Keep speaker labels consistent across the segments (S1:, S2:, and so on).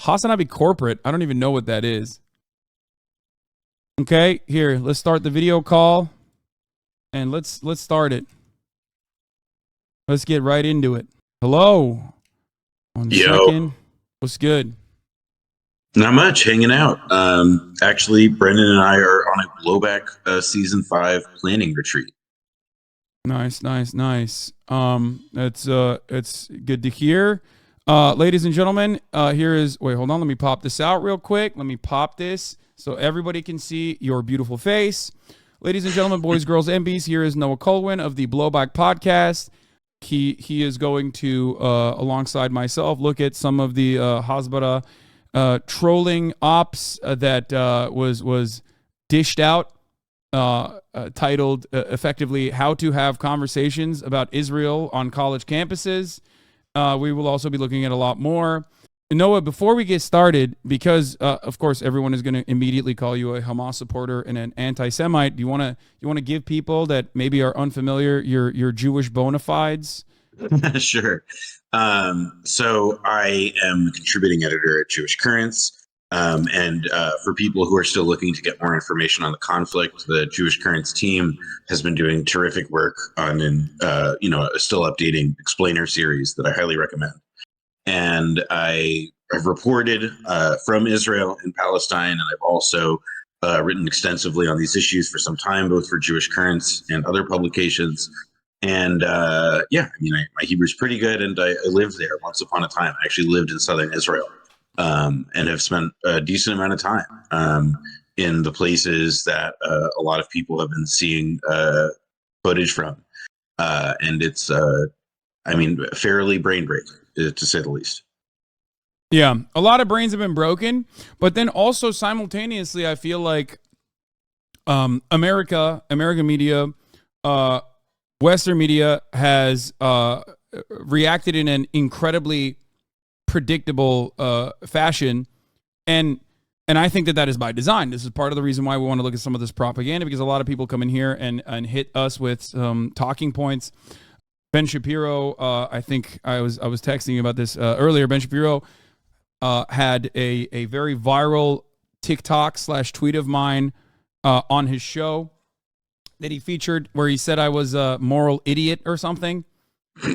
S1: HasanAbi corporate. I don't even know what that is. Okay, here, let's start the video call, and let's start it. Let's get right into it. Hello. One second. What's good?
S2: Not much, hanging out. Actually, Brendan and I are on a blowback season 5 planning retreat.
S1: Nice. It's good to hear. Ladies and gentlemen, here is, wait, hold on. Let me pop this out real quick. Let me pop this so everybody can see your beautiful face. Ladies and gentlemen, boys, girls, MBs, here is Noah Kulwin of the Blowback Podcast. He is going to, alongside myself, look at some of the Hasbara trolling ops that was dished out, titled effectively "How to Have Conversations About Israel on College Campuses." We will also be looking at a lot more. Noah, before we get started, because of course everyone is going to immediately call you a Hamas supporter and an anti-Semite, do you want to give people that maybe are unfamiliar your Jewish bona fides?
S2: Sure. So I am a contributing editor at Jewish Currents. And for people who are still looking to get more information on the conflict, the Jewish Currents team has been doing terrific work on a still updating explainer series that I highly recommend. And I have reported from Israel and Palestine, and I've also written extensively on these issues for some time, both for Jewish Currents and other publications. And my Hebrew's pretty good, and I lived there once upon a time. I actually lived in southern Israel, and have spent a decent amount of time in the places that a lot of people have been seeing footage from. And it's, fairly brain-breaking, to say the least.
S1: Yeah, a lot of brains have been broken, but then also simultaneously, I feel like American media, Western media has reacted in an incredibly predictable fashion, and I think that is by design. This is part of the reason why we want to look at some of this propaganda, because a lot of people come in here and hit us with some talking points. Ben Shapiro, I think I was texting you about this earlier. Ben Shapiro had a very viral TikTok/tweet of mine on his show that he featured, where he said I was a moral idiot or something,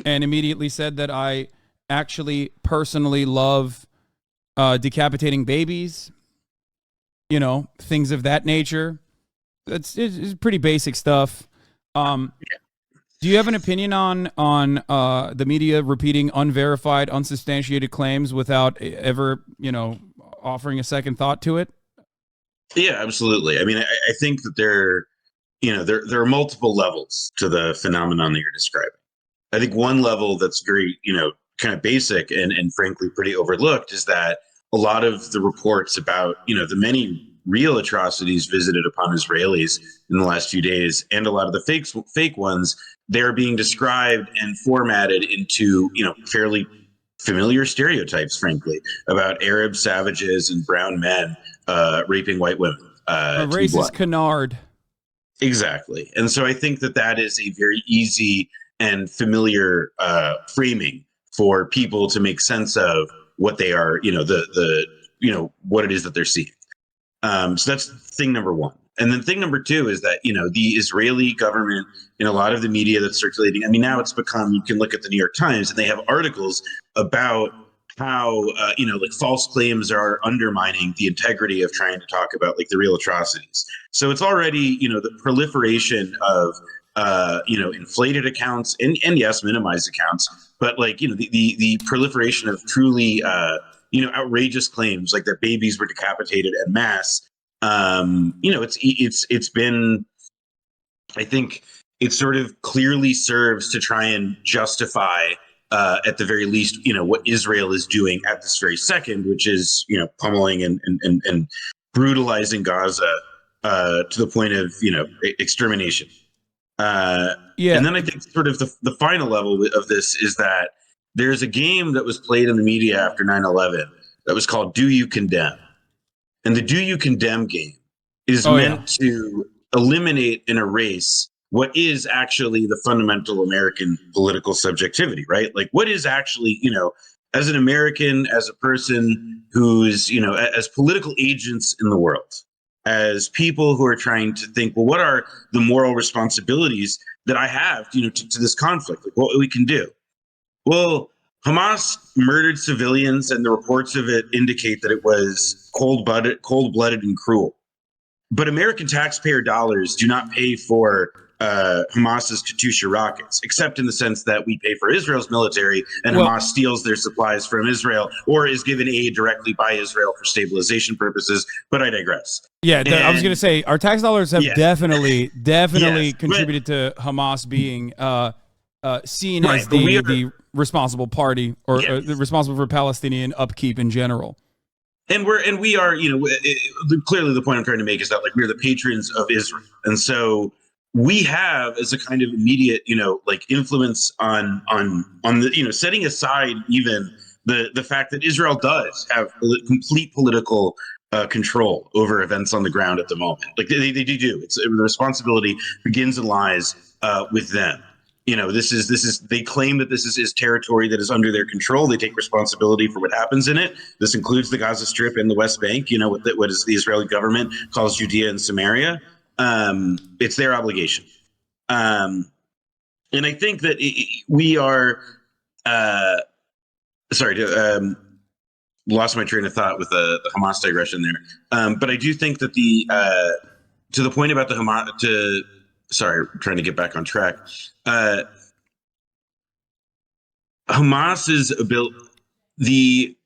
S1: and immediately said that I actually personally love decapitating babies, things of that nature. It's pretty basic stuff. Do you have an opinion on the media repeating unverified, unsubstantiated claims without ever, offering a second thought to it?
S2: Yeah, absolutely. I mean, I think that there are multiple levels to the phenomenon that you're describing. I think one level that's very, kind of basic and frankly pretty overlooked is that a lot of the reports about, the many real atrocities visited upon Israelis in the last few days, and a lot of the fake ones, they're being described and formatted into, fairly familiar stereotypes, frankly, about Arab savages and brown men raping white women.
S1: A racist canard.
S2: Exactly. And so I think that is a very easy and familiar framing for people to make sense of what they are, what it is that they're seeing. So that's thing number one. And then thing number two is that, the Israeli government, in a lot of the media that's circulating, I mean, now it's become, you can look at the New York Times and they have articles about how, false claims are undermining the integrity of trying to talk about the real atrocities. So it's already, the proliferation of, inflated accounts and yes, minimized accounts, but the proliferation of truly, outrageous claims like that babies were decapitated en masse. It's been, I think it sort of clearly serves to try and justify, at the very least, what Israel is doing at this very second, which is, pummeling and brutalizing Gaza to the point of, extermination. And then I think sort of the final level of this is that there's a game that was played in the media after 9/11 that was called Do You Condemn? And the Do You Condemn game is meant to eliminate and erase what is actually the fundamental American political subjectivity, right? Like what is actually, as an American, as a person who's, as political agents in the world, as people who are trying to think, well, what are the moral responsibilities that I have, to this conflict? Like, what we can do? Well, Hamas murdered civilians, and the reports of it indicate that it was cold-blooded and cruel. But American taxpayer dollars do not pay for Hamas's Katyusha rockets, except in the sense that we pay for Israel's military, and Hamas steals their supplies from Israel or is given aid directly by Israel for stabilization purposes. But I digress.
S1: Yeah, I was going to say our tax dollars have definitely
S2: Yes,
S1: contributed to Hamas being seen as the responsible party or the responsible for Palestinian upkeep in general.
S2: And we are, clearly the point I'm trying to make is that, like, we're the patrons of Israel. And so we have, as a kind of immediate, influence on the, setting aside even the fact that Israel does have complete political control over events on the ground at the moment. Like they do. It's the responsibility begins and lies with them. This is they claim that this is territory that is under their control. They take responsibility for what happens in it. This includes the Gaza Strip and the West Bank, what is the Israeli government calls Judea and Samaria. It's their obligation. And I think that we are, lost my train of thought with the Hamas digression there. But I do think that to the point about the Hamas, sorry, trying to get back on track. Hamas's ability,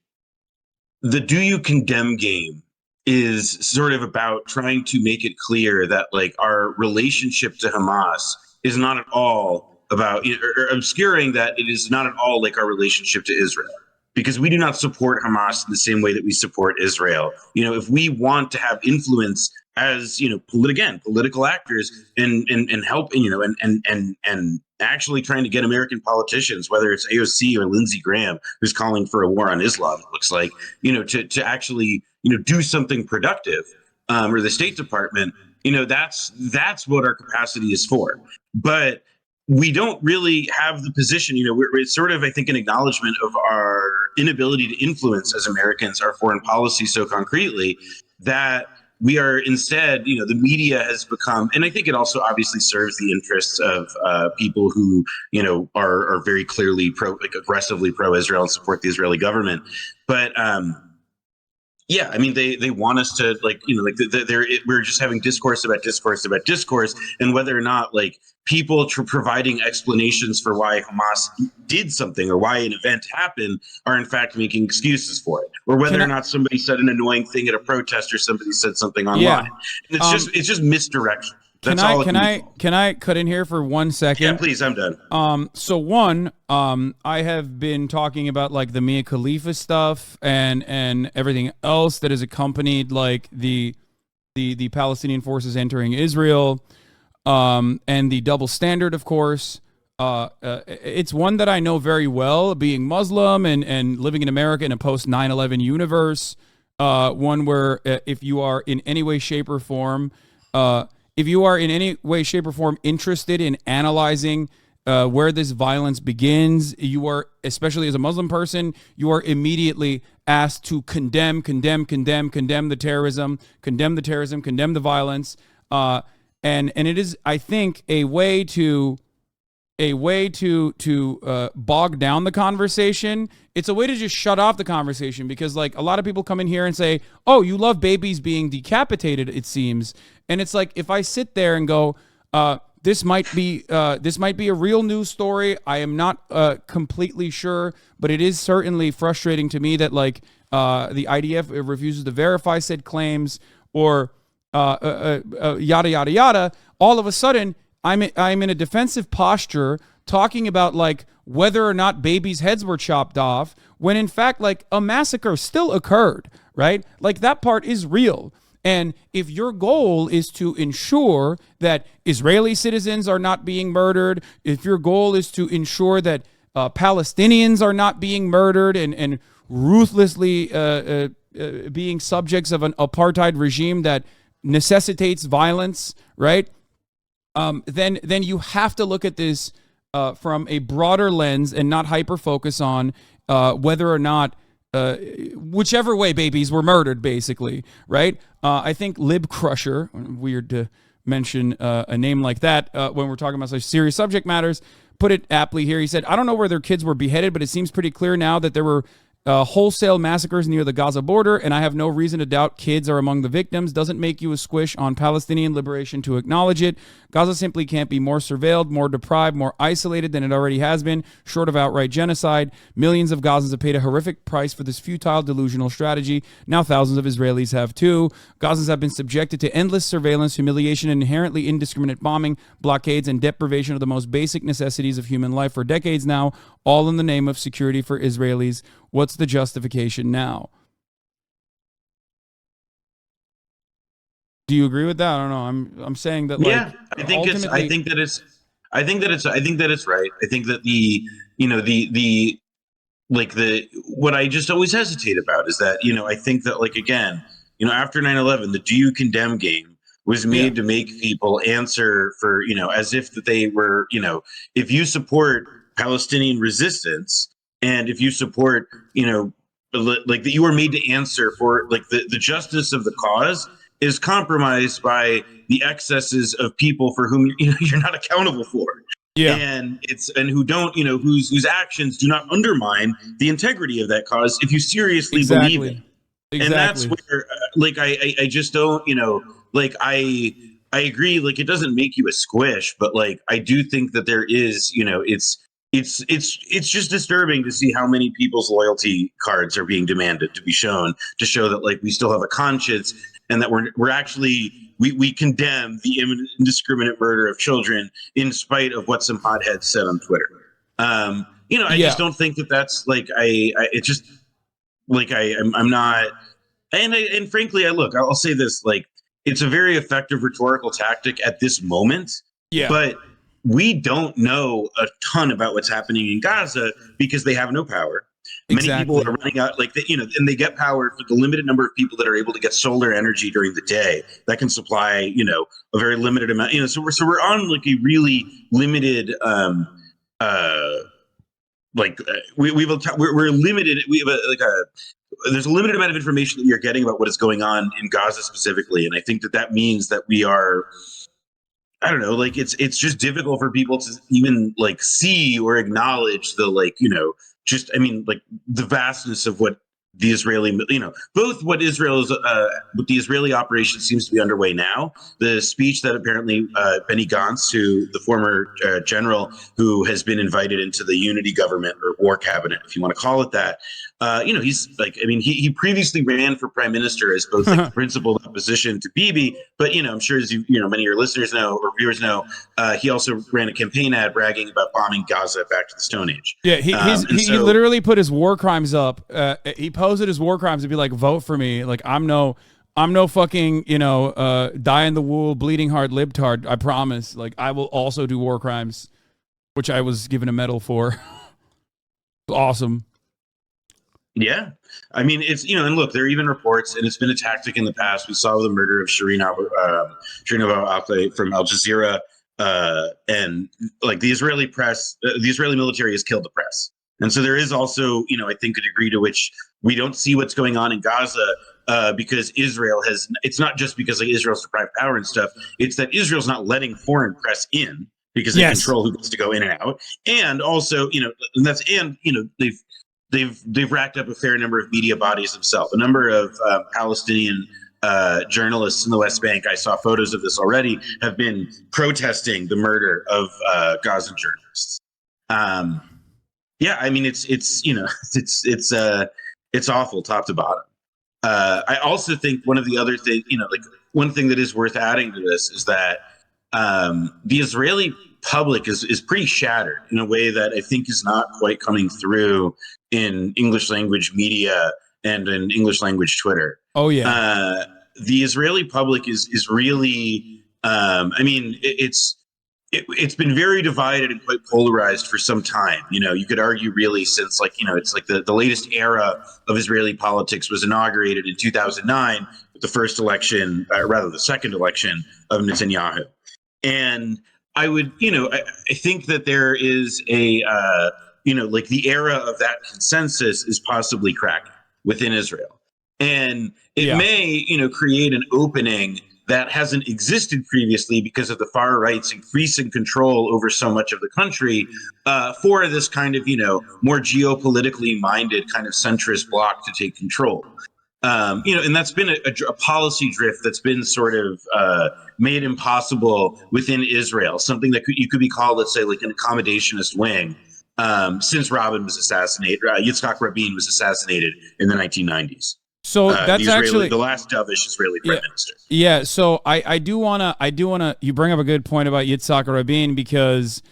S2: the do you condemn game is sort of about trying to make it clear that, like, our relationship to Hamas is not at all about, or obscuring that it is not at all like our relationship to Israel. Because we do not support Hamas in the same way that we support Israel. If we want to have influence as, political actors and help, and actually trying to get American politicians, whether it's AOC or Lindsey Graham, who's calling for a war on Islam, it looks like, to actually, do something productive, or the State Department, that's what our capacity is for. But we don't really have the position, it's sort of, I think, an acknowledgement of our inability to influence as Americans our foreign policy so concretely that we are instead, the media has become, and I think it also obviously serves the interests of people who, are very clearly aggressively pro-Israel and support the Israeli government. But yeah, I mean, they want us to, we're just having discourse about discourse, and whether or not, like, people providing explanations for why Hamas did something or why an event happened are in fact making excuses for it, or whether or not somebody said an annoying thing at a protest or somebody said something online. Yeah. And it's just misdirection. That's all. Can
S1: I cut in here for 1 second?
S2: Yeah, please. I'm done.
S1: So one, I have been talking about, like, the Mia Khalifa stuff and everything else that has accompanied, like, the Palestinian forces entering Israel, and the double standard, of course. It's one that I know very well, being Muslim and living in America in a post 9/11 universe. One where if you are in any way, shape, or form, interested in analyzing where this violence begins, you are, especially as a Muslim person, you are immediately asked to condemn the terrorism, condemn the violence, and it is, I think, a way to bog down the conversation. It's a way to just shut off the conversation, because, like, a lot of people come in here and say, "Oh, you love babies being decapitated," it seems. And it's like, if I sit there and go, this might be a real news story. I am not completely sure, but it is certainly frustrating to me that, like, the IDF refuses to verify said claims, or yada yada yada. All of a sudden, I'm in a defensive posture talking about, like, whether or not babies' heads were chopped off, when in fact, like, a massacre still occurred, right? Like, that part is real. And if your goal is to ensure that Israeli citizens are not being murdered, if your goal is to ensure that Palestinians are not being murdered and ruthlessly being subjects of an apartheid regime that necessitates violence, right? Then you have to look at this from a broader lens and not hyper focus on whether or not whichever way babies were murdered, basically, right? I think Lib Crusher, weird to mention a name like that when we're talking about such serious subject matters, put it aptly here. He said, I don't know where their kids were beheaded, but it seems pretty clear now that there were wholesale massacres near the Gaza border, and I have no reason to doubt kids are among the victims. Doesn't make you a squish on Palestinian liberation to acknowledge it. Gaza simply can't be more surveilled, more deprived, more isolated than it already has been, short of outright genocide. Millions of Gazans have paid a horrific price for this futile, delusional strategy. Now thousands of Israelis have too. Gazans have been subjected to endless surveillance, humiliation, and inherently indiscriminate bombing, blockades, and deprivation of the most basic necessities of human life for decades now, all in the name of security for Israelis. What's the justification now? Do you agree with that? I don't know. I'm saying that, like,
S2: yeah, I think it's right. I think that the like the what I just always hesitate about is that, I think that, like, again, after 9/11, the do you condemn game was made to make people answer for, as if that they were, if you support Palestinian resistance, and if you support, like, that you are made to answer for, like, the justice of the cause is compromised by the excesses of people for whom you're not accountable for.
S1: Yeah.
S2: And who don't, whose actions do not undermine the integrity of that cause if you seriously believe it. And that's where, like, I just don't, like, I agree, like, it doesn't make you a squish, but, like, I do think that there is, it's just disturbing to see how many people's loyalty cards are being demanded to be shown, to show that, like, we still have a conscience, and that we're actually we condemn the indiscriminate murder of children in spite of what some hothead said on Twitter. I just don't think that that's, like, it just, like, I'm not, and frankly, I'll say this, like, it's a very effective rhetorical tactic at this moment.
S1: Yeah.
S2: But we don't know a ton about what's happening in Gaza because they have no power. Many people are running out, like, and they get power for the limited number of people that are able to get solar energy during the day that can supply, a very limited amount. So we're on, like, a really limited, we're limited. We have there's a limited amount of information that we are getting about what is going on in Gaza specifically, and I think that means that we are, I don't know, like, it's just difficult for people to even, like, see or acknowledge the, like, just, I mean, like, the vastness of what the Israeli, both what Israel's, what the Israeli operation seems to be underway now, the speech that apparently Benny Gantz, the former general who has been invited into the unity government or war cabinet, if you want to call it that, he's, like, I mean, he previously ran for prime minister as both, like, the principal opposition to Bibi, but, I'm sure, as many of your listeners know or viewers know, he also ran a campaign ad bragging about bombing Gaza back to the Stone Age.
S1: Yeah, he literally put his war crimes up. He posted his war crimes to be like, vote for me. Like, I'm no fucking, die in the wool, bleeding heart libtard. I promise. Like, I will also do war crimes, which I was given a medal for. Awesome.
S2: Yeah. I mean, it's, and look, there are even reports, and it's been a tactic in the past. We saw the murder of Shireen Abu Akleh from Al Jazeera. And, like, the Israeli press, the Israeli military has killed the press. And so there is also, I think, a degree to which we don't see what's going on in Gaza because Israel it's not just because, like, Israel's deprived power and stuff. It's that Israel's not letting foreign press in because they control who gets to go in and out. And also, they've racked up a fair number of media bodies themselves. A number of Palestinian journalists in the West Bank, I saw photos of this already, have been protesting the murder of Gazan journalists. Yeah, I mean, it's awful top to bottom. I also think one of the other things, like, one thing that is worth adding to this is that the Israeli public is pretty shattered in a way that I think is not quite coming through in English language media and in English language Twitter.
S1: Oh yeah.
S2: The Israeli public is really, I mean, it's been very divided and quite polarized for some time. You could argue really since, like, it's like the latest era of Israeli politics was inaugurated in 2009 with the first election, or rather the second election of Netanyahu. And I would, I think that there is a, like, the era of that consensus is possibly cracking. within Israel. And it may, create an opening that hasn't existed previously because of the far right's increasing control over so much of the country, for this kind of, more geopolitically minded kind of centrist bloc to take control. And that's been a policy drift that's been sort of made impossible within Israel, something that you could be called, let's say, like an accommodationist wing, since Rabin was assassinated. Yitzhak Rabin was assassinated in the 1990s.
S1: So that's actually
S2: the last dovish Israeli prime minister.
S1: Yeah. So I do wanna. You bring up a good point about Yitzhak Rabin, because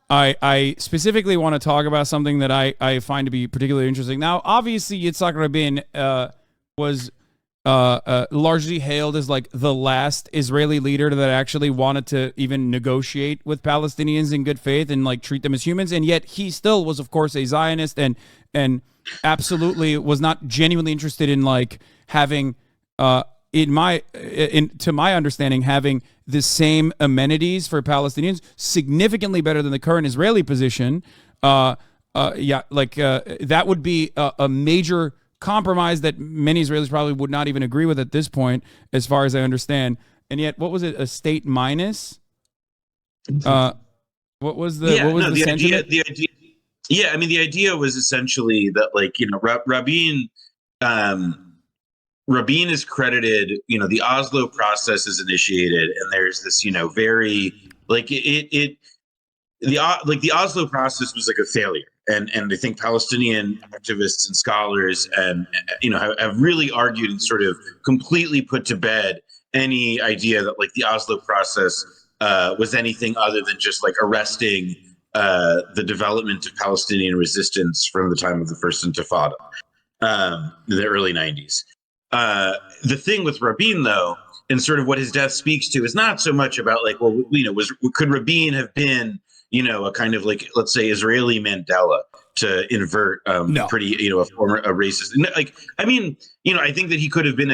S1: I specifically want to talk about something that I find to be particularly interesting. Now, obviously, Yitzhak Rabin was largely hailed as like the last Israeli leader that actually wanted to even negotiate with Palestinians in good faith and like treat them as humans, and yet he still was, of course, a Zionist and absolutely was not genuinely interested in like having to my understanding, having the same amenities for Palestinians, significantly better than the current Israeli position. That would be a major compromise that many Israelis probably would not even agree with at this point, as far as I understand. And yet, what was it? A state minus? What was the sentiment?
S2: The idea. Yeah, I mean, the idea was essentially that, like, Rabin is credited, the Oslo process is initiated, and there's this, very like the Oslo process was like a failure, and I think Palestinian activists and scholars and have really argued and sort of completely put to bed any idea that like the Oslo process was anything other than just like arresting the development of Palestinian resistance from the time of the First Intifada, in the early 90s. The thing with Rabin, though, and sort of what his death speaks to, is not so much about like, well, could Rabin have been, a kind of like, let's say, Israeli Mandela to invert pretty, a former racist. Like, I mean, I think that he could have been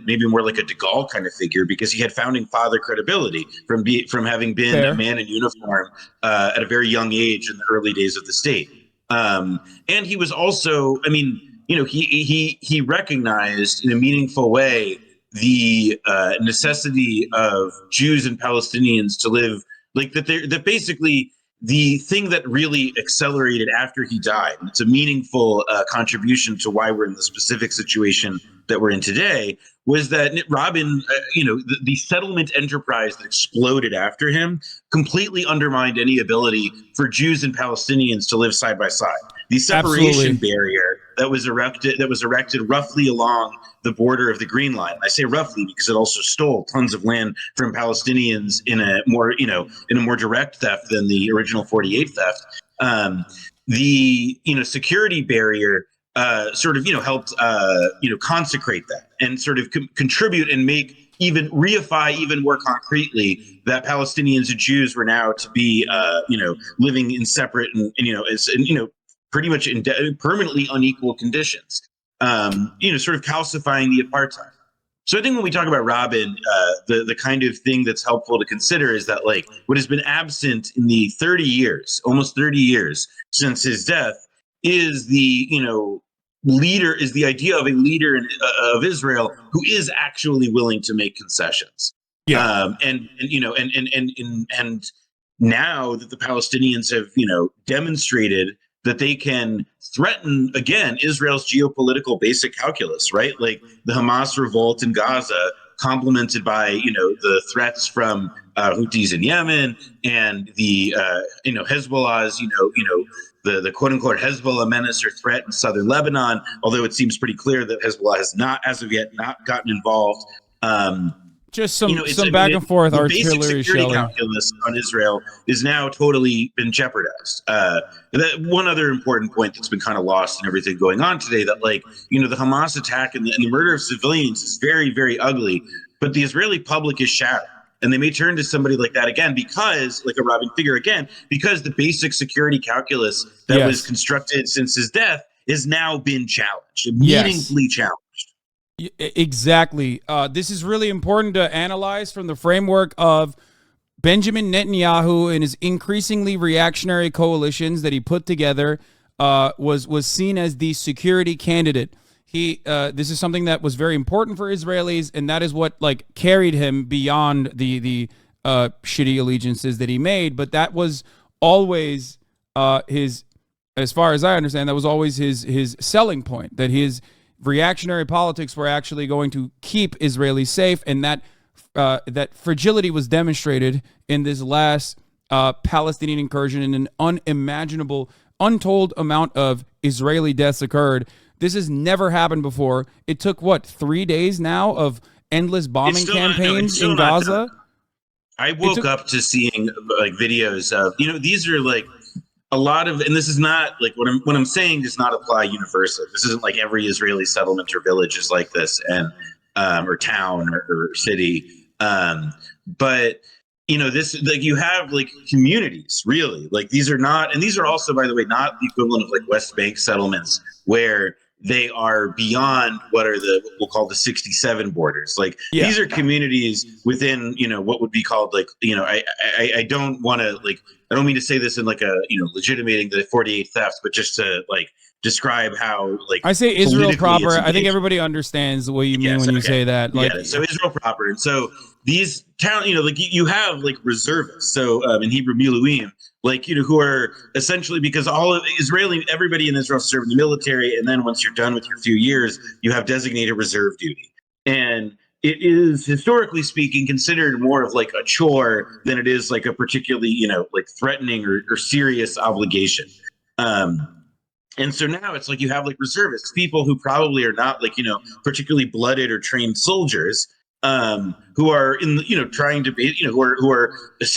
S2: maybe more like a De Gaulle kind of figure, because he had founding father credibility from having been a man in uniform at a very young age in the early days of the state. And he was also, I mean, he recognized in a meaningful way the necessity of Jews and Palestinians to live like that. That basically the thing that really accelerated after he died, and it's a meaningful contribution to why we're in the specific situation that we're in today, was that Rabin, the settlement enterprise that exploded after him completely undermined any ability for Jews and Palestinians to live side by side. The separation barrier that was erected roughly along the border of the Green Line. I say roughly because it also stole tons of land from Palestinians in a more direct theft than the original 48 theft. The security barrier sort of helped consecrate that and sort of contribute and reify even more concretely that Palestinians and Jews were now to be living in separate and pretty much in permanently unequal conditions, sort of calcifying the apartheid. So I think when we talk about Rabin, the kind of thing that's helpful to consider is that like what has been absent in the almost 30 years since his death is the idea of a leader of Israel who is actually willing to make concessions. Yeah. And now that the Palestinians have, demonstrated that they can threaten, again, Israel's geopolitical basic calculus, right? Like the Hamas revolt in Gaza, complemented by, the threats from Houthis in Yemen and the, Hezbollah's, the quote unquote Hezbollah menace or threat in southern Lebanon, although it seems pretty clear that Hezbollah has not, as of yet, not gotten involved.
S1: Just some back and forth artillery
S2: basic security calculus on Israel is now totally been jeopardized. One other important point that's been kind of lost in everything going on today, that the Hamas attack and the murder of civilians is very, very ugly, but the Israeli public is shattered. And they may turn to somebody like that again because, like a Rabin figure again, because the basic security calculus that was constructed since his death has now been challenged, meaningfully challenged.
S1: Exactly. This is really important to analyze from the framework of Benjamin Netanyahu and his increasingly reactionary coalitions that he put together. Was seen as the security candidate. this is something that was very important for Israelis, and that is what like carried him beyond the shitty allegiances that he made. But that was always his, as far as I understand, that was always his selling point, that his reactionary politics were actually going to keep Israelis safe, and that that fragility was demonstrated in this last Palestinian incursion, and an unimaginable, untold amount of Israeli deaths occurred. This has never happened before. It took, what, 3 days now of endless bombing campaigns in Gaza?
S2: I woke up to seeing like videos of, these are like a lot of, and this is not like what I'm saying does not apply universally. This isn't like every Israeli settlement or village is like this, and or town or city. But this, like, you have like communities, really, like these are not, and these are also, by the way, not the equivalent of like West Bank settlements where they are beyond what we'll call the 67 borders. Like these are communities within, what would be called like, I don't want to like, I don't mean to say this in like a, legitimating the 48 thefts, but just to like describe how like
S1: I say Israel proper. I think everybody understands what you mean when you say that. Like,
S2: so Israel proper. And so these towns, like you have like reservists. So in Hebrew, miluim, like, who are essentially, because everybody in Israel serve in the military. And then once you're done with your few years, you have designated reserve duty. And it is, historically speaking, considered more of like a chore than it is like a particularly, like threatening or serious obligation. And so now it's like you have like reservists, people who probably are not like, particularly blooded or trained soldiers, who are trying to be, who are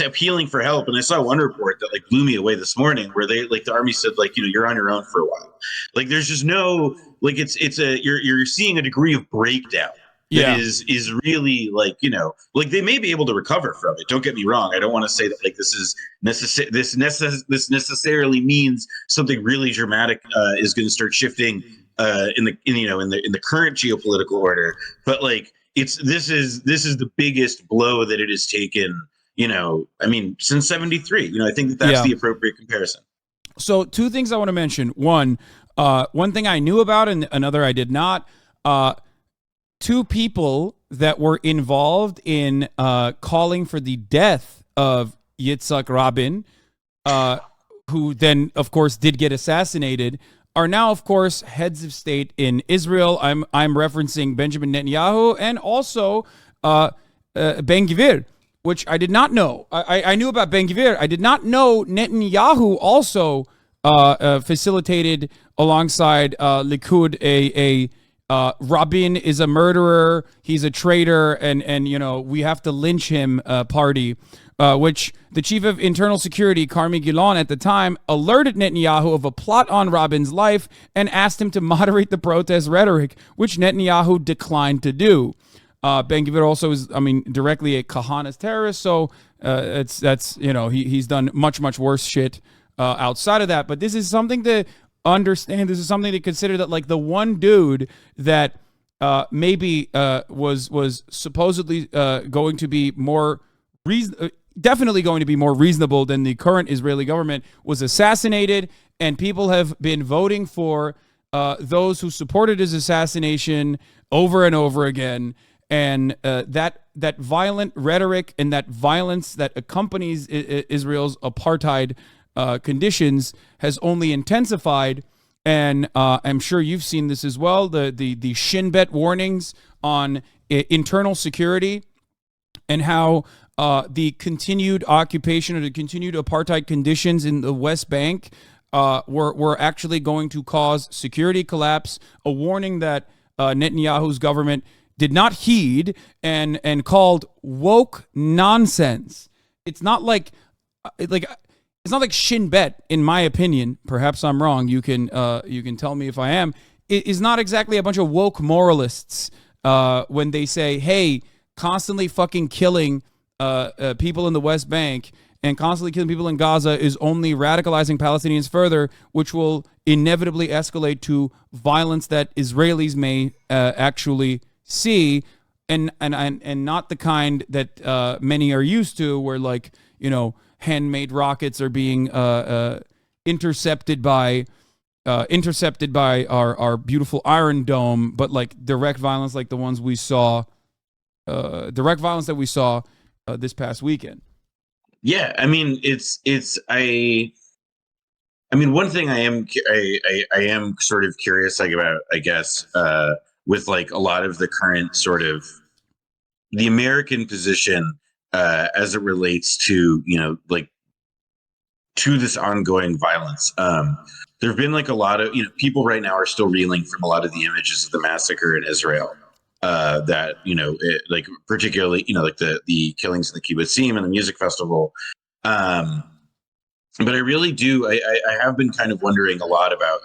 S2: appealing for help. And I saw one report that like blew me away this morning, where they like the army said like, you're on your own for a while. Like there's just no, like you're seeing a degree of breakdown that is really like, like they may be able to recover from it. Don't get me wrong. I don't want to say that like this necessarily means something really dramatic is going to start shifting in the current geopolitical order. But like this is the biggest blow that it has taken. Since '73. I think that's the appropriate comparison.
S1: So 2 things I want to mention. One thing I knew about and another I did not. 2 people that were involved in calling for the death of Yitzhak Rabin, who then, of course, did get assassinated, are now, of course, heads of state in Israel. I'm referencing Benjamin Netanyahu and also Ben-Gvir, which I did not know. I knew about Ben-Gvir. I did not know Netanyahu also facilitated alongside Likud a Rabin is a murderer, he's a traitor, and we have to lynch him party, which the chief of internal security, Carmi Gilon, at the time alerted Netanyahu of a plot on Rabin's life and asked him to moderate the protest rhetoric, which Netanyahu declined to do. Ben-Gvir also is, directly a Kahanist terrorist, so he's done much worse shit outside of that. But this is something to understand. This is something to consider, that like the one dude that maybe was supposedly going to be more definitely going to be more reasonable than the current Israeli government was assassinated, and people have been voting for those who supported his assassination over and over again. And that violent rhetoric and that violence that accompanies Israel's apartheid conditions has only intensified. And I'm sure you've seen this as well, the Shin Bet warnings on internal security, and how the continued occupation or the continued apartheid conditions in the West Bank were actually going to cause security collapse, a warning that Netanyahu's government did not heed and called woke nonsense. It's not like it's not like Shin Bet, in my opinion. Perhaps I'm wrong. You can tell me if I am. It is not exactly a bunch of woke moralists when they say, hey, constantly fucking killing people in the West Bank and constantly killing people in Gaza is only radicalizing Palestinians further, which will inevitably escalate to violence that Israelis may actually see, and not the kind that many are used to, where handmade rockets are being intercepted by intercepted by our beautiful Iron Dome, but like direct violence like the ones we saw, direct violence that we saw this past weekend.
S2: Yeah, I mean, I mean, one thing I am sort of curious like about, I guess, with like a lot of the current sort of the American position as it relates to, like to this ongoing violence. There have been like a lot of, people right now are still reeling from a lot of the images of the massacre in Israel. That like particularly, like the killings in the kibbutzim and the music festival. But I really do. I have been kind of wondering a lot about,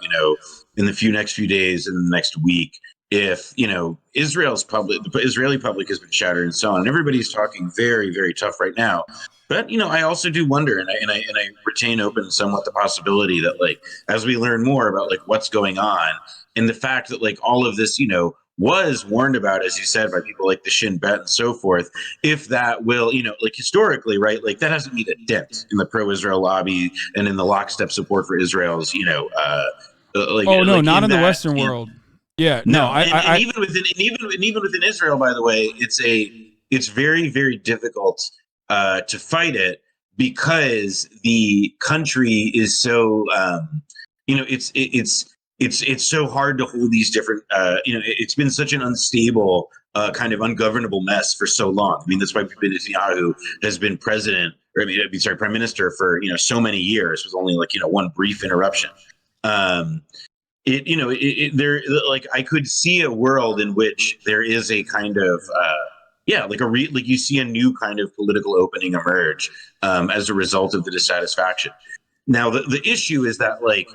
S2: in the next few days and the next week, if the Israeli public has been shattered and so on. And everybody's talking very, very tough right now. But I also do wonder, and I retain open somewhat the possibility that, like, as we learn more about like what's going on, and the fact that like all of this, was warned about, as you said, by people like the Shin Bet and so forth, if that will, like historically, right, like that hasn't made a dent in the pro-Israel lobby and in the lockstep support for Israel's, like,
S1: oh no,
S2: like
S1: not in the
S2: that,
S1: Western world. Yeah, no,
S2: no, and even within Israel, by the way, it's very, very difficult to fight it because the country is so it's so hard to hold these different it's been such an unstable kind of ungovernable mess for so long. I mean, that's why Netanyahu has been president, or prime minister for so many years, with only like one brief interruption. There, like, I could see a world in which there is a kind of like you see a new kind of political opening emerge as a result of the dissatisfaction. Now, the issue is that, like,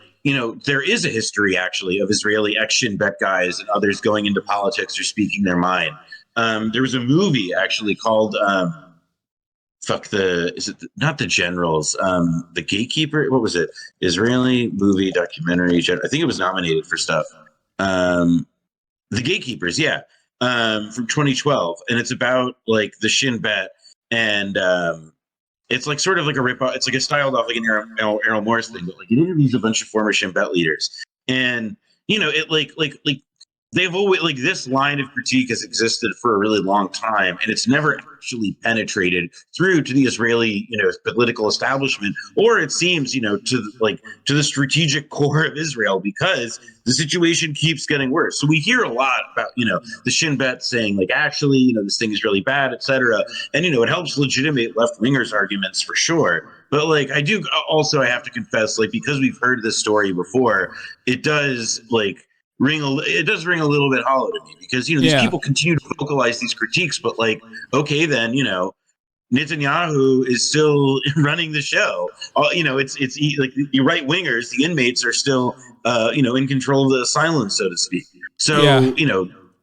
S2: there is a history actually of Israeli ex-Shin Bet guys and others going into politics or speaking their mind. There was a movie actually called not the Generals, the Gatekeeper? What was it? Israeli movie documentary. I think it was nominated for stuff. The Gatekeepers, yeah, from 2012, and it's about like the Shin Bet, and it's like sort of like a rip off. It's like a styled off like an Errol Morris thing, but like it interviews a bunch of former Shin Bet leaders, and it like they've always, like, this line of critique has existed for a really long time, and it's never actually penetrated through to the Israeli political establishment, or it seems to the strategic core of Israel, because the situation keeps getting worse. So we hear a lot about the Shin Bet saying like, actually this thing is really bad, etc. And it helps legitimate left wingers arguments for sure. But like I have to confess, like, because we've heard this story before, it does ring a little bit hollow to me, because these people continue to vocalize these critiques, but like, okay, then Netanyahu is still running the show. It's like the right wingers, the inmates are still in control of the asylum, so to speak. So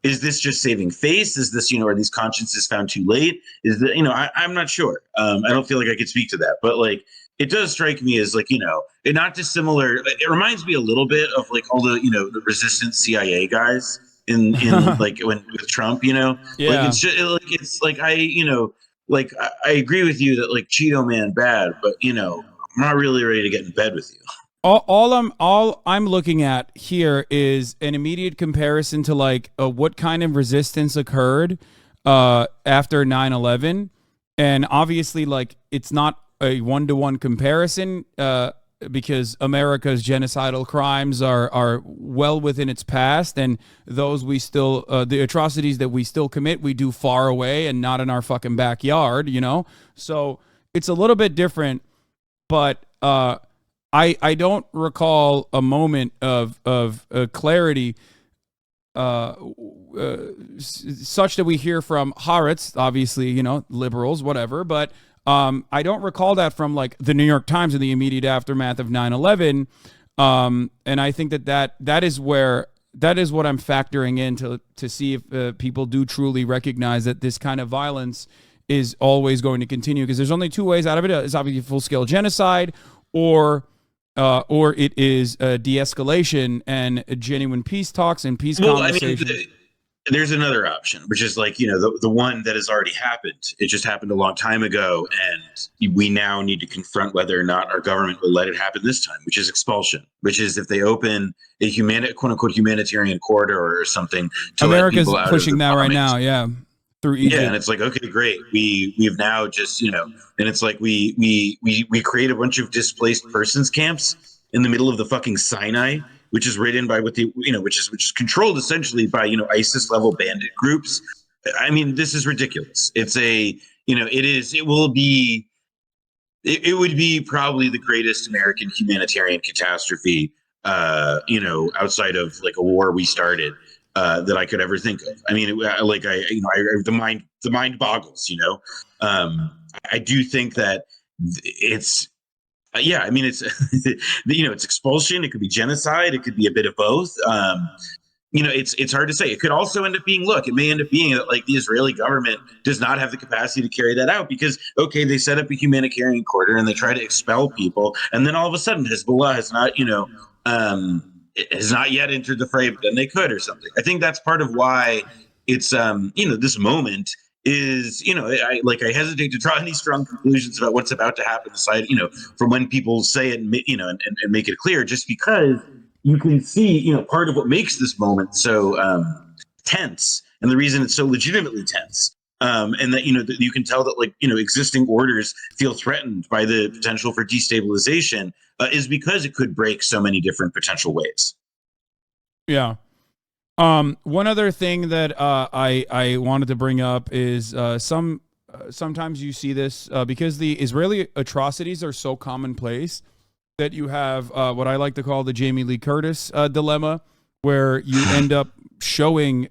S2: is this just saving face? Is this are these consciences found too late? Is that I'm not sure. I don't feel like I could speak to that, but like, it does strike me as like, not dissimilar. It reminds me a little bit of like all the, the resistant CIA guys in like when with Trump, like it's just like I agree with you that like Cheeto man bad, but I'm not really ready to get in bed with you.
S1: All I'm looking at here is an immediate comparison to like what kind of resistance occurred after 9/11, and obviously like it's not a one-to-one comparison because America's genocidal crimes are well within its past, and those we still the atrocities that we still commit, we do far away and not in our fucking backyard, so it's a little bit different. But I don't recall a moment of clarity such that we hear from Haaretz, obviously, liberals, whatever, but I don't recall that from like the New York Times in the immediate aftermath of 9/11. And I think that is what I'm factoring in to see if people do truly recognize that this kind of violence is always going to continue, because there's only two ways out of it. It's obviously full-scale genocide, or it is de-escalation and genuine peace talks and peace conversations.
S2: there's another option, which is like, the one that has already happened. It just happened a long time ago. And we now need to confront whether or not our government will let it happen this time, which is expulsion, which is if they open a quote unquote humanitarian corridor or something to let
S1: America's
S2: people out
S1: pushing
S2: of the
S1: that right
S2: bombings.
S1: now. Yeah. Through
S2: Yeah,
S1: Egypt.
S2: and it's like, okay, great. We've now just, and it's like we create a bunch of displaced persons camps in the middle of the fucking Sinai, which is ridden by which is controlled essentially by ISIS level bandit groups. I mean, this is ridiculous. It's it would be probably the greatest American humanitarian catastrophe, outside of like a war we started, that I could ever think of. I mean, the mind boggles. I do think that it's. Yeah, I mean, it's it's expulsion. It could be genocide. It could be a bit of both. It's hard to say. It could also end up being, look, it may end up being that like the Israeli government does not have the capacity to carry that out because, okay, they set up a humanitarian corridor and they try to expel people. And then all of a sudden Hezbollah has not yet entered the fray, but then they could or something. I think that's part of why it's, this moment is, I hesitate to draw any strong conclusions about what's about to happen aside, from when people say it, and make it clear, just because you can see, part of what makes this moment so tense, and the reason it's so legitimately tense, and that that you can tell that like existing orders feel threatened by the potential for destabilization, is because it could break so many different potential ways.
S1: Yeah. One other thing that I wanted to bring up is sometimes you see this because the Israeli atrocities are so commonplace that you have what I like to call the Jamie Lee Curtis dilemma, where you end up showing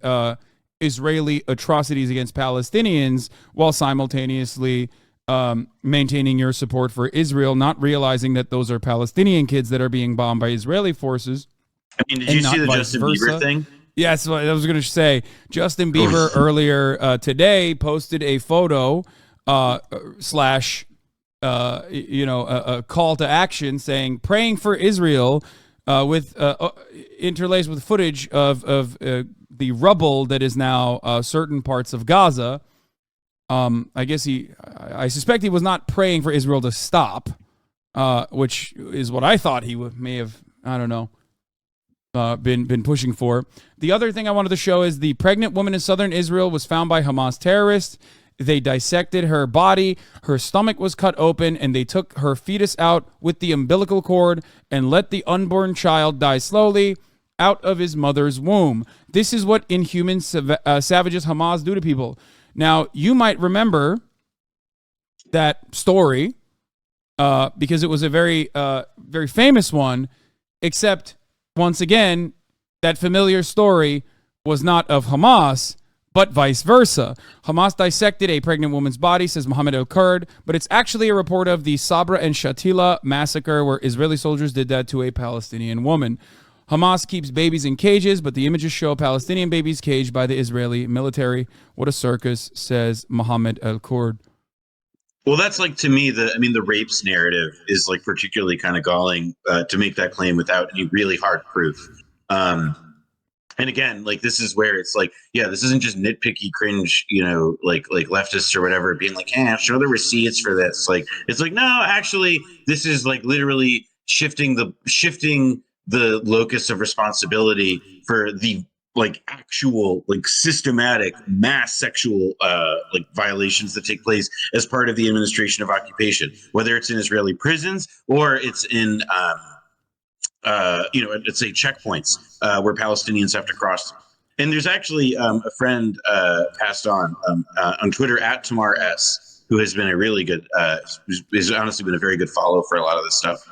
S1: Israeli atrocities against Palestinians while simultaneously maintaining your support for Israel, not realizing that those are Palestinian kids that are being bombed by Israeli forces.
S2: I mean, did you see the Justin Bieber thing?
S1: Yes, what I was going to say. Justin Bieber earlier today posted a photo slash a call to action saying praying for Israel with interlaced with footage of the rubble that is now certain parts of Gaza. I suspect he was not praying for Israel to stop, which is what I thought he may have, I don't know, been pushing for. The other thing I wanted to show is the pregnant woman in southern Israel was found by Hamas terrorists. They dissected her body, her stomach was cut open, and they took her fetus out with the umbilical cord and let the unborn child die slowly out of his mother's womb. This is what inhuman savages Hamas do to people. Now, you might remember that story because it was a very, very famous one, except, once again, that familiar story was not of Hamas, but vice versa. Hamas dissected a pregnant woman's body, says Mohammed El-Kurd, but it's actually a report of the Sabra and Shatila massacre where Israeli soldiers did that to a Palestinian woman. Hamas keeps babies in cages, but the images show Palestinian babies caged by the Israeli military. What a circus, says Mohammed El-Kurd.
S2: Well, that's like, to me, the rapes narrative is like particularly kind of galling to make that claim without any really hard proof. And again, like, this is where it's like, yeah, this isn't just nitpicky cringe, like leftists or whatever being like, show the receipts for this. Like, it's like, no, actually, this is like literally shifting the locus of responsibility for the like actual like systematic mass sexual like violations that take place as part of the administration of occupation, whether it's in Israeli prisons or it's in let's say checkpoints where Palestinians have to cross them. And there's actually a friend passed on Twitter at Tamar S, who has been a really good, has honestly been a very good follow for a lot of this stuff.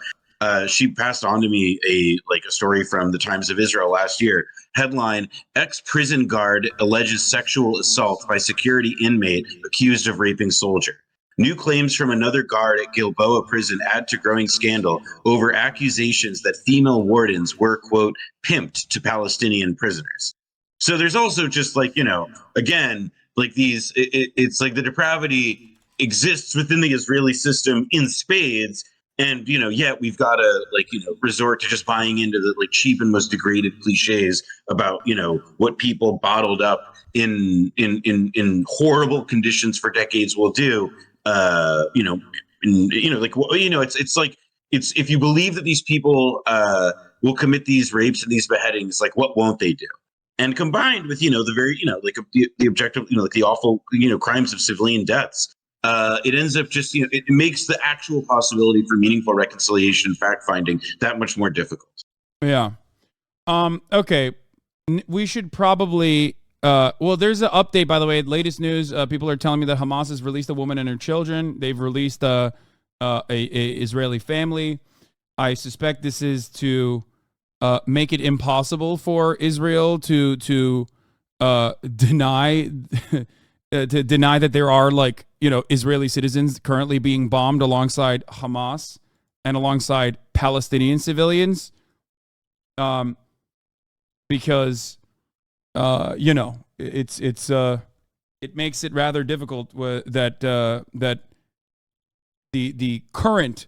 S2: She passed on to me a story from the Times of Israel last year. Headline: Ex-prison guard alleges sexual assault by security inmate accused of raping soldier. New claims from another guard at Gilboa prison add to growing scandal over accusations that female wardens were, quote, pimped to Palestinian prisoners. So there's also just again, like these, it's like the depravity exists within the Israeli system in spades. And yet we've got to resort to just buying into the cheap and most degraded cliches about what people bottled up in horrible conditions for decades will do. It's like it's if you believe that these people will commit these rapes and these beheadings, like what won't they do? And combined with the very the objective the awful crimes of civilian deaths, it ends up just it makes the actual possibility for meaningful reconciliation and fact finding that much more difficult.
S1: Yeah. Okay. We should probably. Well, there's an update, by the way. Latest news. People are telling me that Hamas has released a woman and her children. They've released a Israeli family. I suspect this is to make it impossible for Israel to deny to deny that there are Israeli citizens currently being bombed alongside Hamas and alongside Palestinian civilians. Because it makes it rather difficult that the current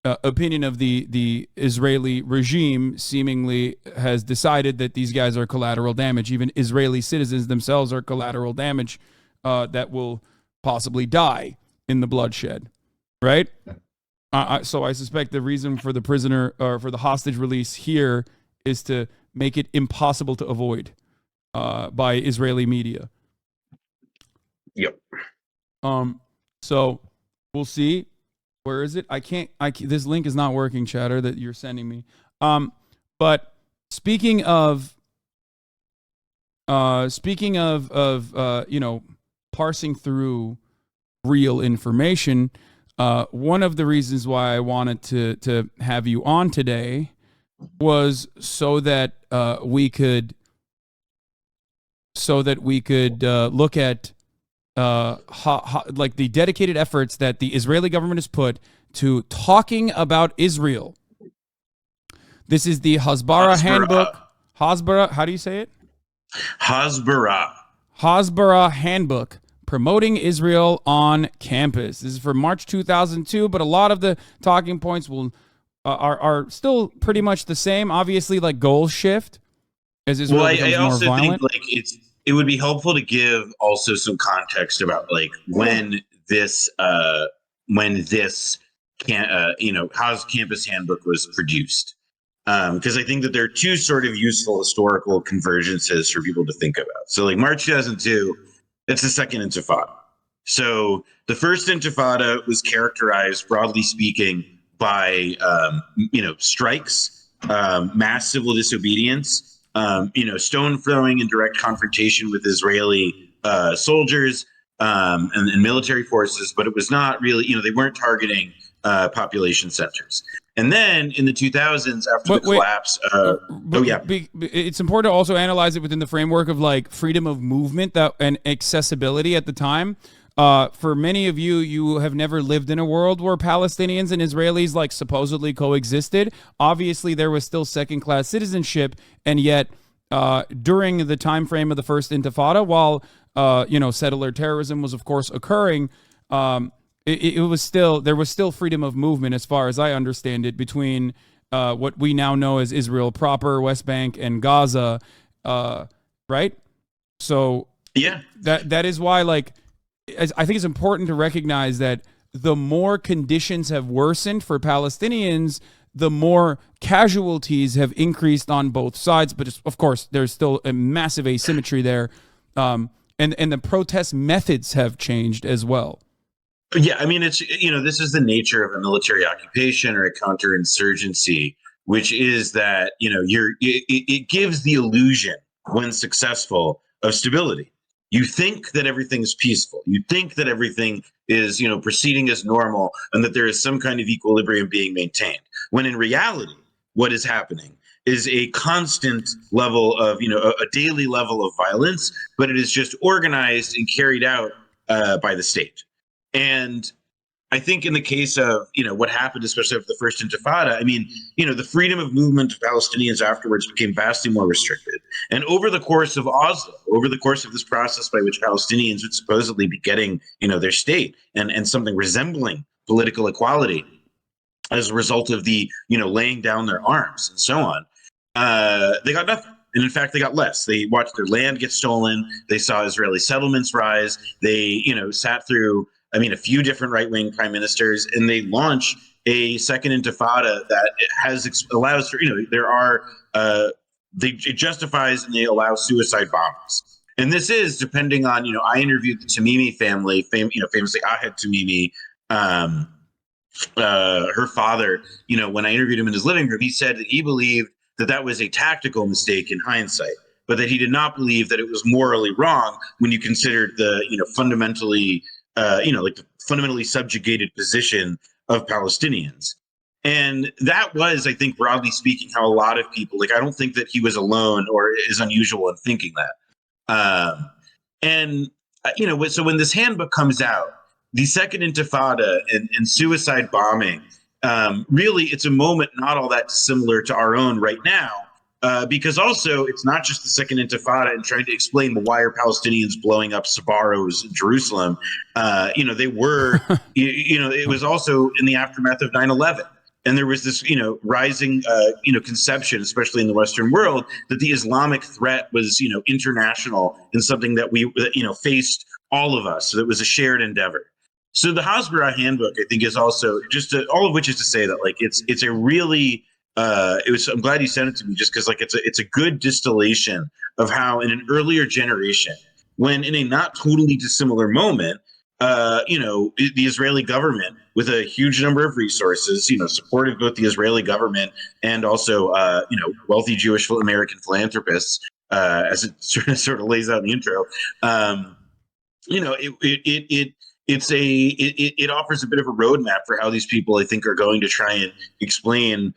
S1: opinion of the Israeli regime seemingly has decided that these guys are collateral damage. Even Israeli citizens themselves are collateral damage that will possibly die in the bloodshed, right? So I suspect the reason for the prisoner or for the hostage release here is to make it impossible to avoid by Israeli media.
S2: Yep.
S1: So we'll see. Where is it? I can't. This link is not working, chatter, that you're sending me. But speaking of parsing through real information, one of the reasons why I wanted to have you on today was so that we could look at the dedicated efforts that the Israeli government has put to talking about Israel. This is the Hasbara Handbook. Hasbara, how do you say it? Hasbara Handbook, promoting Israel on campus. This is from March 2002, but a lot of the talking points are still pretty much the same. Obviously, goals shift as Israel becomes more violent.
S2: I also think it would be helpful to give also some context about when this Haas Campus Handbook was produced, because I think that there are two sort of useful historical convergences for people to think about. So March 2002, it's the second Intifada. So the first Intifada was characterized, broadly speaking, by strikes, mass civil disobedience, stone throwing and direct confrontation with Israeli soldiers and military forces, but it was not really, they weren't targeting population centers. And then in the 2000s, after the collapse,
S1: it's important to also analyze it within the framework of freedom of movement and accessibility at the time. For many of you, you have never lived in a world where Palestinians and Israelis supposedly coexisted. Obviously, there was still second-class citizenship, and yet during the time frame of the first Intifada, while settler terrorism was of course occurring, there was still freedom of movement, as far as I understand it, between what we now know as Israel proper, West Bank, and Gaza, right? So
S2: yeah,
S1: that is why I think it's important to recognize that the more conditions have worsened for Palestinians, the more casualties have increased on both sides. But of course, there's still a massive asymmetry there. And the protest methods have changed as well.
S2: Yeah, I mean, it's this is the nature of a military occupation or a counterinsurgency, which is that it gives the illusion, when successful, of stability. You think that everything is peaceful. You think that everything is proceeding as normal, and that there is some kind of equilibrium being maintained. When in reality, what is happening is a constant level of a daily level of violence, but it is just organized and carried out by the state. And I think in the case of, what happened, especially after the first Intifada, I mean, the freedom of movement of Palestinians afterwards became vastly more restricted. And over the course of Oslo, over the course of this process by which Palestinians would supposedly be getting, their state and something resembling political equality, as a result of the, laying down their arms and so on, they got nothing. And in fact, they got less. They watched their land get stolen. They saw Israeli settlements rise. They, sat through, a few different right-wing prime ministers, and they launched a second intifada that allows for, there are, it justifies and they allow suicide bombers. And this is depending on, I interviewed the Tamimi family, famously Ahed Tamimi, her father, when I interviewed him in his living room, he said that he believed that was a tactical mistake in hindsight, but that he did not believe that it was morally wrong when you considered the, fundamentally, like the fundamentally subjugated position of Palestinians. And that was, I think, broadly speaking, how a lot of people, I don't think that he was alone or is unusual in thinking that. So when this handbook comes out, the second intifada and suicide bombing, really, it's a moment not all that dissimilar to our own right now, because also it's not just the second intifada and trying to explain, well, why are Palestinians blowing up Sbarros in Jerusalem? They were, it was also in the aftermath of 9/11. And there was this, rising, conception, especially in the Western world, that the Islamic threat was, international and something that we, faced all of us. So it was a shared endeavor. So the Hasbara handbook, I think, is also all of which is to say that it's a really I'm glad you sent it to me, just because it's a good distillation of how in an earlier generation, when in a not totally dissimilar moment, the Israeli government, with a huge number of resources, supported both the Israeli government and also wealthy Jewish American philanthropists, as it sort of lays out in the intro. It offers a bit of a roadmap for how these people, I think, are going to try and explain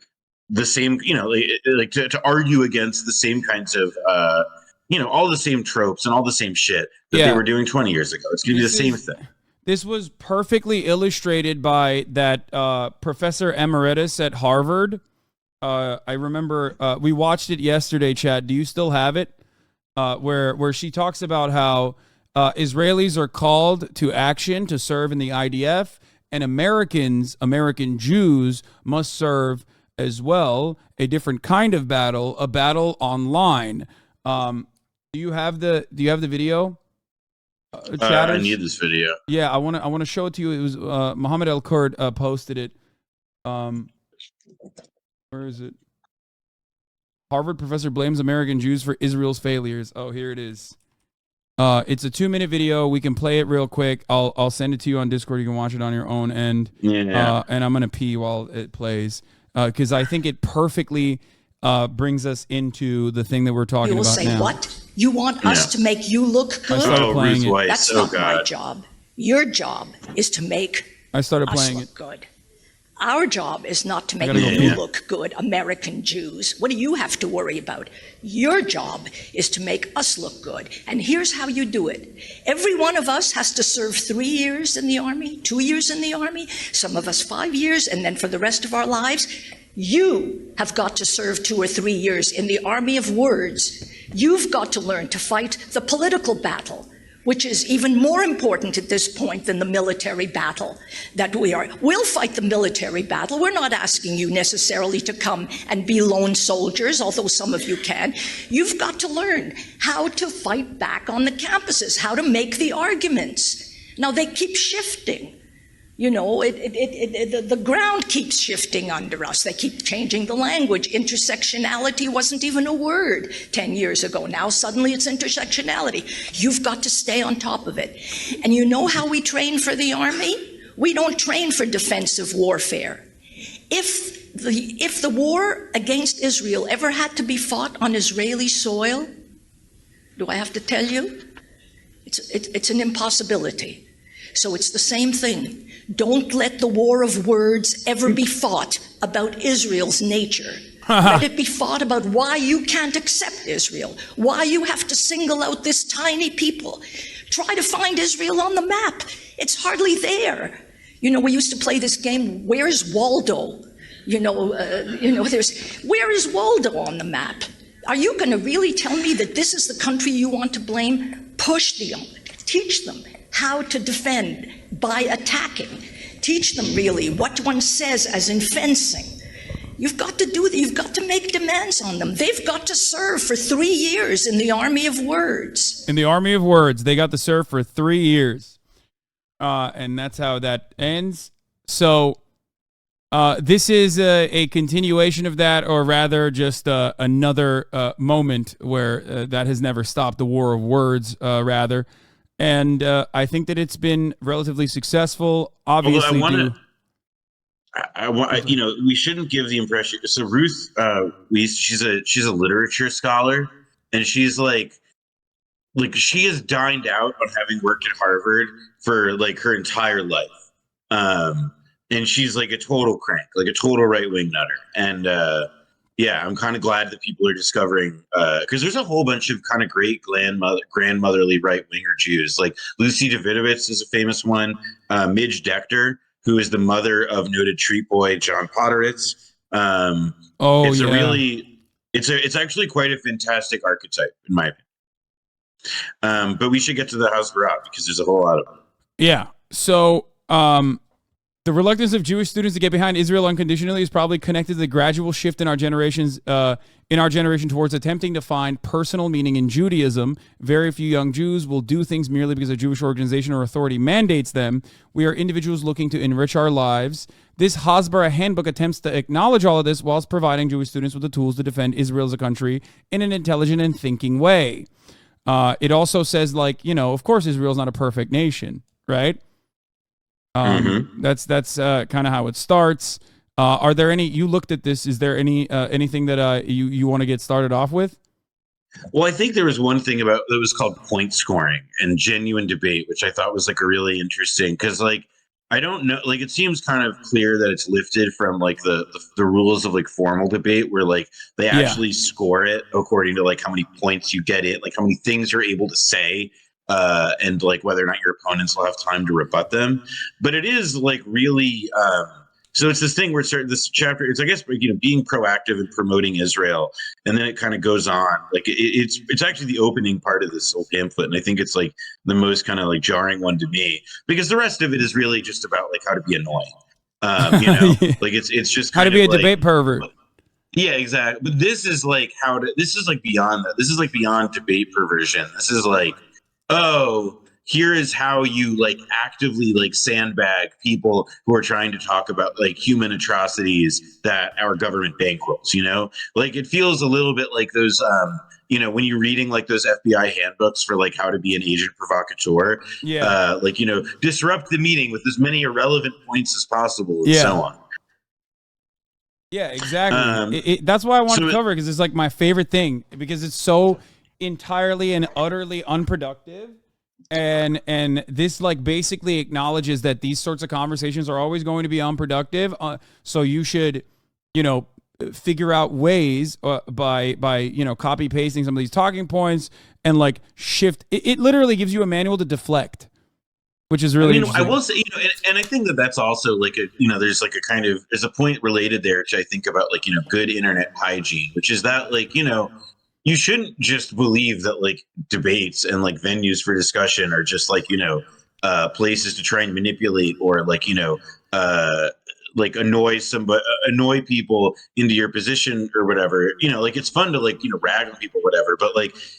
S2: the same, to argue against the same kinds of, all the same tropes and all the same shit that they were doing 20 years ago. It's going to be the same thing.
S1: This was perfectly illustrated by that professor emeritus at Harvard. I remember we watched it yesterday, Chad. Do you still have it? Where she talks about how Israelis are called to action to serve in the IDF, and American Jews must serve as well, a different kind of battle, a battle online. Do you have the video?
S2: I need this video.
S1: Yeah, I want to show it to you. It was Mohammed El Kurd posted it. Where is it? Harvard professor blames American Jews for Israel's failures. Oh, here it is. It's a 2-minute video. We can play it real quick. I'll send it to you on Discord. You can watch it on your own end.
S2: Yeah.
S1: And I'm gonna pee while it plays because I think it perfectly brings us into the thing that we're talking about now.
S3: You will say, what? You want us to make you look good? That's not my job. Your job is to make us look good. Our job is not to make you look good, American Jews. What do you have to worry about? Your job is to make us look good. And here's how you do it. Every one of us has to serve 3 years in the Army, 2 years in the Army, some of us 5 years, and then for the rest of our lives, you have got to serve 2 or 3 years in the army of words. You've got to learn to fight the political battle, which is even more important at this point than the military battle that we are. We'll fight the military battle. We're not asking you necessarily to come and be lone soldiers, although some of you can. You've got to learn how to fight back on the campuses, how to make the arguments. Now, they keep shifting. The ground keeps shifting under us. They keep changing the language. Intersectionality wasn't even a word 10 years ago. Now suddenly it's intersectionality. You've got to stay on top of it. And you know how we train for the Army? We don't train for defensive warfare. If the war against Israel ever had to be fought on Israeli soil, do I have to tell you? It's an impossibility. So it's the same thing. Don't let the war of words ever be fought about Israel's nature. Let it be fought about why you can't accept Israel, why you have to single out this tiny people. Try to find Israel on the map. It's hardly there. We used to play this game, Where's Waldo? Where is Waldo on the map? Are you going to really tell me that this is the country you want to blame? Push them, teach them how to defend by attacking. Teach them really what one says, as in fencing. You've got to do that. You've got to make demands on them. They've got to serve for 3 years in the army of words.
S1: In the army of words, they got to serve for 3 years. And that's how that ends. So this is a continuation of that, or rather just another moment where that has never stopped, the war of words, rather. And I think that it's been relatively successful. Obviously,
S2: we shouldn't give the impression. So Ruth, she's a literature scholar, and she's like she has dined out on having worked at Harvard for like her entire life. And she's like a total crank, like a total right-wing nutter. And I'm kind of glad that people are discovering, because there's a whole bunch of kind of great grandmotherly right-winger Jews. Like Lucy Davidovitz is a famous one. Midge Decter, who is the mother of noted Treat Boy John Podhoretz. It's actually quite a fantastic archetype, in my opinion. But we should get to the Hasbara because there's a whole lot of them.
S1: Yeah. So the reluctance of Jewish students to get behind Israel unconditionally is probably connected to the gradual shift in our generation towards attempting to find personal meaning in Judaism. Very few young Jews will do things merely because a Jewish organization or authority mandates them. We are individuals looking to enrich our lives. This Hasbara handbook attempts to acknowledge all of this whilst providing Jewish students with the tools to defend Israel as a country in an intelligent and thinking way. It also says, of course, Israel's not a perfect nation, right? That's kind of how it starts. Are there any? You looked at this. Is there anything that you want to get started off with?
S2: Well, I think there was one thing about that was called point scoring and genuine debate, which I thought was like a really interesting, because I don't know, it seems kind of clear that it's lifted from the rules of formal debate, where they actually score it according to how many points you get it, how many things you're able to say. And whether or not your opponents will have time to rebut them. But it is really so it's this thing where this chapter, it's I guess being proactive and promoting Israel, and then it kind of goes on it's actually the opening part of this whole pamphlet, and I think it's the most kind of jarring one to me, because the rest of it is really just about how to be annoying. It's just
S1: how to be a debate pervert.
S2: Yeah, exactly. But this is this is beyond that. This is beyond debate perversion. This is here is how you actively sandbag people who are trying to talk about human atrocities that our government bankrolls. It feels a little bit like those when you're reading those FBI handbooks for how to be an agent provocateur. Disrupt the meeting with as many irrelevant points as possible, and so on.
S1: Yeah, exactly. That's why I want to cover it, because it's my favorite thing, because it's so entirely and utterly unproductive, and this basically acknowledges that these sorts of conversations are always going to be unproductive, so you should figure out ways by copy pasting some of these talking points and shift it literally gives you a manual to deflect, which is really interesting.
S2: I will say, and I think that's also there's there's a point related there, which I think about good internet hygiene, which is that you shouldn't just believe that debates and venues for discussion are just places to try and manipulate or annoy people into your position or whatever. It's fun to rag on people, whatever. But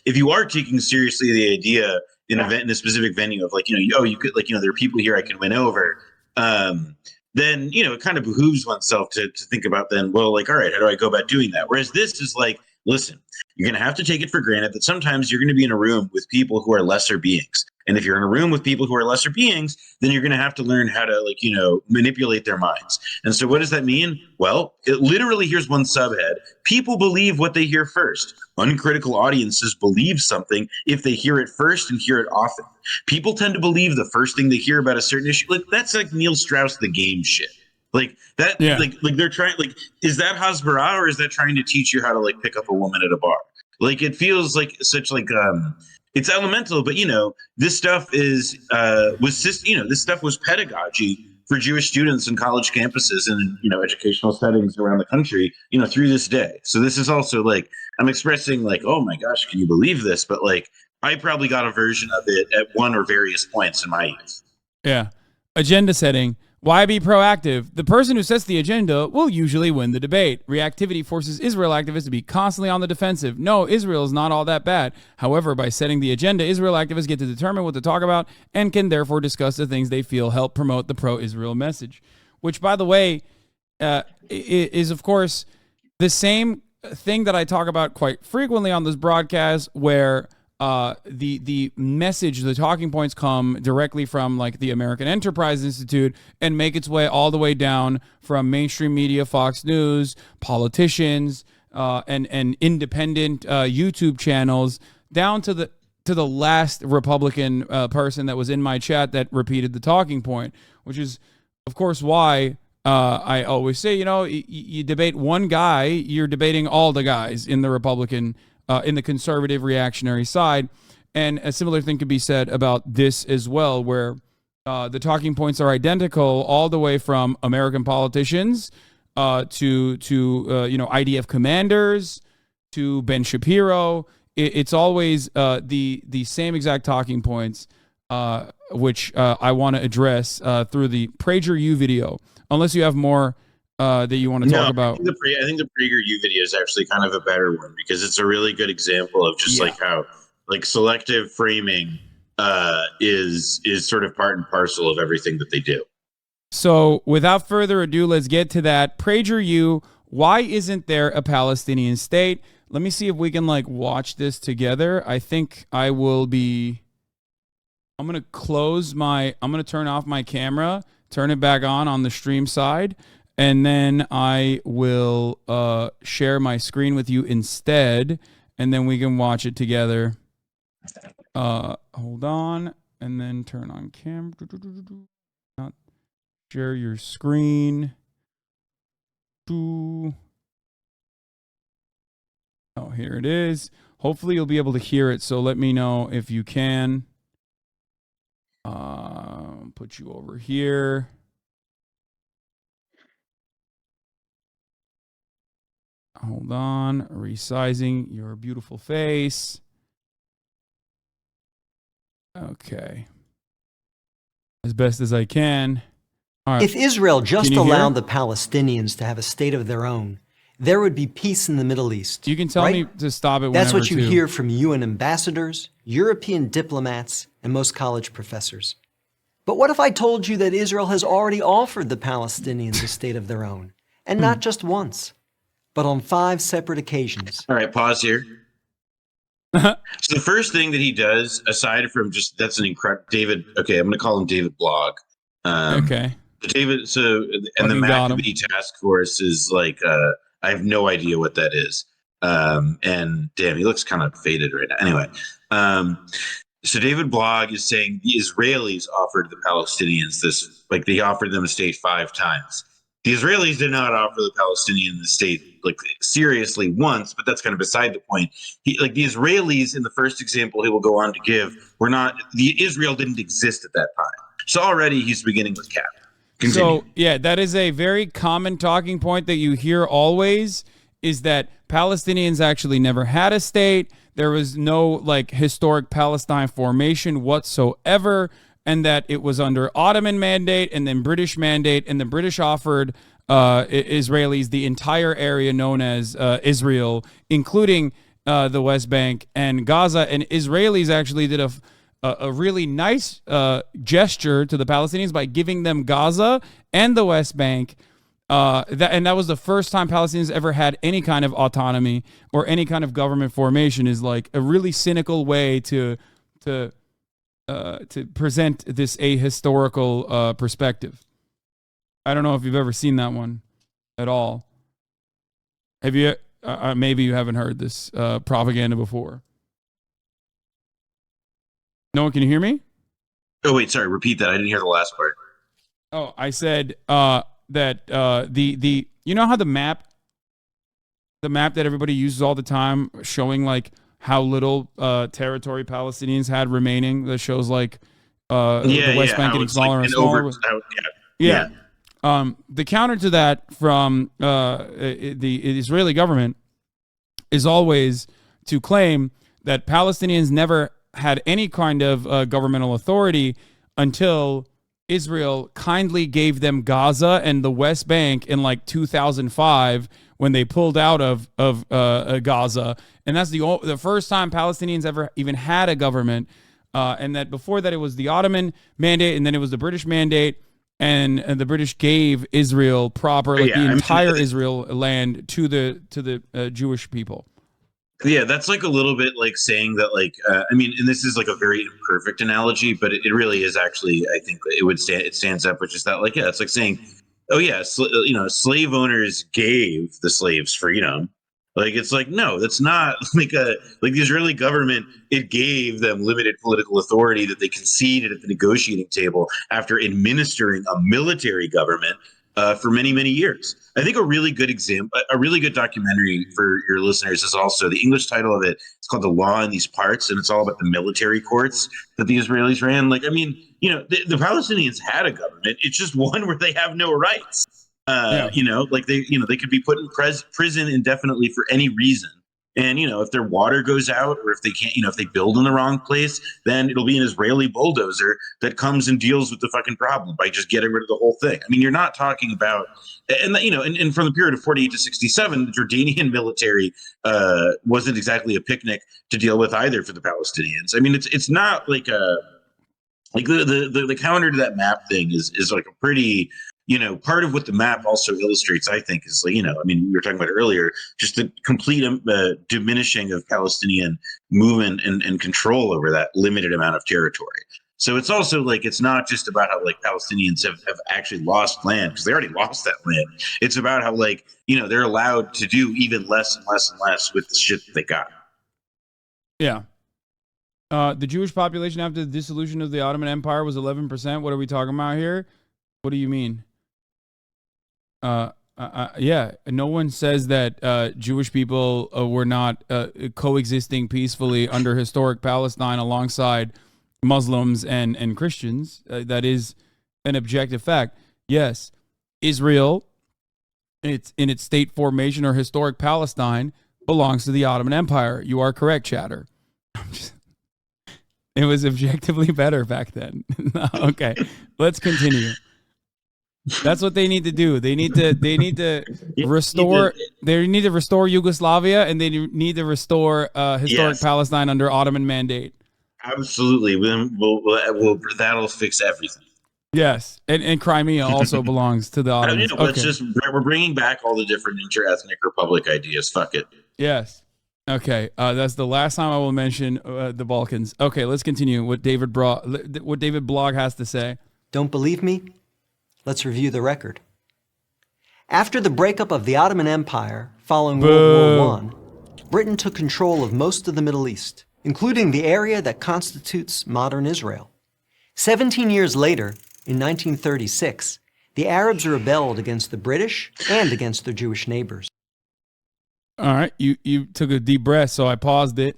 S2: if you are taking seriously the idea in a specific venue of you could there are people here I can win over, then it kind of behooves oneself to think about then, well, all right, how do I go about doing that? Whereas this is listen, you're going to have to take it for granted that sometimes you're going to be in a room with people who are lesser beings. And if you're in a room with people who are lesser beings, then you're going to have to learn how to, manipulate their minds. And so what does that mean? Well, it literally, here's one subhead. People believe what they hear first. Uncritical audiences believe something if they hear it first and hear it often. People tend to believe the first thing they hear about a certain issue. That's Neil Strauss, The Game shit. They're trying, is that Hasbara, or is that trying to teach you how to pick up a woman at a bar? It feels such it's elemental, but this stuff is this stuff was pedagogy for Jewish students in college campuses and educational settings around the country through this day. So this is also I'm expressing oh my gosh, can you believe this? But I probably got a version of it at one or various points in my youth.
S1: Yeah, agenda setting. Why be proactive? The person who sets the agenda will usually win the debate. Reactivity forces Israel activists to be constantly on the defensive. No, Israel is not all that bad. However, by setting the agenda, Israel activists get to determine what to talk about and can therefore discuss the things they feel help promote the pro-Israel message. Which, by the way, is, of course, the same thing that I talk about quite frequently on this broadcast, where the message, the talking points come directly from like the American Enterprise Institute and make its way all the way down from mainstream media, Fox News, politicians, and independent YouTube channels down to the last Republican person that was in my chat that repeated the talking point, which is, of course, why I always say, you debate one guy, you're debating all the guys in the Republican in the conservative reactionary side. And a similar thing could be said about this as well, where the talking points are identical all the way from American politicians to IDF commanders to Ben Shapiro. It's always the same exact talking points, which I want to address through the PragerU video, unless you have more that you want to talk about.
S2: I think the PragerU video is actually kind of a better one because it's a really good example of just like how like selective framing is sort of part and parcel of everything that they do.
S1: So without further ado, let's get to that. PragerU, why isn't there a Palestinian state? Let me see if we can like watch this together. I think I'm going to turn off my camera, turn it back on the stream side. And then I will share my screen with you instead, and then we can watch it together. Hold on, and then turn on camera. Share your screen. Oh, here it is. Hopefully you'll be able to hear it, so let me know if you can. Put you over here. Hold on, resizing your beautiful face. Okay. As best as I can. All right.
S4: If Israel just allowed the Palestinians to have a state of their own, there would be peace in the Middle East.
S1: You can tell me to stop it whenever.
S4: That's what you hear from UN ambassadors, European diplomats, and most college professors. But what if I told you that Israel has already offered the Palestinians a state of their own, and not just once, but on 5 separate occasions?
S2: All right, pause here. So the first thing that he does, aside from just that's an incredible David. Okay, I'm going to call him David Blog.
S1: Okay.
S2: David. So and the Maccabee Task Force is like I have no idea what that is. And damn, he looks kind of faded right now. Anyway, so David Blog is saying the Israelis offered the Palestinians this, like they offered them a state 5 times. The Israelis did not offer the Palestinians the state like seriously once, but that's kind of beside the point. The Israelis in the first example he will go on to give Israel didn't exist at that time. So already he's beginning with cap. Continue.
S1: So yeah, that is a very common talking point that you hear always, is that Palestinians actually never had a state. There was no like historic Palestine formation whatsoever. And that it was under Ottoman mandate and then British mandate, and the British offered Israelis the entire area known as Israel, including the West Bank and Gaza. And Israelis actually did a really nice gesture to the Palestinians by giving them Gaza and the West Bank. That was the first time Palestinians ever had any kind of autonomy or any kind of government formation. Is like a really cynical way to present this ahistorical perspective. I don't know if you've ever seen that one at all. Have you? Maybe you haven't heard this propaganda before. No one can hear me?
S2: Oh, wait, sorry. Repeat that. I didn't hear the last part.
S1: Oh, I said that you know how the map that everybody uses all the time, showing like how little territory Palestinians had remaining, that shows like the West Bank getting smaller and smaller. Yeah. The counter to that from the Israeli government is always to claim that Palestinians never had any kind of governmental authority until Israel kindly gave them Gaza and the West Bank in like 2005 when they pulled out of Gaza, and that's the first time Palestinians ever even had a government. And that before that it was the Ottoman mandate, and then it was the British mandate, and the British gave Israel proper, like the entire Israel land to the Jewish people.
S2: Yeah, that's like a little bit like saying that, like, I mean, and this is like a very imperfect analogy, but it really is actually, I think it stands up, which is that, like, yeah, it's like saying, oh yeah, slave owners gave the slaves freedom. Like, it's like, no, that's not like the Israeli government. It gave them limited political authority that they conceded at the negotiating table after administering a military government for many, many years. I think a really good example, a really good documentary for your listeners is also, the English title of it. It's called The Law in These Parts, and it's all about the military courts that the Israelis ran. Like, I mean, the Palestinians had a government. It's just one where they have no rights. Like they could be put in prison indefinitely for any reason. And, if their water goes out, or if they can't, if they build in the wrong place, then it'll be an Israeli bulldozer that comes and deals with the fucking problem by just getting rid of the whole thing. I mean, you're not talking about, and from the period of 48 to 67, the Jordanian military wasn't exactly a picnic to deal with either for the Palestinians. I mean, it's not like the counter to that map thing is like a pretty, part of what the map also illustrates, I think, is like, I mean, we were talking about earlier, just the complete diminishing of Palestinian movement and control over that limited amount of territory. So it's also like, it's not just about how like Palestinians have actually lost land, because they already lost that land. It's about how, like, they're allowed to do even less and less and less with the shit that they got.
S1: Yeah. The Jewish population after the dissolution of the Ottoman Empire was 11%. What are we talking about here? What do you mean? Yeah, no one says that Jewish people were not coexisting peacefully under historic Palestine alongside Muslims and Christians. That is an objective fact. Yes, Israel, in its state formation or historic Palestine, belongs to the Ottoman Empire. You are correct, Chatter. It was objectively better back then. Okay, let's continue. That's what they need to do. They need to restore. They need to restore Yugoslavia, and they need to restore historic Palestine under Ottoman mandate.
S2: Absolutely, that'll fix everything.
S1: Yes, and Crimea also belongs to the Ottomans.
S2: We're bringing back all the different inter-ethnic republic ideas. Fuck it.
S1: Yes. Okay, that's the last time I will mention the Balkans. Okay, let's continue. What David Blog has to say.
S4: Don't believe me? Let's review the record. After the breakup of the Ottoman Empire following World War I, Britain took control of most of the Middle East, including the area that constitutes modern Israel. 17 years later, in 1936, the Arabs rebelled against the British and against their Jewish neighbors.
S1: All right, you took a deep breath, so I paused it.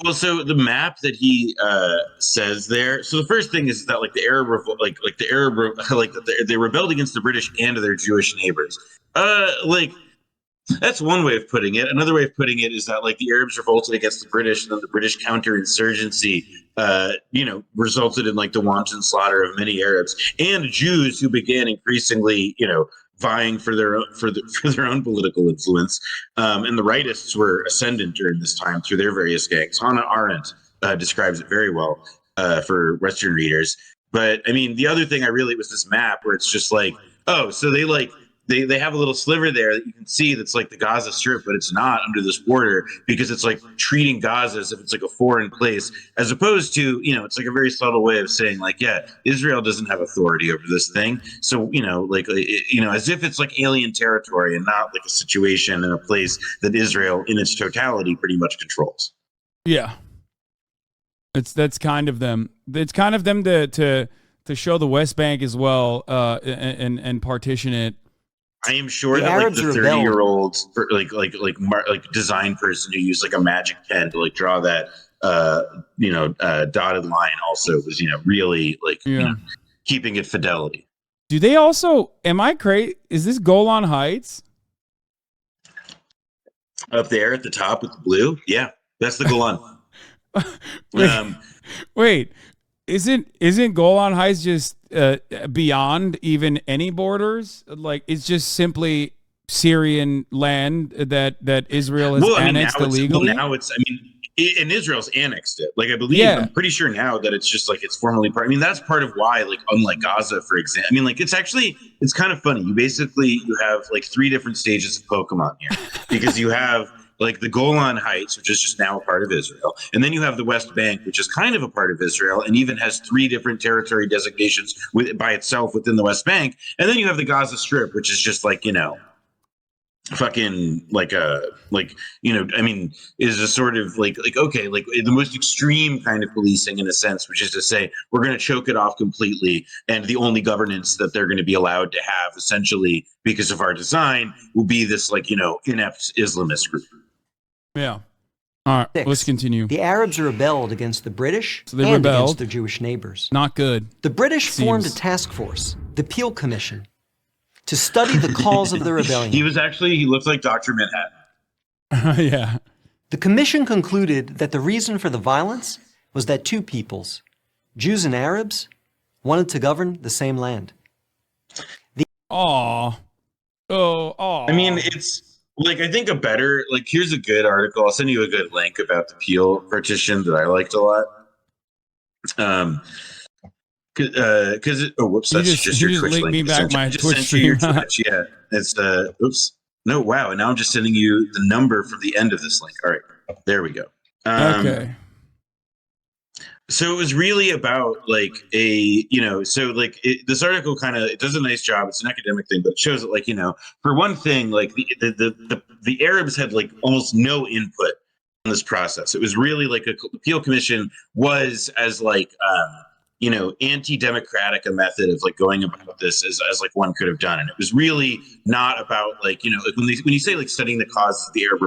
S2: Well, so the map that he says there. So the first thing is that, like, the Arab revolt, they rebelled against the British and their Jewish neighbors. That's one way of putting it. Another way of putting it is that, like, the Arabs revolted against the British, and then the British counterinsurgency, resulted in, like, the wanton slaughter of many Arabs and Jews who began increasingly, vying for their own political influence, and the rightists were ascendant during this time through their various gangs. Hannah Arendt describes it very well for Western readers. But I mean, the other thing was this map where it's just like, oh, so they have a little sliver there that you can see that's like the Gaza Strip, but it's not under this border, because it's like treating Gaza as if it's like a foreign place, as opposed to, it's like a very subtle way of saying, like, yeah, Israel doesn't have authority over this thing. So, as if it's like alien territory and not like a situation in a place that Israel in its totality pretty much controls.
S1: Yeah. That's kind of them. It's kind of them to show the West Bank as well, and partition it.
S2: I am sure that, like, the 30-year-old like design person who used like a magic pen to like draw that dotted line also was really keeping it fidelity.
S1: Do they also? Am I crazy? Is this Golan Heights
S2: up there at the top with the blue? Yeah, that's the Golan.
S1: Wait, isn't Golan Heights just beyond even any borders? Like, it's just simply Syrian land that Israel has annexed illegally.
S2: Now it's, and Israel's annexed it. Like, I believe, I'm pretty sure now that it's just like it's formally part. I mean, that's part of why, like, unlike Gaza, for example, I mean, like, it's kind of funny. You have like 3 different stages of Pokemon here, because you have like the Golan Heights, which is just now a part of Israel, and then you have the West Bank, which is kind of a part of Israel, and even has 3 different territory designations by itself within the West Bank, and then you have the Gaza Strip, which is just like, fucking is a sort of like okay, like the most extreme kind of policing in a sense, which is to say we're going to choke it off completely, and the only governance that they're going to be allowed to have, essentially because of our design, will be this like inept Islamist group.
S1: Yeah. All right, let's continue.
S4: The Arabs rebelled against the British against their Jewish neighbors.
S1: Not good.
S4: The British formed a task force, the Peel Commission, to study the cause of the rebellion.
S2: He looked like Dr. Manhattan.
S1: Yeah.
S4: The commission concluded that the reason for the violence was that 2 peoples, Jews and Arabs, wanted to govern the same land.
S1: I
S2: mean, it's like, I think here's a good article. I'll send you a good link about the Peel partition that I liked a lot. Because that's just your Twitch link.
S1: Me back my Twitch stream.
S2: Yeah, it's oops. No, wow. And now I'm just sending you the number from the end of this link. All right, there we go.
S1: Okay.
S2: So it was really about like this article it does a nice job. It's an academic thing, but it shows that, like, for one thing, like the Arabs had like almost no input in this process. It was really like the Peel Commission was as like anti-democratic a method of like going about this as like one could have done. And it was really not about like, like when you say like studying the causes of the Arab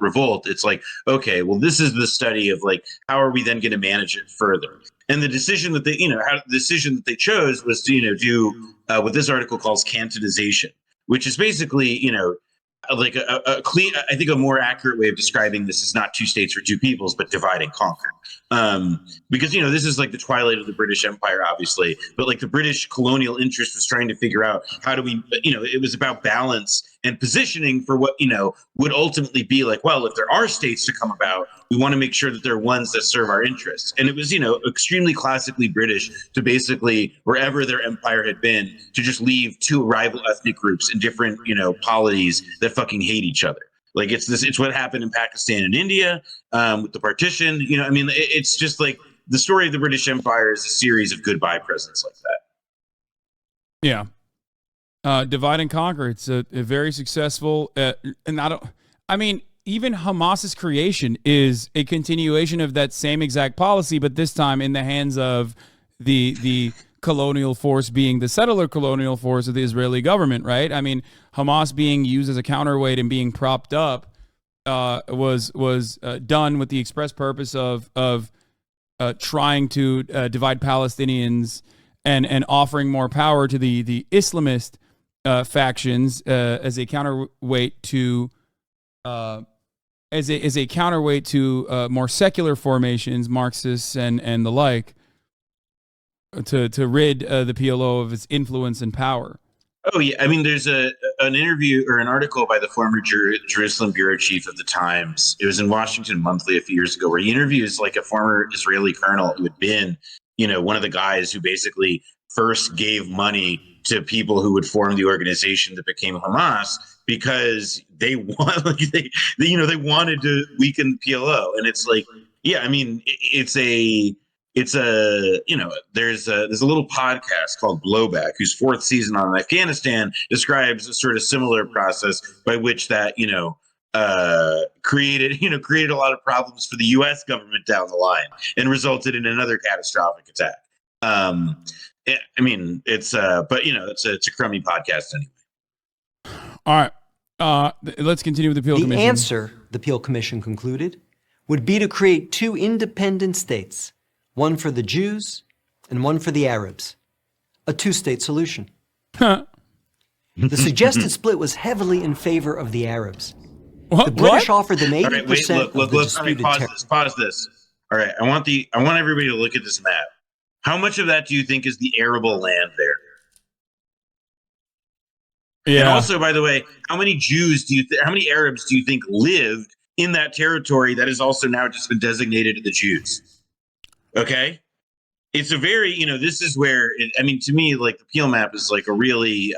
S2: revolt, it's like, okay, well, this is the study of like, how are we then going to manage it further? And the decision that they chose was to, do what this article calls Cantonization, which is basically, like a clean, I think a more accurate way of describing this is not 2 states or 2 peoples, but divide and conquer. Because, this is like the twilight of the British Empire, obviously, but like the British colonial interest was trying to figure out how do we, it was about balance and positioning for what, would ultimately be like, well, if there are states to come about, we want to make sure that they're ones that serve our interests. And it was, extremely classically British to basically, wherever their empire had been, to just leave 2 rival ethnic groups in different, polities that fucking hate each other. Like it's what happened in Pakistan and India with the partition. It's just like the story of the British Empire is a series of goodbye presents like that.
S1: Yeah. Divide and conquer. It's a very successful, and even Hamas's creation is a continuation of that same exact policy, but this time in the hands of the colonial force being the settler colonial force of the Israeli government, right? Hamas being used as a counterweight and being propped up was done with the express purpose of trying to divide Palestinians and offering more power to the Islamist factions as a counterweight to more secular formations, Marxists and the like, to rid the PLO of its influence and power.
S2: Oh yeah, there's an interview or an article by the former Jerusalem bureau chief of the Times. It was in Washington Monthly a few years ago, where he interviews like a former Israeli colonel who had been, one of the guys who basically first gave money to people who would form the organization that became Hamas, because they wanted to weaken the PLO. And it's like, yeah, there's a little podcast called Blowback, whose 4th season on Afghanistan describes a sort of similar process by which that, created a lot of problems for the U.S. government down the line and resulted in another catastrophic attack. It's a crummy podcast anyway.
S1: All right. Let's continue with the Peel Commission.
S4: The answer, the Peel Commission concluded, would be to create 2 independent states, one for the Jews and one for the Arabs. A 2-state solution. The suggested split was heavily in favor of the Arabs. The British offered them 80% of the disputed territory.
S2: Pause this. All right, I want everybody to look at this map. How much of that do you think is the arable land there?
S1: Yeah.
S2: And also, by the way, how many how many Arabs do you think lived in that territory that has also now just been designated to the Jews? Okay. It's a very, this is where, to me, like the Peel map is like a really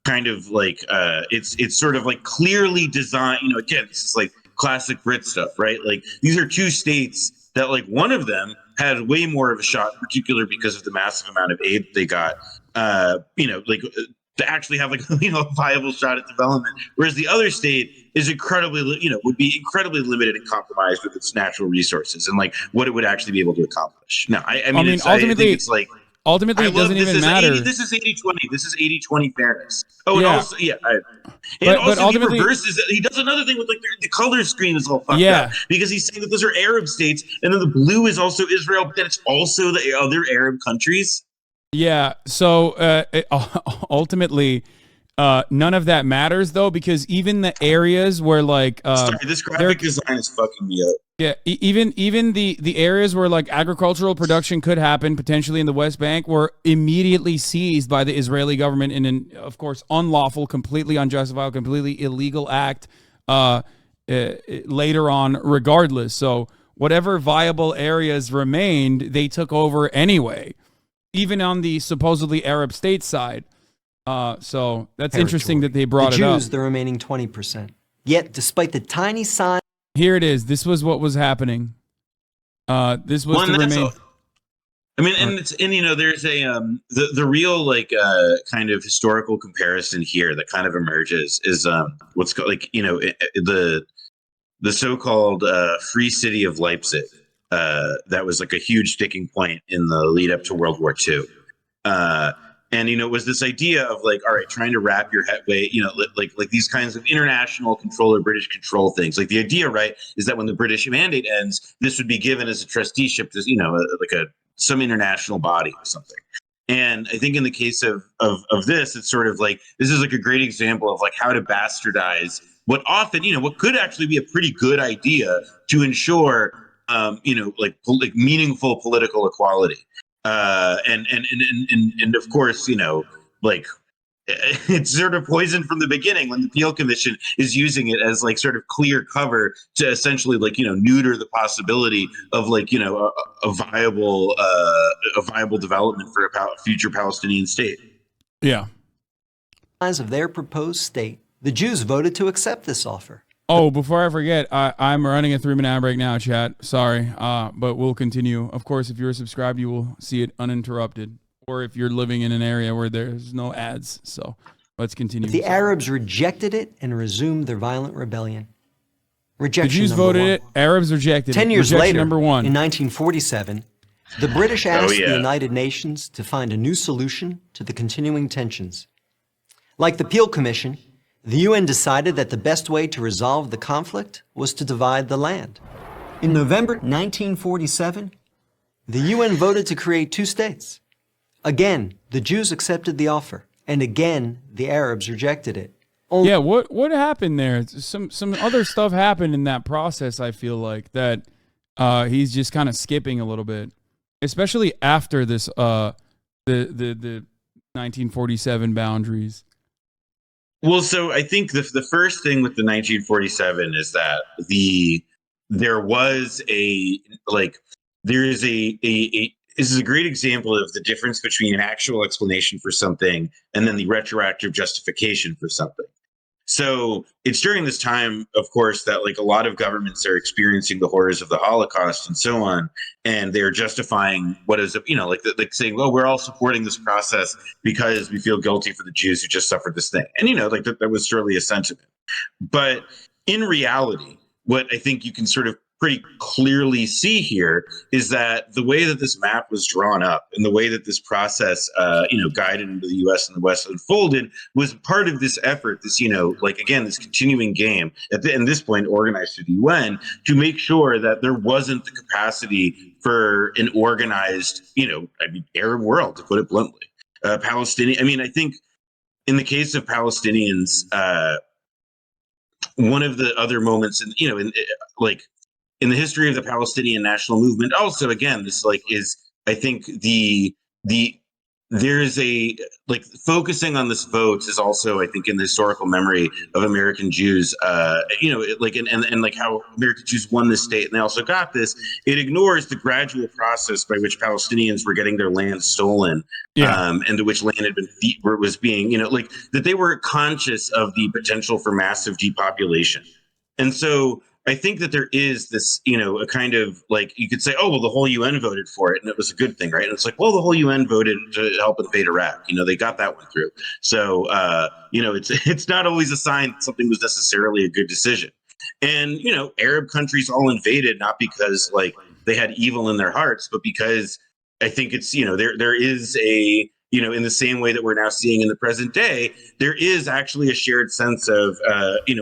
S2: kind of like, it's sort of like clearly designed, again, this is like classic Brit stuff, right? Like these are two states that like one of them had way more of a shot, in particular because of the massive amount of aid they got, to actually have like, a viable shot at development. Whereas the other state is incredibly, would be incredibly limited and compromised with its natural resources and like what it would actually be able to accomplish. No, I mean, ultimately, I think it's like,
S1: ultimately, it doesn't even matter.
S2: This is 80-20. This is 80-20 fairness. Oh, and also,
S1: but ultimately,
S2: he reverses it. He does another thing with like the color screen is all fucked up because he's saying that those are Arab states, and then the blue is also Israel, but then it's also the other Arab countries.
S1: Yeah. So ultimately, none of that matters though, because even the areas where like
S2: sorry, this graphic design is fucking me up.
S1: Yeah, even the areas where like agricultural production could happen potentially in the West Bank were immediately seized by the Israeli government in an, of course, unlawful, completely unjustified, completely illegal act later on, regardless. So whatever viable areas remained, they took over anyway, even on the supposedly Arab state side. So that's interesting that they brought it up.
S4: The Jews, the remaining 20%. Yet, despite the tiny size.
S1: Here it is. This was what was happening. This was the remain.
S2: There's a the real like kind of historical comparison here that kind of emerges is what's called like the so-called Free City of Leipzig. That was like a huge sticking point in the lead up to World War II. And it was this idea of like, all right, trying to wrap your head way, like these kinds of international control or British control things. Like the idea, right, is that when the British mandate ends, this would be given as a trusteeship to some international body or something. And I think in the case of this, it's sort of like this is like a great example of like how to bastardize what often what could actually be a pretty good idea to ensure meaningful political equality. And of course, like it's sort of poisoned from the beginning when the Peel Commission is using it as like sort of clear cover to essentially like neuter the possibility of like a viable development for a future Palestinian state.
S1: Yeah.
S4: Of their proposed state, the Jews voted to accept this offer.
S1: Oh, before I forget, I'm running a 3-minute ad break now, chat. Sorry, but we'll continue. Of course, if you're subscribed, you will see it uninterrupted. Or if you're living in an area where there's no ads. So let's continue.
S4: The Arabs rejected it and resumed their violent rebellion. Rejection.
S1: The Jews voted it. Arabs rejected it.
S4: 10 years later,
S1: number one.
S4: In 1947, the British asked the United Nations to find a new solution to the continuing tensions. Like the Peel Commission, the UN decided that the best way to resolve the conflict was to divide the land. In November 1947, the UN voted to create two states. Again, the Jews accepted the offer, and again, the Arabs rejected it.
S1: Yeah, what happened there? Some other stuff happened in that process, I feel like, that he's just kind of skipping a little bit, especially after this the 1947 boundaries.
S2: Well, so I think the first thing with the 1947 is that this is a great example of the difference between an actual explanation for something and then the retroactive justification for something. So it's during this time, of course, that like a lot of governments are experiencing the horrors of the Holocaust and so on, and they're justifying what is like saying, well, we're all supporting this process because we feel guilty for the Jews who just suffered this thing, and that was surely a sentiment. But in reality, what I think you can sort of pretty clearly see here is that the way that this map was drawn up and the way that this process, guided into the U.S. and the West unfolded was part of this effort, this continuing game at this point organized through the UN to make sure that there wasn't the capacity for an organized, Arab world, to put it bluntly. Palestinian. I think in the case of Palestinians, one of the other moments, in the history of the Palestinian national movement, also again, this is I think there is a, like, focusing on this vote is also, I think, in the historical memory of American Jews, like, and like how American Jews won this state and they also got this. It ignores the gradual process by which Palestinians were getting their land stolen, and to which land had been was being, like, that they were conscious of the potential for massive depopulation. And so I think that there is this, a kind of, like, you could say, oh, well, the whole UN voted for it and it was a good thing, right? And it's like, well, the whole UN voted to help invade Iraq. They got that one through. So, it's not always a sign that something was necessarily a good decision. And, Arab countries all invaded, not because, like, they had evil in their hearts, but because I think it's, there is a, in the same way that we're now seeing in the present day, there is actually a shared sense of,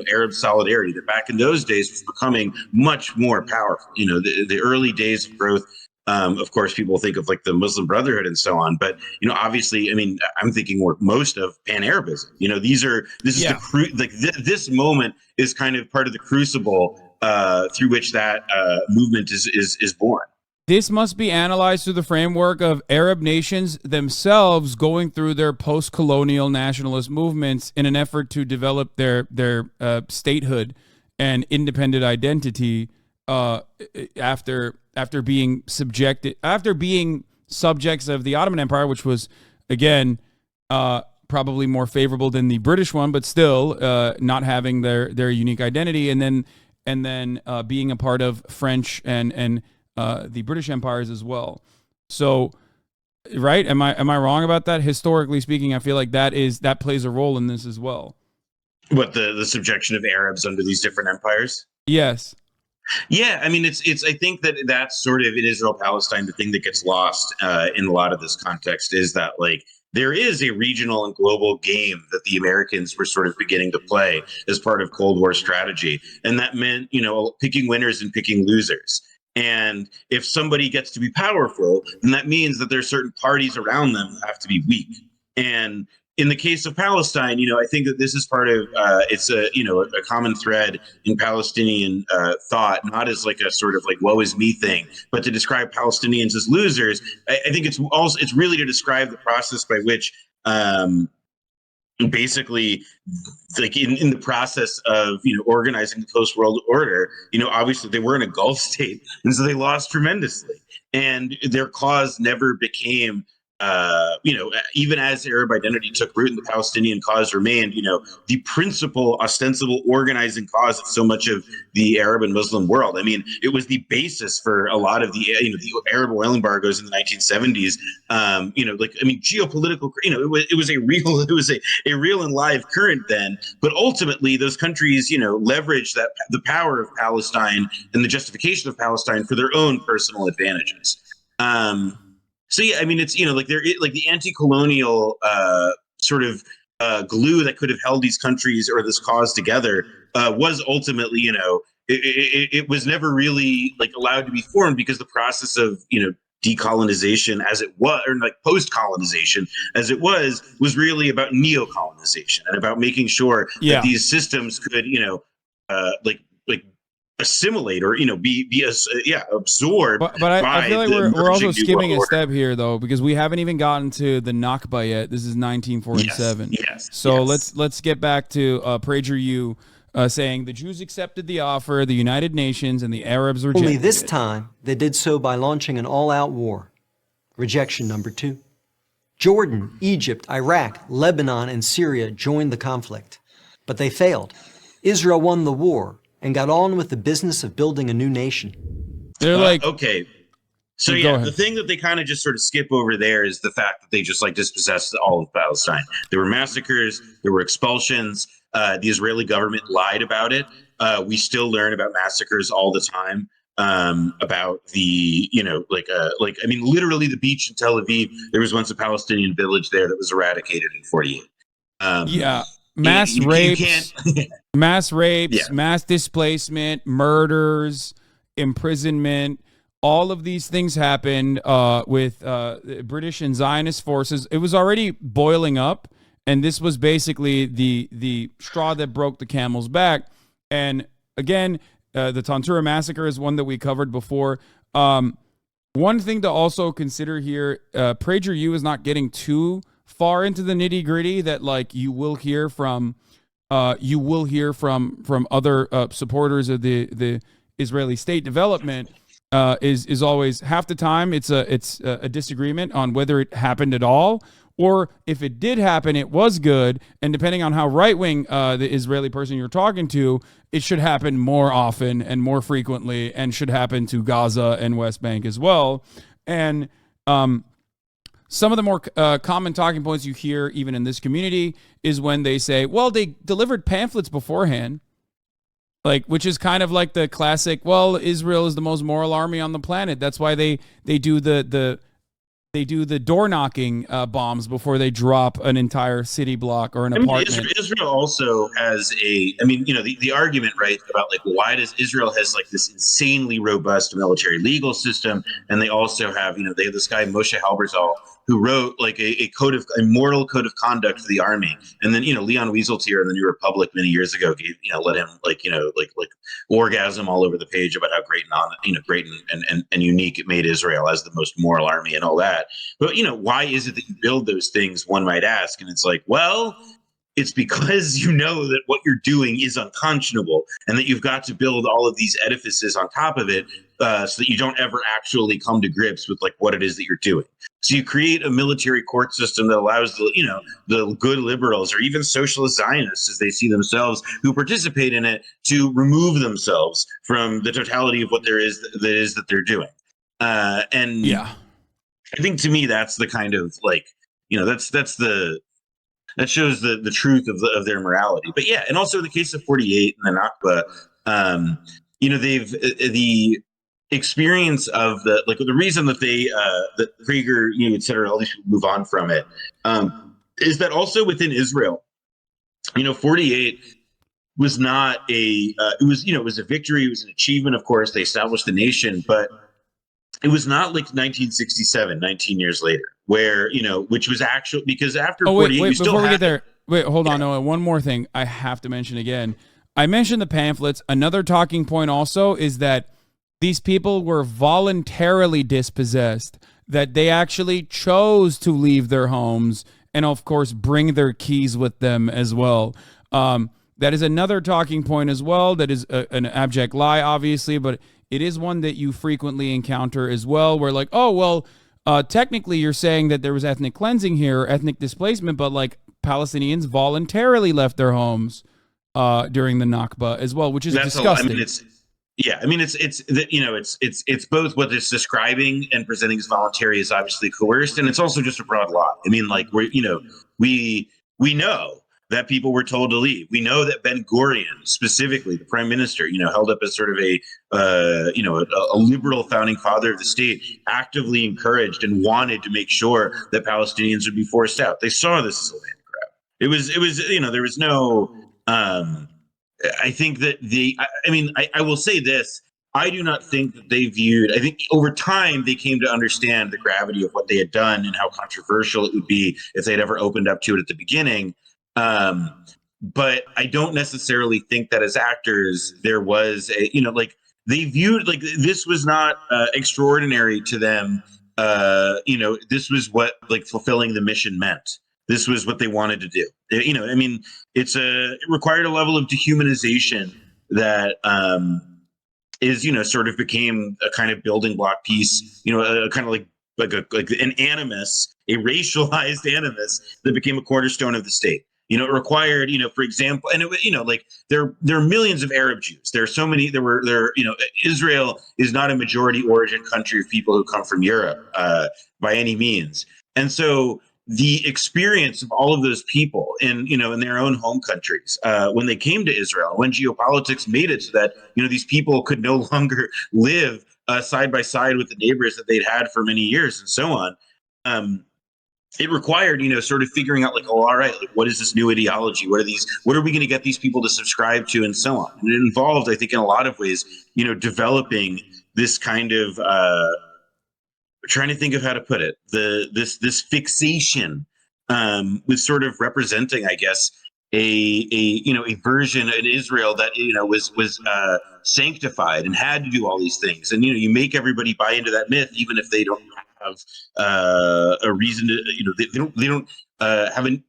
S2: Arab solidarity that back in those days was becoming much more powerful. The early days of growth, of course, people think of like the Muslim Brotherhood and so on. But, obviously, I mean, I'm thinking more most of Pan-Arabism. This moment is kind of part of the crucible through which that movement is born.
S1: This must be analyzed through the framework of Arab nations themselves going through their post-colonial nationalist movements in an effort to develop their statehood and independent identity after being subjects of the Ottoman Empire, which was, again, probably more favorable than the British one, but still not having their unique identity, and then being a part of French and the British empires as well. So, right? Am I wrong about that? Historically speaking, I feel like that plays a role in this as well.
S2: What, the subjection of Arabs under these different empires?
S1: Yes.
S2: Yeah, I mean, it's. I think that's sort of in Israel-Palestine. The thing that gets lost in a lot of this context is that, like, there is a regional and global game that the Americans were sort of beginning to play as part of Cold War strategy, and that meant, picking winners and picking losers. And if somebody gets to be powerful, then that means that there's certain parties around them that have to be weak. And in the case of Palestine, I think that this is part of it's a common thread in Palestinian thought, not as like a sort of like woe is me thing, but to describe Palestinians as losers. I think it's really to describe the process by which basically, like, in the process of organizing the post-world order, obviously they were in a Gulf state, and so they lost tremendously, and their cause never became even as Arab identity took root and the Palestinian cause remained, the principal, ostensible organizing cause of so much of the Arab and Muslim world. I mean, it was the basis for a lot of the, the Arab oil embargoes in the 1970s. Geopolitical, it was a real and live current then. But ultimately, those countries, leveraged the power of Palestine and the justification of Palestine for their own personal advantages. So yeah, I mean, it's the anti-colonial sort of glue that could have held these countries or this cause together was ultimately, it was never really allowed to be formed because the process of decolonization as it was, or post-colonization as it was really about neo-colonization and about making sure that these systems could assimilate or be absorbed.
S1: But I feel like we're also skipping a step here though, because we haven't even gotten to the Nakba yet. This is 1947.
S2: Yes.
S1: So let's get back to PragerU saying the Jews accepted the offer, the United Nations and the Arabs rejected
S4: Only this
S1: it.
S4: time they did so by launching an all-out war. Rejection number 2. Jordan, Egypt, Iraq, Lebanon, and Syria joined the conflict, but they failed. Israel won the war and got on with the business of building a new nation.
S1: They're like,
S2: okay. So the thing that they kind of just sort of skip over there is the fact that they just dispossessed all of Palestine. There were massacres, there were expulsions. The Israeli government lied about it. We still learn about massacres all the time. About the, literally the beach in Tel Aviv. There was once a Palestinian village there that was eradicated in 1948.
S1: Mass rapes, mass displacement, murders, imprisonment. All of these things happened with British and Zionist forces. It was already boiling up, and this was basically the straw that broke the camel's back. And again, the Tantura massacre is one that we covered before. One thing to also consider here, PragerU is not getting too far into the nitty gritty that like you will hear from other supporters of the Israeli state development. Is always half the time it's a disagreement on whether it happened at all, or if it did happen, it was good. And depending on how right wing the Israeli person you're talking to, it should happen more often and more frequently, and should happen to Gaza and West Bank as well. And some of the more common talking points you hear, even in this community, is when they say, "Well, they delivered pamphlets beforehand." Like, which is kind of like the classic, well, Israel is the most moral army on the planet. That's why they do the door knocking bombs before they drop an entire city block or an apartment.
S2: Israel also has the argument, right, about like, why does Israel has like this insanely robust military legal system, and they also have, they have this guy Moshe Halberstal who wrote like a moral code of conduct for the army, and then Leon Wieseltier in the New Republic many years ago gave let him like orgasm all over the page about how great and unique it made Israel as the most moral army and all that. But why is it that you build those things, one might ask? And it's like, well, it's because that what you're doing is unconscionable, and that you've got to build all of these edifices on top of it, so that you don't ever actually come to grips with like what it is that you're doing. So you create a military court system that allows the good liberals, or even socialist Zionists, as they see themselves, who participate in it, to remove themselves from the totality of what that they're doing. And yeah, I think to me that's the kind of like that shows the truth of their morality. But yeah, and also in the case of 48 and the Nakba, they've the experience of the reason that they that Krieger, et cetera, all these people move on from it, is that also within Israel, 48 was not it was a victory, it was an achievement, of course, they established the nation, but it was not like 1967, 19 years later, where, which was actually, because after 48,
S1: wait,
S2: you still
S1: before we
S2: had
S1: get there, wait, hold on, Noah. One more thing I have to mention again. I mentioned the pamphlets. Another talking point also is that these people were voluntarily dispossessed, that they actually chose to leave their homes and, of course, bring their keys with them as well. That is another talking point as well. That is an abject lie, obviously, but it is one that you frequently encounter as well, where like, oh, well, technically you're saying that there was ethnic cleansing here, ethnic displacement, but like Palestinians voluntarily left their homes during the Nakba as well, which is disgusting.
S2: It's both what it's describing and presenting as voluntary is obviously coerced, and it's also just a broad lie. I mean, like we know that people were told to leave. We know that Ben Gurion, specifically the prime minister, held up as sort of a liberal founding father of the state, actively encouraged and wanted to make sure that Palestinians would be forced out. They saw this as a land grab. It was there was no. I think that I will say this. I do not think that they viewed, I think over time they came to understand the gravity of what they had done and how controversial it would be if they'd ever opened up to it at the beginning. But I don't necessarily think that as actors there was they viewed like this was not extraordinary to them. This was what like fulfilling the mission meant. This was what they wanted to do. It required a level of dehumanization that is sort of became a kind of building block piece. A kind of like an animus, a racialized animus that became a cornerstone of the state. It required, for example, and there are millions of Arab Jews. There are so many. Israel is not a majority origin country of people who come from Europe by any means, and so the experience of all of those people in their own home countries when they came to Israel, when geopolitics made it so that these people could no longer live side by side with the neighbors that they'd had for many years and so on. It required, sort of figuring out like, oh, all right, like what is this new ideology? What are we going to get these people to subscribe to and so on? And it involved, I think, in a lot of ways, developing this kind of trying to think of how to put it, this fixation with sort of representing, I guess, a version in Israel that was sanctified and had to do all these things, and you make everybody buy into that myth, even if they don't have a reason to, they don't have any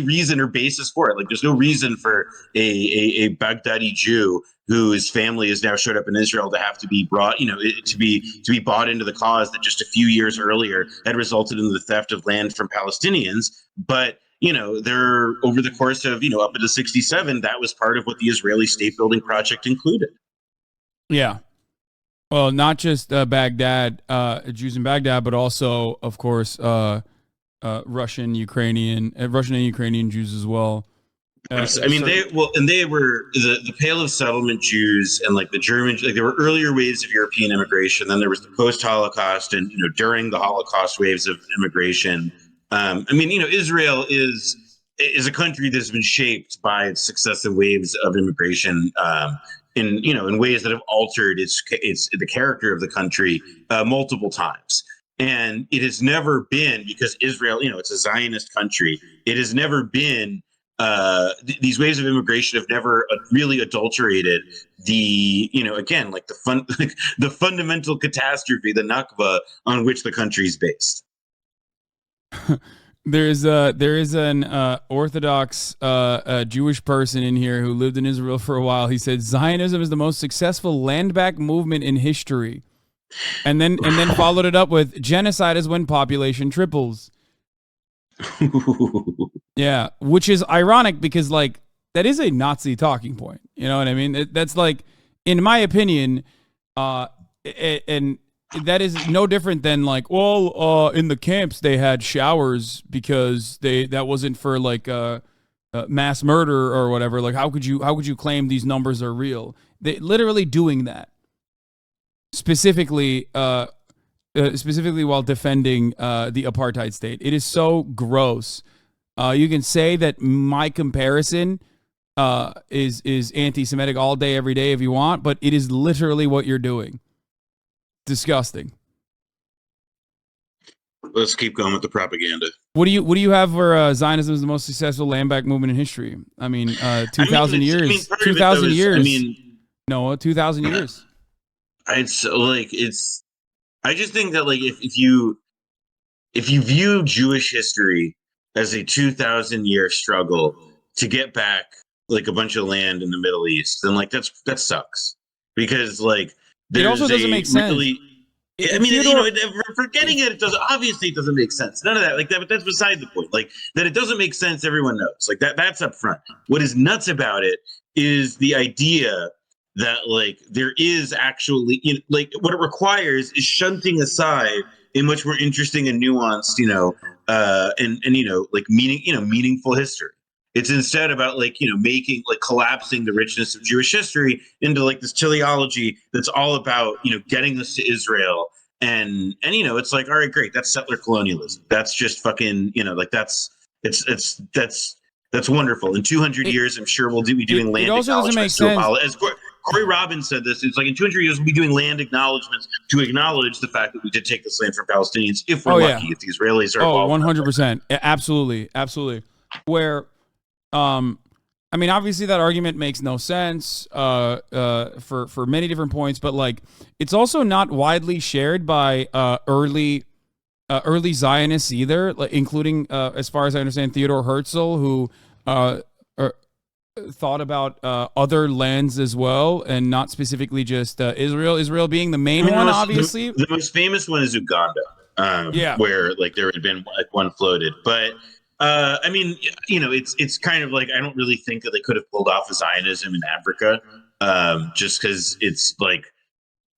S2: reason or basis for it. Like, there's no reason for a Baghdadi Jew whose family has now showed up in Israel to have to be brought, to be bought into the cause that just a few years earlier had resulted in the theft of land from Palestinians. But they're over the course of up into '67, that was part of what the Israeli state building project included.
S1: Yeah. Well, not just Baghdad, Jews in Baghdad, but also, of course, Russian and Ukrainian Jews as well.
S2: I mean, they were the Pale of Settlement Jews, and like the German, like there were earlier waves of European immigration. Then there was the post-Holocaust and during the Holocaust waves of immigration. I mean, Israel is a country that's been shaped by its successive waves of immigration, in ways that have altered its the character of the country multiple times. And it has never been, because Israel, it's a Zionist country. It has never been. These waves of immigration have never really adulterated the, again, like the fundamental catastrophe, the Nakba, on which the country is based.
S1: There is an Orthodox Jewish person in here who lived in Israel for a while. He said Zionism is the most successful land-back movement in history, and then followed it up with genocide is when population triples. Yeah, which is ironic because like that is a Nazi talking point. You know what I mean? That's like, in my opinion, and that is no different than like, well, in the camps they had showers because that wasn't for like mass murder or whatever. Like, how could you claim these numbers are real? They literally doing that specifically while defending the apartheid state. It is so gross. You can say that my comparison is anti-Semitic all day, every day if you want, but it is literally what you're doing. Disgusting.
S2: Let's keep going with the propaganda.
S1: What do you have for Zionism is the most successful land-back movement in history? I mean, 2,000 years. 2,000 years. 2,000 years.
S2: I just think that like if you view Jewish history as a 2,000-year struggle to get back like a bunch of land in the Middle East, then like that sucks, because like
S1: it also doesn't make sense.
S2: I mean, forgetting it doesn't make sense. None of that, like that, but that's beside the point. Like that, it doesn't make sense. Everyone knows, like that's up front. What is nuts about it is the idea that like there is actually, like what it requires is shunting aside a much more interesting and nuanced, like meaningful history. It's instead about like, making like collapsing the richness of Jewish history into like this teleology that's all about, getting us to Israel. And it's like, all right, great. That's settler colonialism. That's just fucking, like that's wonderful. In 200 years, I'm sure we'll be doing land acknowledgements to apologize. As Corey Robbins said this, it's like in 200 years, we'll be doing land acknowledgements to acknowledge the fact that we did take this land from Palestinians, if we're lucky, if the Israelis are involved.
S1: 100%. Absolutely. Absolutely. Where, I mean, obviously that argument makes no sense for many different points, but like it's also not widely shared by early Zionists either, like, including, as far as I understand, Theodore Herzl, who thought about other lands as well, and not specifically just Israel. Israel being the main one, obviously.
S2: The most famous one is Uganda, where like there had been like one floated, but. I mean, it's kind of like I don't really think that they could have pulled off a Zionism in Africa, just because it's like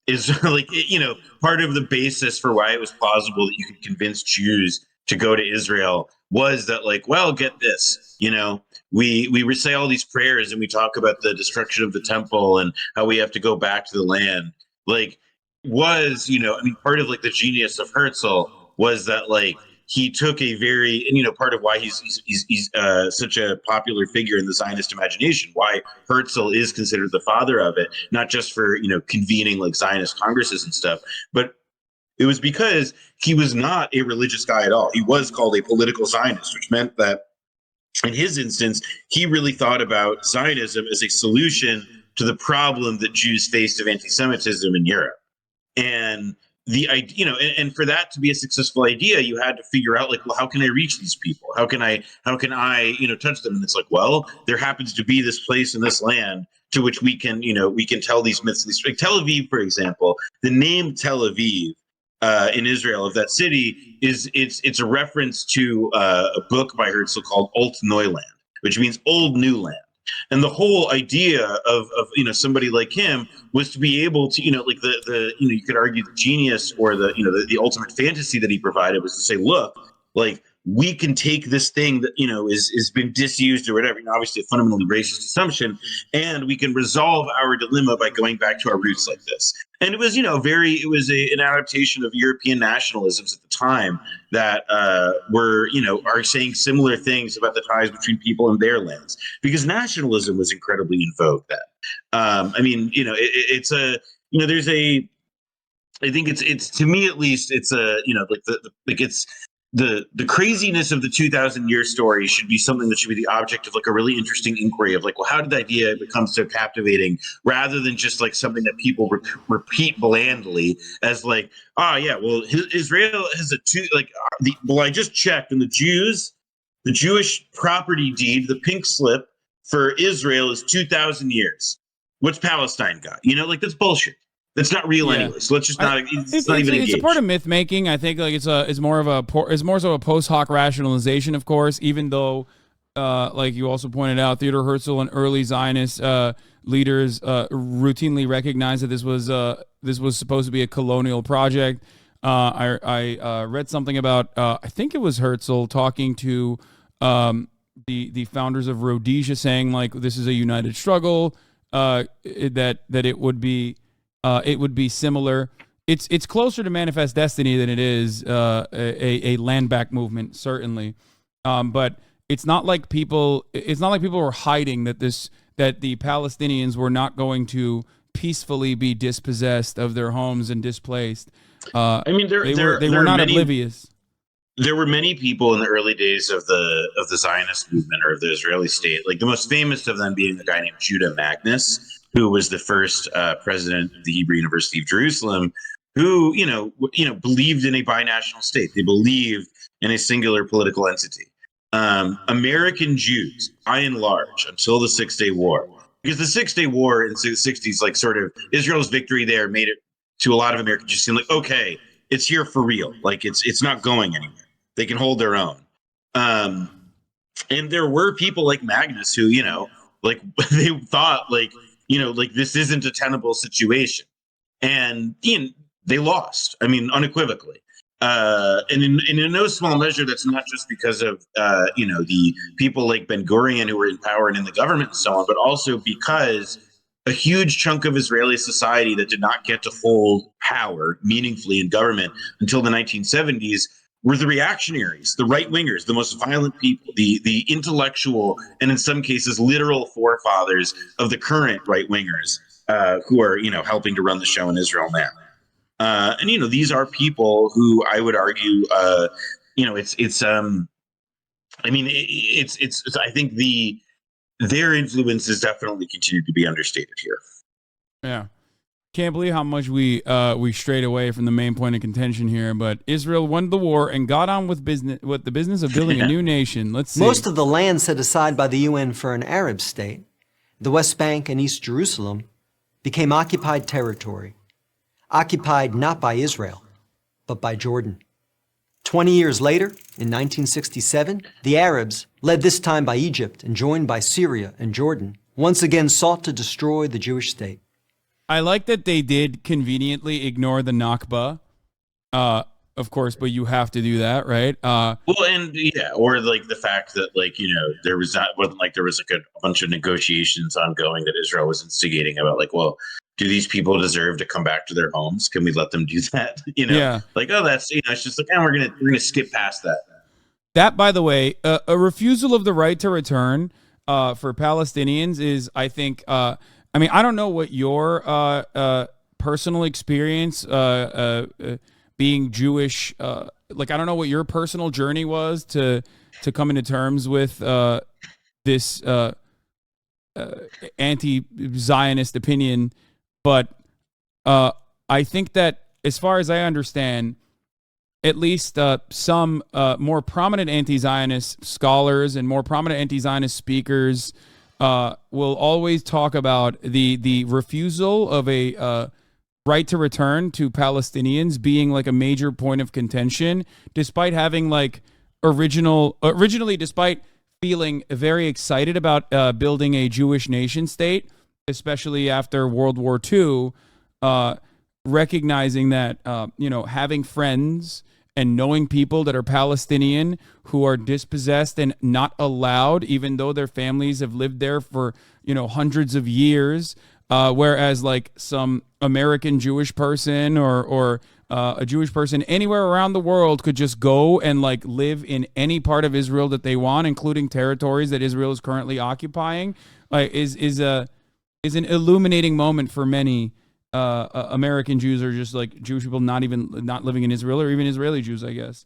S2: part of the basis for why it was plausible that you could convince Jews to go to Israel was that like, well, get this, we recite all these prayers and we talk about the destruction of the temple and how we have to go back to the land. Like, part of like the genius of Herzl was that like. He took a very, and part of why he's such a popular figure in the Zionist imagination, why Herzl is considered the father of it, not just for convening like Zionist congresses and stuff, but it was because he was not a religious guy at all. He was called a political Zionist, which meant that in his instance, he really thought about Zionism as a solution to the problem that Jews faced of anti-Semitism in Europe. And the idea, you know, and for that to be a successful idea, you had to figure out, like, well, how can I reach these people? How can I, you know, touch them? And it's like, well, there happens to be this place in this land to which we can, you know, we can tell these myths. Like Tel Aviv, for example, the name Tel Aviv in Israel of that city it's a reference to a book by Herzl called Alt Neuland, which means old new land. And the whole idea of you know, somebody like him was to be able to, you know, like the you know, you could argue the genius or the, you know, the ultimate fantasy that he provided was to say, look, like, we can take this thing that, you know, is been disused or whatever, you know, obviously a fundamentally racist assumption, and we can resolve our dilemma by going back to our roots like this. And it was, you know, an adaptation of European nationalisms at the time that were, you know, are saying similar things about the ties between people and their lands, because nationalism was incredibly in vogue then. I mean, you know, it's a, you know, there's a, I think it's to me at least, it's a, you know, like it's the craziness of the 2,000-year story should be something that should be the object of like a really interesting inquiry of like, well, how did the idea become so captivating, rather than just like something that people repeat blandly as like, oh yeah, well, Israel has well, I just checked, and the Jewish property deed, the pink slip for Israel is 2,000 years. What's Palestine got? You know, like, that's bullshit. That's not real anyway. So let's just not. It's not even engaged.
S1: It's a part of myth making. I think like it's more so a post hoc rationalization, of course. Even though, like you also pointed out, Theodor Herzl and early Zionist leaders routinely recognized that this was supposed to be a colonial project. I read something about I think it was Herzl talking to the founders of Rhodesia, saying like, this is a united struggle. That it would be. It would be similar. It's closer to Manifest Destiny than it is a land back movement, certainly. But it's not like people were hiding that the Palestinians were not going to peacefully be dispossessed of their homes and displaced.
S2: I mean,
S1: they were not oblivious.
S2: There were many people in the early days of the Zionist movement or of the Israeli state, like the most famous of them being a guy named Judah Magnus, who was the first president of the Hebrew University of Jerusalem, who, you know, believed in a binational state. They believed in a singular political entity. American Jews, by and large, until the 6-Day War, because the 6-Day War in the 60s, like, sort of Israel's victory there made it to a lot of Americans just seem like, okay, it's here for real. Like, it's not going anywhere. They can hold their own. And there were people like Magnus who, you know, like, they thought like, you know, like, this isn't a tenable situation. And they lost, I mean, unequivocally. And in no small measure, that's not just because of, you know, the people like Ben-Gurion who were in power and in the government and so on, but also because a huge chunk of Israeli society that did not get to hold power meaningfully in government until the 1970s were the reactionaries, the right-wingers, the most violent people, the intellectual, and in some cases literal forefathers of the current right-wingers who are, you know, helping to run the show in Israel now. And, you know, these are people who I would argue, you know, I think their influence has definitely continued to be understated here.
S1: Yeah. Can't believe how much we strayed away from the main point of contention here, but Israel won the war and got on with the business of building a new nation. Let's see.
S4: Most of the land set aside by the UN for an Arab state, the West Bank and East Jerusalem, became occupied territory. Occupied not by Israel, but by Jordan. 20 years later, in 1967, the Arabs, led this time by Egypt and joined by Syria and Jordan, once again sought to destroy the Jewish state.
S1: I like that they did conveniently ignore the Nakba, of course, but you have to do that, right?
S2: Well, and yeah, or like the fact that, like, you know, there was a bunch of negotiations ongoing that Israel was instigating about, like, well, do these people deserve to come back to their homes? Can we let them do that? You know,
S1: yeah.
S2: Like, oh, that's, you know, it's just like, we're gonna skip past that.
S1: That, by the way, a refusal of the right to return for Palestinians is, I think. I mean, I don't know what your personal experience being Jewish like, I don't know what your personal journey was to come into terms with this anti-Zionist opinion, but I think that, as far as I understand, at least some more prominent anti-Zionist scholars and more prominent anti-Zionist speakers will always talk about the refusal of a right to return to Palestinians being like a major point of contention, despite having like originally, despite feeling very excited about building a Jewish nation state, especially after World War II, recognizing that, having friends and knowing people that are Palestinian who are dispossessed and not allowed, even though their families have lived there for, hundreds of years, whereas like some American Jewish person or a Jewish person anywhere around the world could just go and like live in any part of Israel that they want, including territories that Israel is currently occupying, is an illuminating moment for many American Jews, or just like Jewish people not living in Israel, or even Israeli Jews, I guess.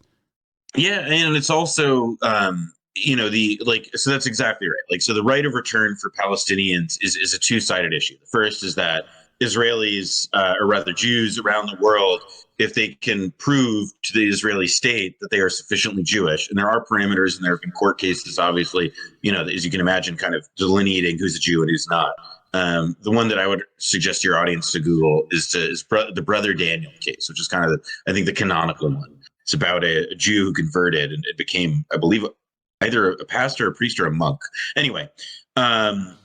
S2: Yeah, and it's also so that's exactly right. Like, so the right of return for Palestinians is a two-sided issue. The first is that Israelis, or rather Jews around the world, if they can prove to the Israeli state that they are sufficiently Jewish, and there are parameters and there have been court cases, obviously, as you can imagine, kind of delineating who's a Jew and who's not. The one that I would suggest your audience to Google is the Brother Daniel case, which is kind of, I think, the canonical one. It's about a Jew who converted and it became, I believe, either a pastor, a priest, or a monk. Anyway, and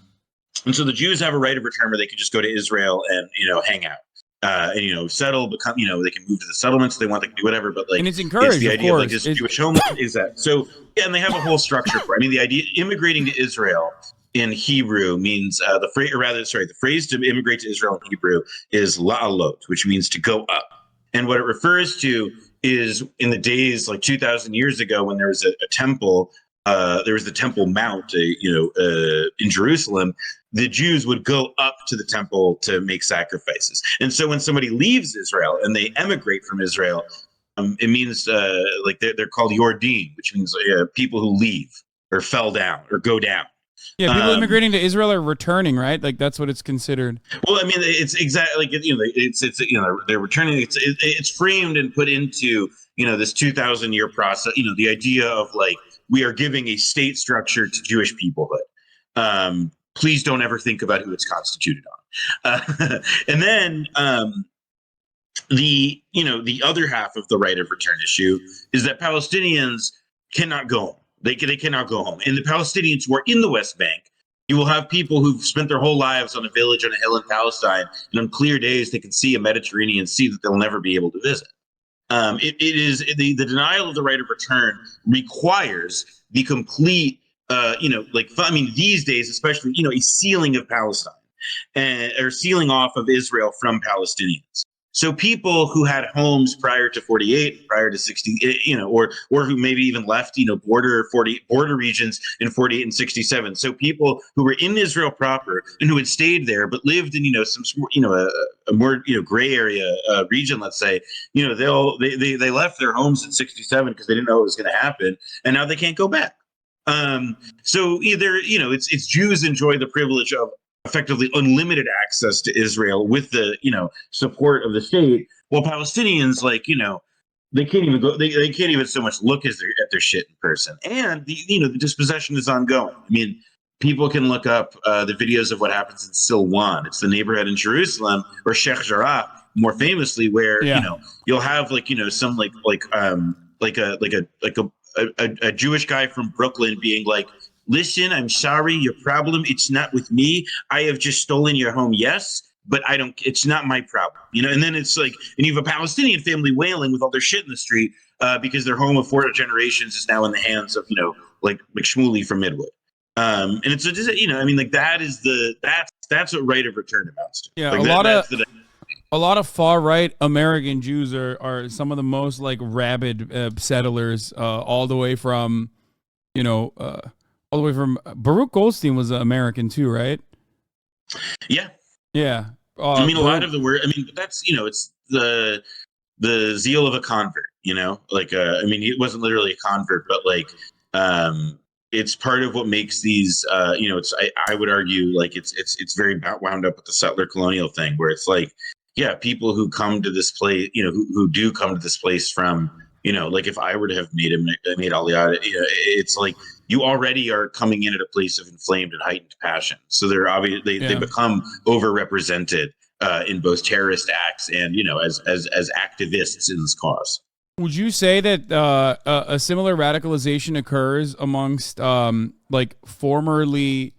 S2: so the Jews have a right of return where they can just go to Israel and hang out, and settle, become, they can move to the settlements if they want, they can do whatever. But like,
S1: and it's encouraged.
S2: It's the idea
S1: of
S2: like this Jewish homeland is that. So yeah, and they have a whole structure for it. I mean, the idea immigrating to Israel in Hebrew means the phrase to immigrate to Israel in Hebrew is la'alot, which means to go up. And what it refers to is, in the days like 2,000 years ago, when there was a temple, there was the Temple Mount, in Jerusalem, the Jews would go up to the temple to make sacrifices. And so when somebody leaves Israel and they emigrate from Israel, it means like they're called Yordim, which means people who leave or fell down or go down.
S1: Yeah, people immigrating to Israel are returning, right? Like, that's what it's considered.
S2: Well, I mean, it's exactly like, they're returning. It's framed and put into this 2,000-year process. The idea of like, we are giving a state structure to Jewish peoplehood. Please don't ever think about who it's constituted on. And then the other half of the right of return issue is that Palestinians cannot go home. They cannot go home. And the Palestinians who are in the West Bank, you will have people who've spent their whole lives on a village on a hill in Palestine, and on clear days they can see a Mediterranean Sea that they'll never be able to visit. It is the denial of the right of return requires the complete, these days, especially, a sealing of Palestine or sealing off of Israel from Palestinians. So people who had homes prior to 48, prior to 60, or who maybe even left, border regions in 48 and 67. So people who were in Israel proper and who had stayed there, but lived in, a more, gray area region, let's say, they left their homes in 67 because they didn't know what was going to happen. And now they can't go back. So either, it's Jews enjoy the privilege of effectively unlimited access to Israel with the support of the state, while Palestinians, they can't even go, they can't even so much look at their shit in person. And the dispossession is ongoing. I mean, people can look up the videos of what happens in Silwan. It's the neighborhood in Jerusalem, or Sheikh Jarrah, more famously, where you'll have some a Jewish guy from Brooklyn being like, listen, I'm sorry, your problem, it's not with me. I have just stolen your home, yes, but it's not my problem. And then it's like, and you have a Palestinian family wailing with all their shit in the street because their home of 4 generations is now in the hands of, like Shmuley from Midwood. And it's just, that's what right of return amounts to.
S1: Yeah,
S2: like
S1: a lot of far right American Jews are some of the most like rabid settlers, all the way from, all the way from Baruch Goldstein was American too, right?
S2: Yeah.
S1: Yeah.
S2: A lot of the word. I mean, but that's it's the zeal of a convert. you know, like, I mean, he wasn't literally a convert, but like, it's part of what makes these, you know, I would argue like it's very wound up with the settler colonial thing where it's like, yeah, people who come to this place, you know, who do come to this place from, you know, like if I were to have made Aliyah, you know, it's like you already are coming in at a place of inflamed and heightened passion. So they're obviously they become overrepresented in both terrorist acts and, you know, as activists in this cause.
S1: Would you say that a similar radicalization occurs amongst like formerly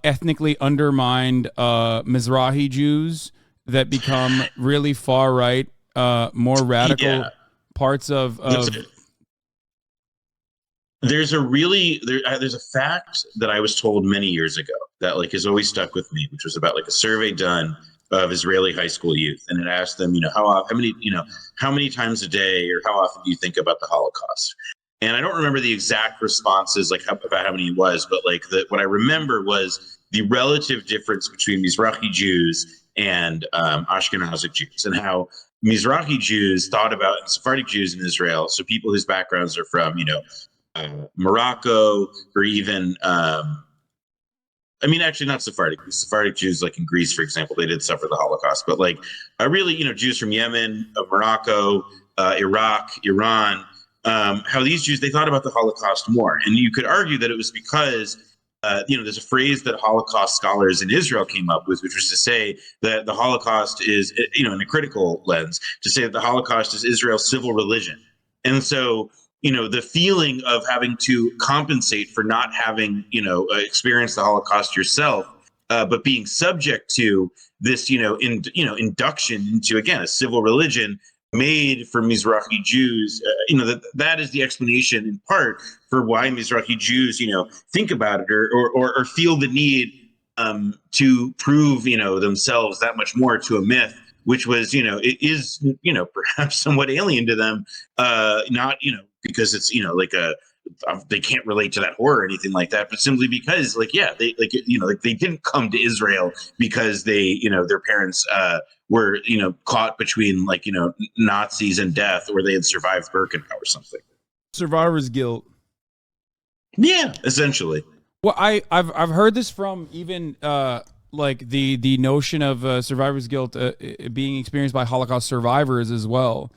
S1: ethnically undermined Mizrahi Jews that become really far right, more radical parts of
S2: there's a fact that I was told many years ago that like has always stuck with me, which was about like a survey done of Israeli high school youth, and it asked them, you know, how many times a day or how often do you think about the Holocaust? And I don't remember the exact responses, like about how many it was, but like what I remember was the relative difference between Mizrahi Jews and Ashkenazic Jews, and how Mizrahi Jews thought about and Sephardic Jews in Israel, so people whose backgrounds are from, you know, Morocco, or even I mean, actually not Sephardic. Sephardic Jews, like in Greece, for example, they did suffer the Holocaust. But like, really, you know, Jews from Yemen, Morocco, Iraq, Iran, how these Jews, they thought about the Holocaust more. And you could argue that it was because, you know, there's a phrase that Holocaust scholars in Israel came up with, which was to say that the Holocaust is, you know, in a critical lens, to say that the Holocaust is Israel's civil religion. And so, you know, the feeling of having to compensate for not having, you know, experienced the Holocaust yourself, but being subject to this, you know, induction into, again, a civil religion made for Mizrahi Jews, you know, that is the explanation in part for why Mizrahi Jews, you know, think about it or feel the need to prove, you know, themselves that much more to a myth, which was, you know, it is, you know, perhaps somewhat alien to them, not, you know, because it's, you know, like they can't relate to that horror or anything like that, but simply because, like, yeah, they, like, you know, like they didn't come to Israel because they, you know, their parents were, you know, caught between, like, you know, Nazis and death, or they had survived Birkenau or something.
S1: Survivor's guilt.
S2: Yeah, essentially.
S1: Well, I've heard this from even like the notion of survivor's guilt being experienced by Holocaust survivors as well.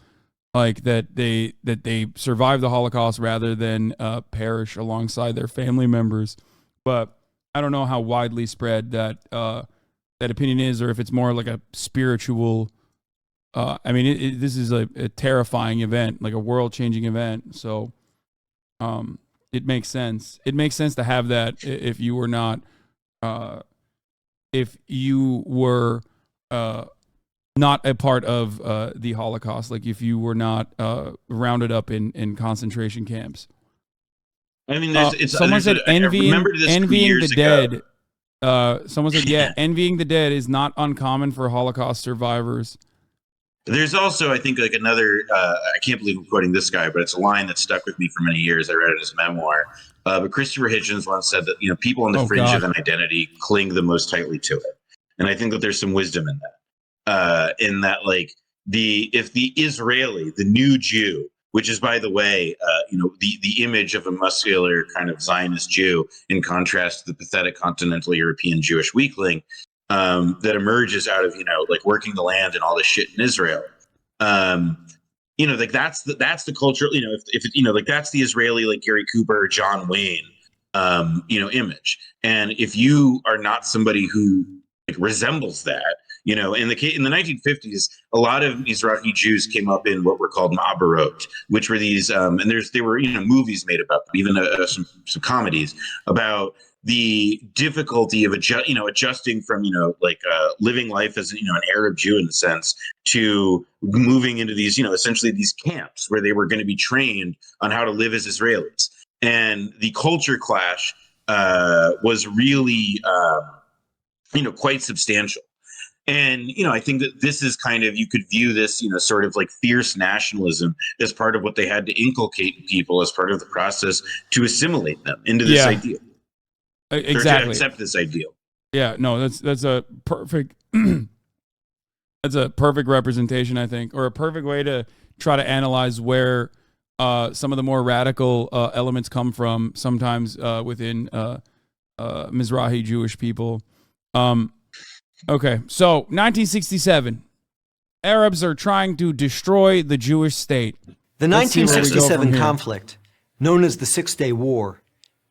S1: Like that they survive the Holocaust rather than perish alongside their family members. But I don't know how widely spread that opinion is, or if it's more like a spiritual. I mean, this is a terrifying event, like a world-changing event. So, it makes sense. It makes sense to have that if you were not, if you were not a part of the Holocaust, like if you were not rounded up in concentration camps.
S2: I mean,
S1: someone said envying the dead. Someone said, yeah, envying the dead is not uncommon for Holocaust survivors.
S2: There's also, I think, like another, I can't believe I'm quoting this guy, but it's a line that stuck with me for many years. I read it as a memoir. But Christopher Hitchens once said that, you know, people on the fringe of an identity cling the most tightly to it. And I think that there's some wisdom in that. In that, like, if the Israeli, the new Jew, which is, by the way, you know, the image of a muscular kind of Zionist Jew in contrast to the pathetic continental European Jewish weakling, that emerges out of, you know, like working the land and all this shit in Israel. You know, like that's the culture, you know, if you know, like that's the Israeli, like Gary Cooper or John Wayne, you know, image. And if you are not somebody who, like, resembles that, you know, in the 1950s, a lot of Mizrahi Jews came up in what were called ma'abarot, which were these, and there were, you know, movies made about them, even some comedies about the difficulty of adjusting from, you know, like living life as, you know, an Arab Jew in a sense, to moving into these, you know, essentially these camps where they were going to be trained on how to live as Israelis. And the culture clash was really, you know, quite substantial. And, you know, I think that this is kind of, you could view this, you know, sort of like fierce nationalism as part of what they had to inculcate in people as part of the process to assimilate them into this ideal.
S1: Exactly.
S2: Or to accept this ideal.
S1: Yeah, no, that's a perfect that's a perfect representation, I think, or a perfect way to try to analyze where some of the more radical elements come from, sometimes within Mizrahi Jewish people. Okay, so 1967, Arabs are trying to destroy the Jewish state.
S4: The 1967 conflict, known as the Six-Day War,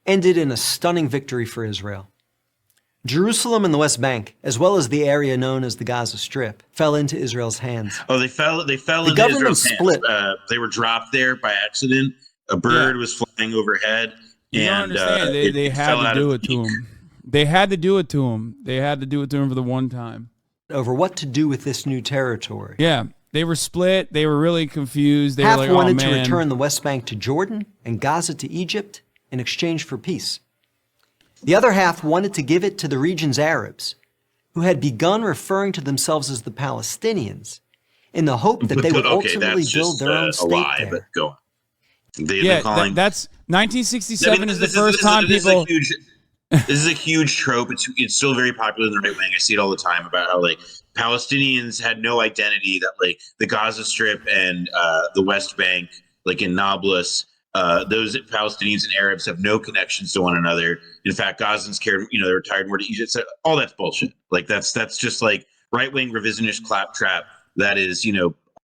S4: ended in a stunning victory for Israel. Jerusalem and the West Bank, as well as the area known as the Gaza Strip, fell into Israel's hands.
S2: Oh, they fell into Israel's hands. They were dropped there by accident. A bird was flying overhead.
S1: You don't understand. They had to do it to him. They had to do it to him. They had to do it to him for the one time.
S4: Over what to do with this new territory.
S1: Yeah. They were split. They were really confused. They
S4: Half
S1: were like,
S4: wanted
S1: to
S4: return the West Bank to Jordan and Gaza to Egypt in exchange for peace. The other half wanted to give it to the region's Arabs, who had begun referring to themselves as the Palestinians, in the hope that they would ultimately build their own state there.
S2: But go on.
S1: That's 1967 is the first time people...
S2: This is a huge trope. It's still very popular in the right wing. I see it all the time about how like Palestinians had no identity, that like the Gaza Strip and the West Bank, like in Nablus, those Palestinians and Arabs have no connections to one another. In fact, Gazans cared, they're retired more to Egypt. So all that's bullshit. Like that's just like right wing revisionist claptrap. That is,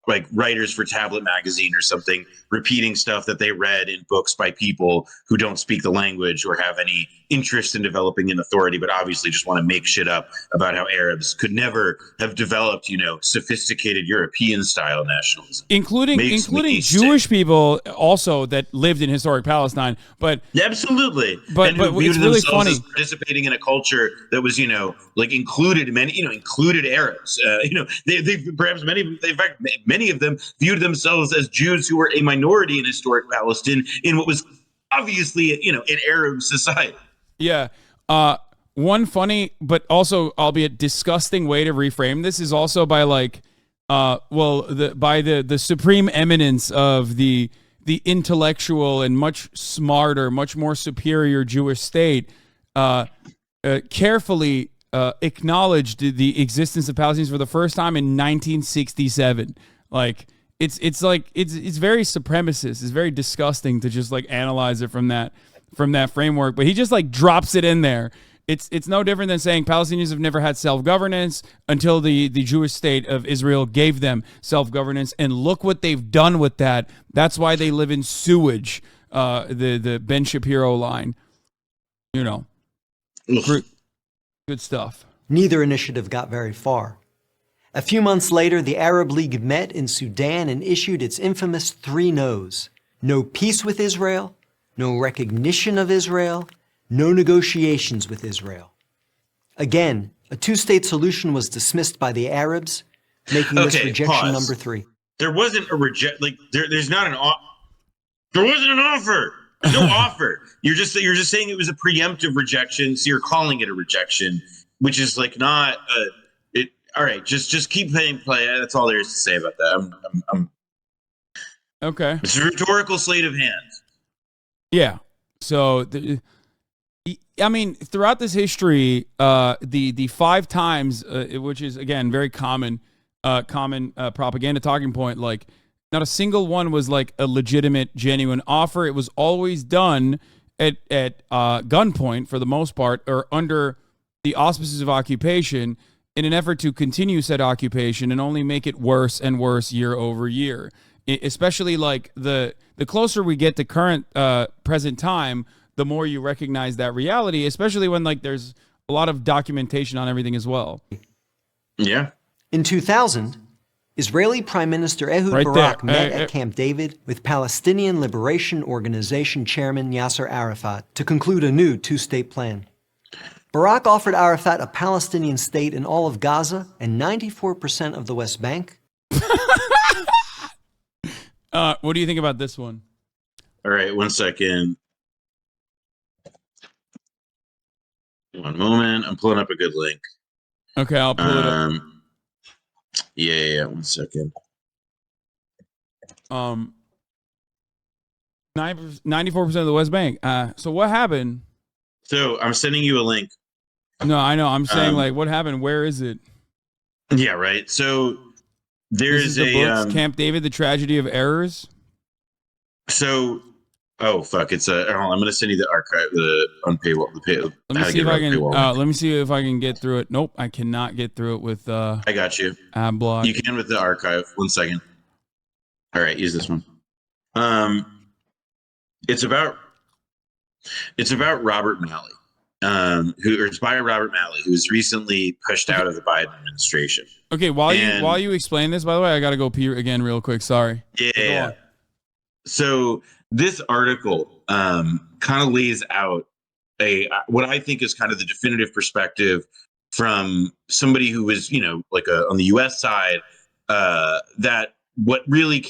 S2: like writers for Tablet magazine or something repeating stuff that they read in books by people who don't speak the language or have any interest in developing an authority, but obviously just want to make shit up about how Arabs could never have developed, sophisticated European style nationalism,
S1: including Jewish people also that lived in historic Palestine. But
S2: absolutely,
S1: but it's really funny
S2: as participating in a culture that was, like included Arabs. They perhaps many of them viewed themselves as Jews who were a minority in historic Palestine in what was obviously, an Arab society.
S1: Yeah. One funny, but also albeit disgusting way to reframe this is also by the supreme eminence of the intellectual and much smarter, much more superior Jewish state, carefully acknowledged the existence of Palestinians for the first time in 1967. Like it's very supremacist. It's very disgusting to just like analyze it from that framework. But he just like drops it in there. It's no different than saying Palestinians have never had self-governance until the Jewish state of Israel gave them self-governance, and look what they've done with that. That's why they live in sewage. The Ben Shapiro line, good stuff.
S4: Neither initiative got very far. A few months later, the Arab League met in Sudan and issued its infamous 3 no's. No peace with Israel, no recognition of Israel, no negotiations with Israel. Again, a 2-state solution was dismissed by the Arabs, making this rejection number 3.
S2: There wasn't a there's not an there wasn't an offer. No offer. You're just saying it was a preemptive rejection, so you're calling it a rejection, which is like not all right, just keep playing. That's all there is to say about that. I'm
S1: okay.
S2: It's a rhetorical sleight of hand.
S1: Yeah. So, throughout this history, the 5 times, which is again very common propaganda talking point, like not a single one was like a legitimate, genuine offer. It was always done at gunpoint for the most part, or under the auspices of occupation, in an effort to continue said occupation and only make it worse and worse year over year. Especially like the closer we get to current present time, the more you recognize that reality, especially when like there's a lot of documentation on everything as well.
S2: Yeah.
S4: In 2000, Israeli Prime Minister Ehud Barak met at Camp David with Palestinian Liberation Organization Chairman Yasser Arafat to conclude a new 2-state plan. Barak offered Arafat a Palestinian state in all of Gaza and 94% of the West Bank.
S1: What do you think about this one?
S2: All right, 1 second. One moment. I'm pulling up a good link.
S1: Okay, I'll pull it up.
S2: Yeah. 1 second.
S1: 94% of the West Bank. So what happened?
S2: So I'm sending you a link.
S1: No, I know. I'm saying like what happened? Where is it?
S2: Yeah, right. So There's
S1: the books, Camp David: The Tragedy of Errors.
S2: So, oh fuck! It's a. I'm going to send you the archive, the unpaywall.
S1: Let me see if I can. Let me see if I can get through it. Nope, I cannot get through it with.
S2: I got you.
S1: Adblock.
S2: You can with the archive. 1 second. All right, use this one. It's about Robert Malley, it's by Robert Malley, who was recently pushed out of the Biden administration.
S1: Okay, while you explain this, by the way, I got to go pee again real quick. Sorry.
S2: Yeah. So this article kind of lays out what I think is kind of the definitive perspective from somebody who was, on the U.S. side, that what really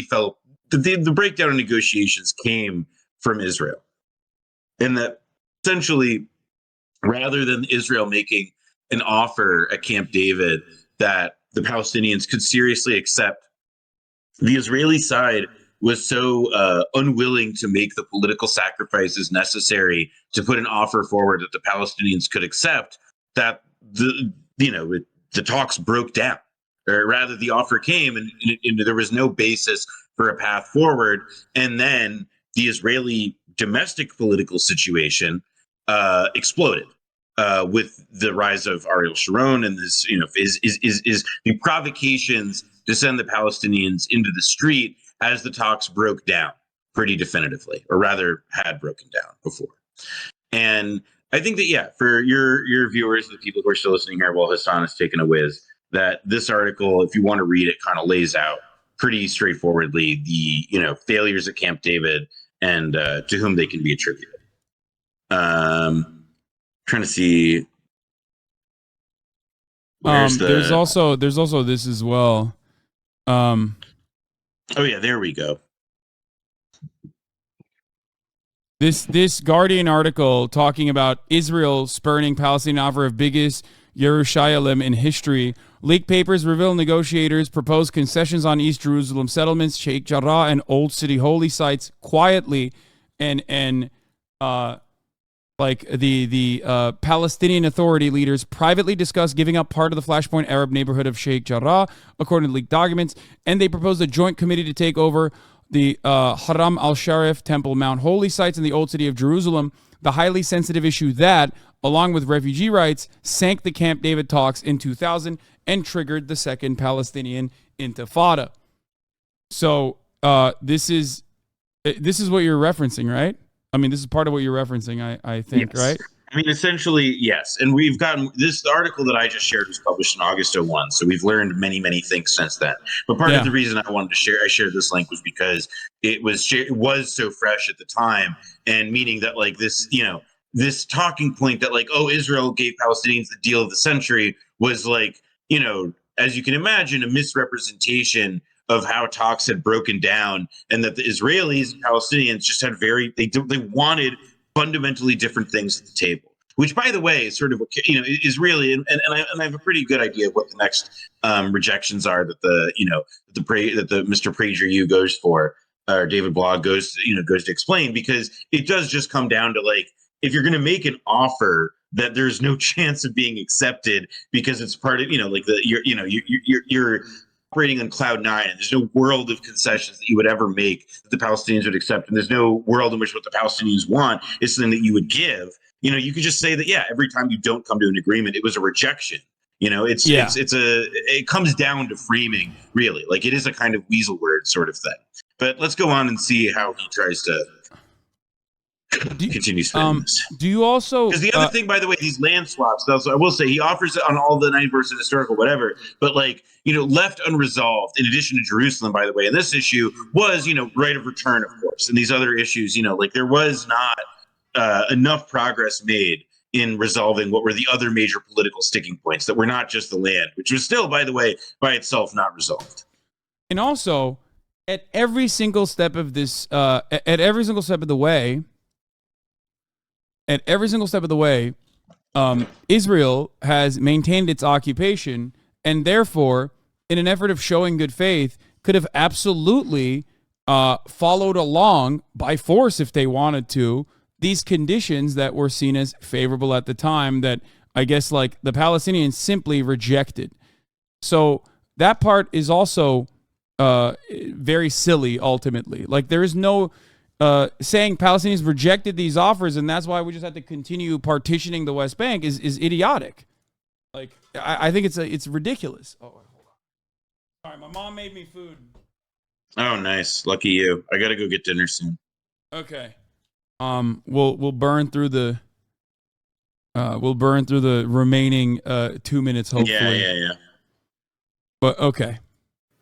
S2: fell, the breakdown in negotiations came from Israel. And that essentially, rather than Israel making an offer at Camp David that the Palestinians could seriously accept, the Israeli side was so unwilling to make the political sacrifices necessary to put an offer forward that the Palestinians could accept, that the talks broke down. Or rather, the offer came and there was no basis for a path forward. And then the Israeli domestic political situation exploded with the rise of Ariel Sharon and this, is the provocations to send the Palestinians into the street as the talks broke down pretty definitively, or rather had broken down before. And I think that, for your viewers, the people who are still listening here while Hasan is taking a whiz, that this article, if you want to read it, kind of lays out pretty straightforwardly the, failures at Camp David and to whom they can be attributed. Trying to see.
S1: There's also this as well.
S2: Oh yeah, there we go.
S1: This Guardian article talking about Israel spurning Palestinian offer of biggest Yerushalayim in history. Leaked papers reveal negotiators proposed concessions on East Jerusalem settlements, Sheikh Jarrah, and Old City holy sites quietly, and the Palestinian Authority leaders privately discussed giving up part of the Flashpoint Arab neighborhood of Sheikh Jarrah, according to leaked documents, and they proposed a joint committee to take over the Haram al-Sharif Temple Mount holy sites in the Old City of Jerusalem, the highly sensitive issue that, along with refugee rights, sank the Camp David talks in 2000 and triggered the Second Palestinian Intifada. So this is what you're referencing, right? I mean, this is part of what you're referencing, I think, yes. Right?
S2: I mean, essentially, yes. And we've gotten the article that I just shared was published in August 2001. So we've learned many, many things since then. But part of the reason I wanted to I shared this link was because it was so fresh at the time, and meaning that this talking point that Israel gave Palestinians the deal of the century was as you can imagine, a misrepresentation of how talks had broken down, and that the Israelis and Palestinians just had they wanted fundamentally different things at the table, which, by the way, is sort of is really, and I have a pretty good idea of what the next rejections are that the Mr. PragerU goes for, or David Blog goes to explain, because it does just come down to if you're going to make an offer that there's no chance of being accepted because it's part of you're operating on cloud nine, and there's no world of concessions that you would ever make that the Palestinians would accept, and there's no world in which what the Palestinians want is something that you would give. You could just say that every time you don't come to an agreement, it was a rejection. It comes down to framing, really. It is a kind of weasel word sort of thing. But let's go on and see how he tries to continue spinning this.
S1: Do you also?
S2: Because the other thing, by the way, these land swaps. Also, I will say he offers it on all the 90% historical whatever, but left unresolved. In addition to Jerusalem, by the way, and this issue was right of return, of course, and these other issues. There was not enough progress made in resolving what were the other major political sticking points that were not just the land, which was still, by the way, by itself not resolved.
S1: And also, at every single step of this, at every single step of the way. Israel has maintained its occupation, and therefore, in an effort of showing good faith, could have absolutely followed along by force if they wanted to these conditions that were seen as favorable at the time that I guess the Palestinians simply rejected. So that part is also very silly ultimately. Like there is no saying Palestinians rejected these offers and that's why we just have to continue partitioning the West Bank is idiotic. Like I think it's ridiculous. Oh, hold on. All right, my mom made me food.
S2: Oh, nice. Lucky you. I got to go get dinner soon.
S1: Okay. We'll burn through the remaining 2 minutes hopefully.
S2: Yeah.
S1: But okay.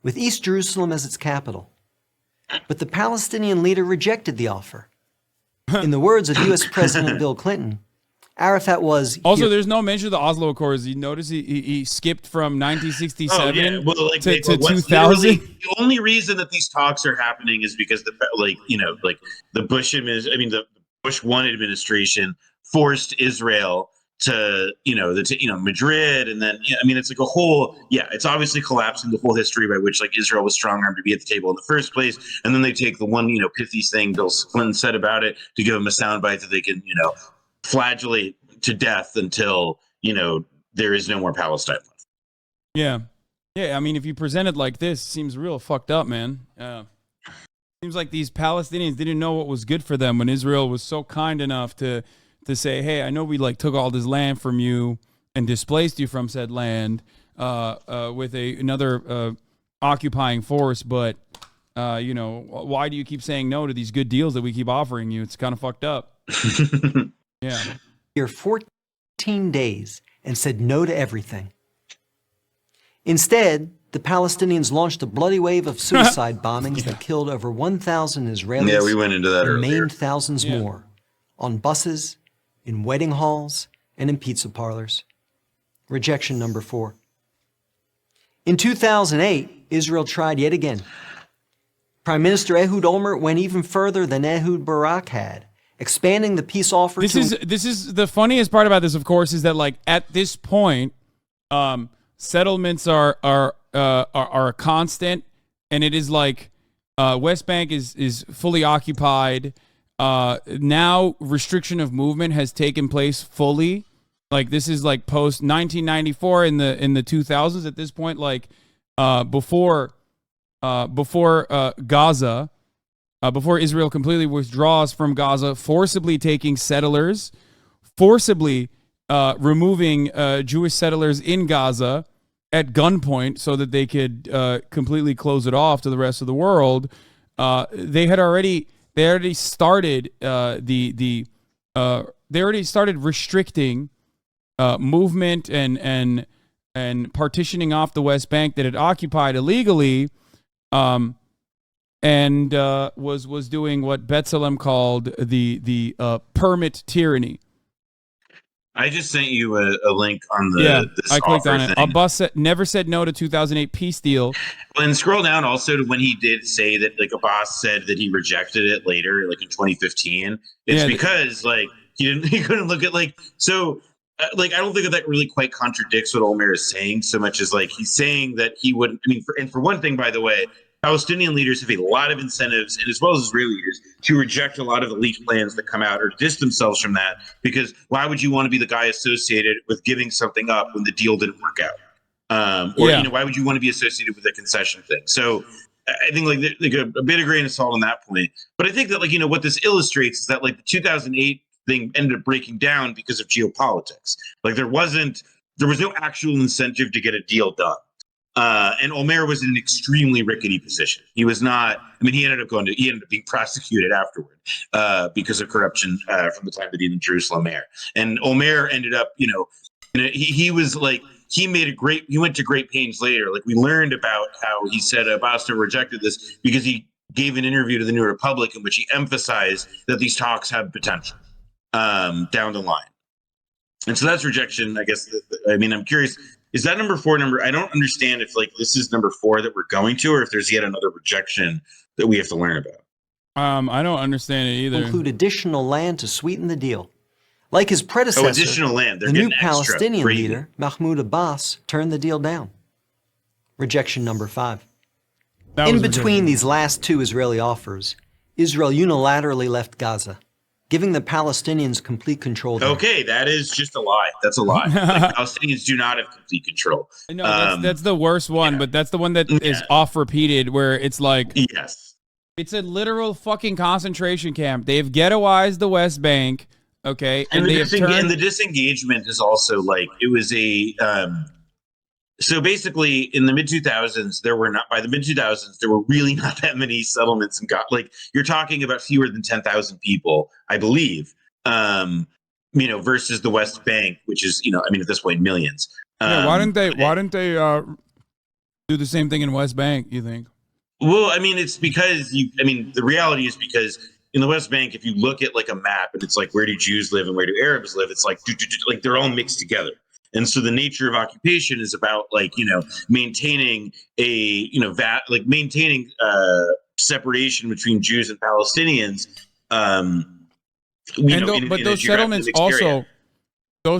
S4: With East Jerusalem as its capital. But the Palestinian leader rejected the offer. In the words of U.S. President Bill Clinton, Arafat was...
S1: Also, there's no mention of the Oslo Accords. You notice he skipped from 1967 to 2000.
S2: The only reason that these talks are happening is because the Bush 1 administration forced Israel to Madrid, and then it's like a whole it's obviously collapsing the whole history by which like Israel was strong armed to be at the table in the first place, and then they take the one pithy thing Bill Clinton said about it to give them a soundbite that they can flagellate to death until there is no more Palestine left.
S1: Yeah. I mean, if you present it like this, it seems real fucked up, man. Seems like these Palestinians didn't know what was good for them when Israel was so kind enough to say, hey, I know we like took all this land from you and displaced you from said land with another occupying force, but why do you keep saying no to these good deals that we keep offering you? It's kind of fucked up. Yeah.
S4: Here 14 days and said no to everything. Instead, the Palestinians launched a bloody wave of suicide bombings that killed over 1,000 Israelis.
S2: Yeah, we went into that
S4: and
S2: earlier.
S4: maimed thousands more on buses, in wedding halls, and in pizza parlors. Rejection number 4. In 2008, Israel tried yet again. Prime Minister Ehud Olmert went even further than Ehud Barak had, expanding the peace offer.
S1: This is the funniest part about this, of course, is that like at this point, settlements are a constant, and it is like West Bank is fully occupied. Now restriction of movement has taken place fully. Like this is like post 1994 in the 2000s at this point, like before Gaza, before Israel completely withdraws from Gaza, forcibly taking settlers, forcibly removing Jewish settlers in Gaza at gunpoint so that they could completely close it off to the rest of the world. They already started restricting movement and partitioning off the West Bank that had occupied illegally, and was doing what B'Tselem called the permit tyranny.
S2: I just sent you a link on this
S1: I clicked on it.
S2: thing.
S1: Abbas never said no to 2008 peace deal.
S2: And scroll down also to when he did say that, like Abbas said that he rejected it later, like in 2015. It's because like he couldn't look at like so. Like I don't think that really quite contradicts what Olmer is saying so much as like he's saying that he wouldn't. I mean, for one thing, by the way, Palestinian leaders have a lot of incentives, and as well as Israeli leaders, to reject a lot of the leaked plans that come out or distance themselves from that. Because why would you want to be the guy associated with giving something up when the deal didn't work out? Why would you want to be associated with a concession thing? So I think like a bit of grain of salt on that point. But I think that like what this illustrates is that like the 2008 thing ended up breaking down because of geopolitics. Like there was no actual incentive to get a deal done. And Olmer was in an extremely rickety position. He was not. I mean, he ended up being prosecuted afterward because of corruption from the time that he was Jerusalem mayor. And Olmer ended up, he was like he went to great pains later. Like we learned about how he said Abbas rejected this because he gave an interview to the New Republic in which he emphasized that these talks have potential down the line. And so that's rejection. I guess. I mean, I'm curious. Is that number 4 number? I don't understand if like this is number 4 that we're going to, or if there's yet another rejection that we have to learn about.
S1: I don't understand it either.
S4: Include additional land to sweeten the deal. Like his predecessor,
S2: additional land.
S4: The new Palestinian leader, Mahmoud Abbas, turned the deal down. Rejection number 5. In between these last 2 Israeli offers, Israel unilaterally left Gaza. giving the Palestinians complete control there.
S2: Okay, that is just a lie. That's a lie. Like, Palestinians do not have complete control.
S1: No, that's the worst one, but that's the one that is off repeated, where it's like,
S2: yes,
S1: it's a literal fucking concentration camp. They've ghettoized the West Bank, okay,
S2: and the disengagement is also like, it was a. So basically, in the mid 2000s, there were really not that many settlements, and you're talking about fewer than 10,000 people, I believe. Versus the West Bank, which is, at this point, millions.
S1: Why didn't they do the same thing in West Bank, you think?
S2: Well, it's because the reality is, because in the West Bank, if you look at like a map and it's like, where do Jews live and where do Arabs live? It's like they're all mixed together. And so the nature of occupation is about maintaining maintaining separation between Jews and Palestinians.
S1: But those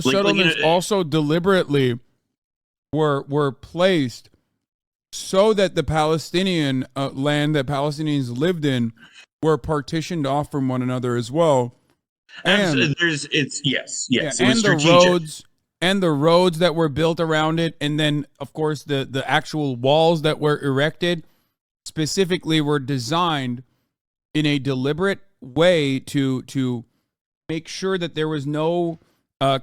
S1: settlements also deliberately were placed so that the Palestinian land that Palestinians lived in were partitioned off from one another as well. And the roads that were built around it, and then of course the actual walls that were erected specifically were designed in a deliberate way to make sure that there was no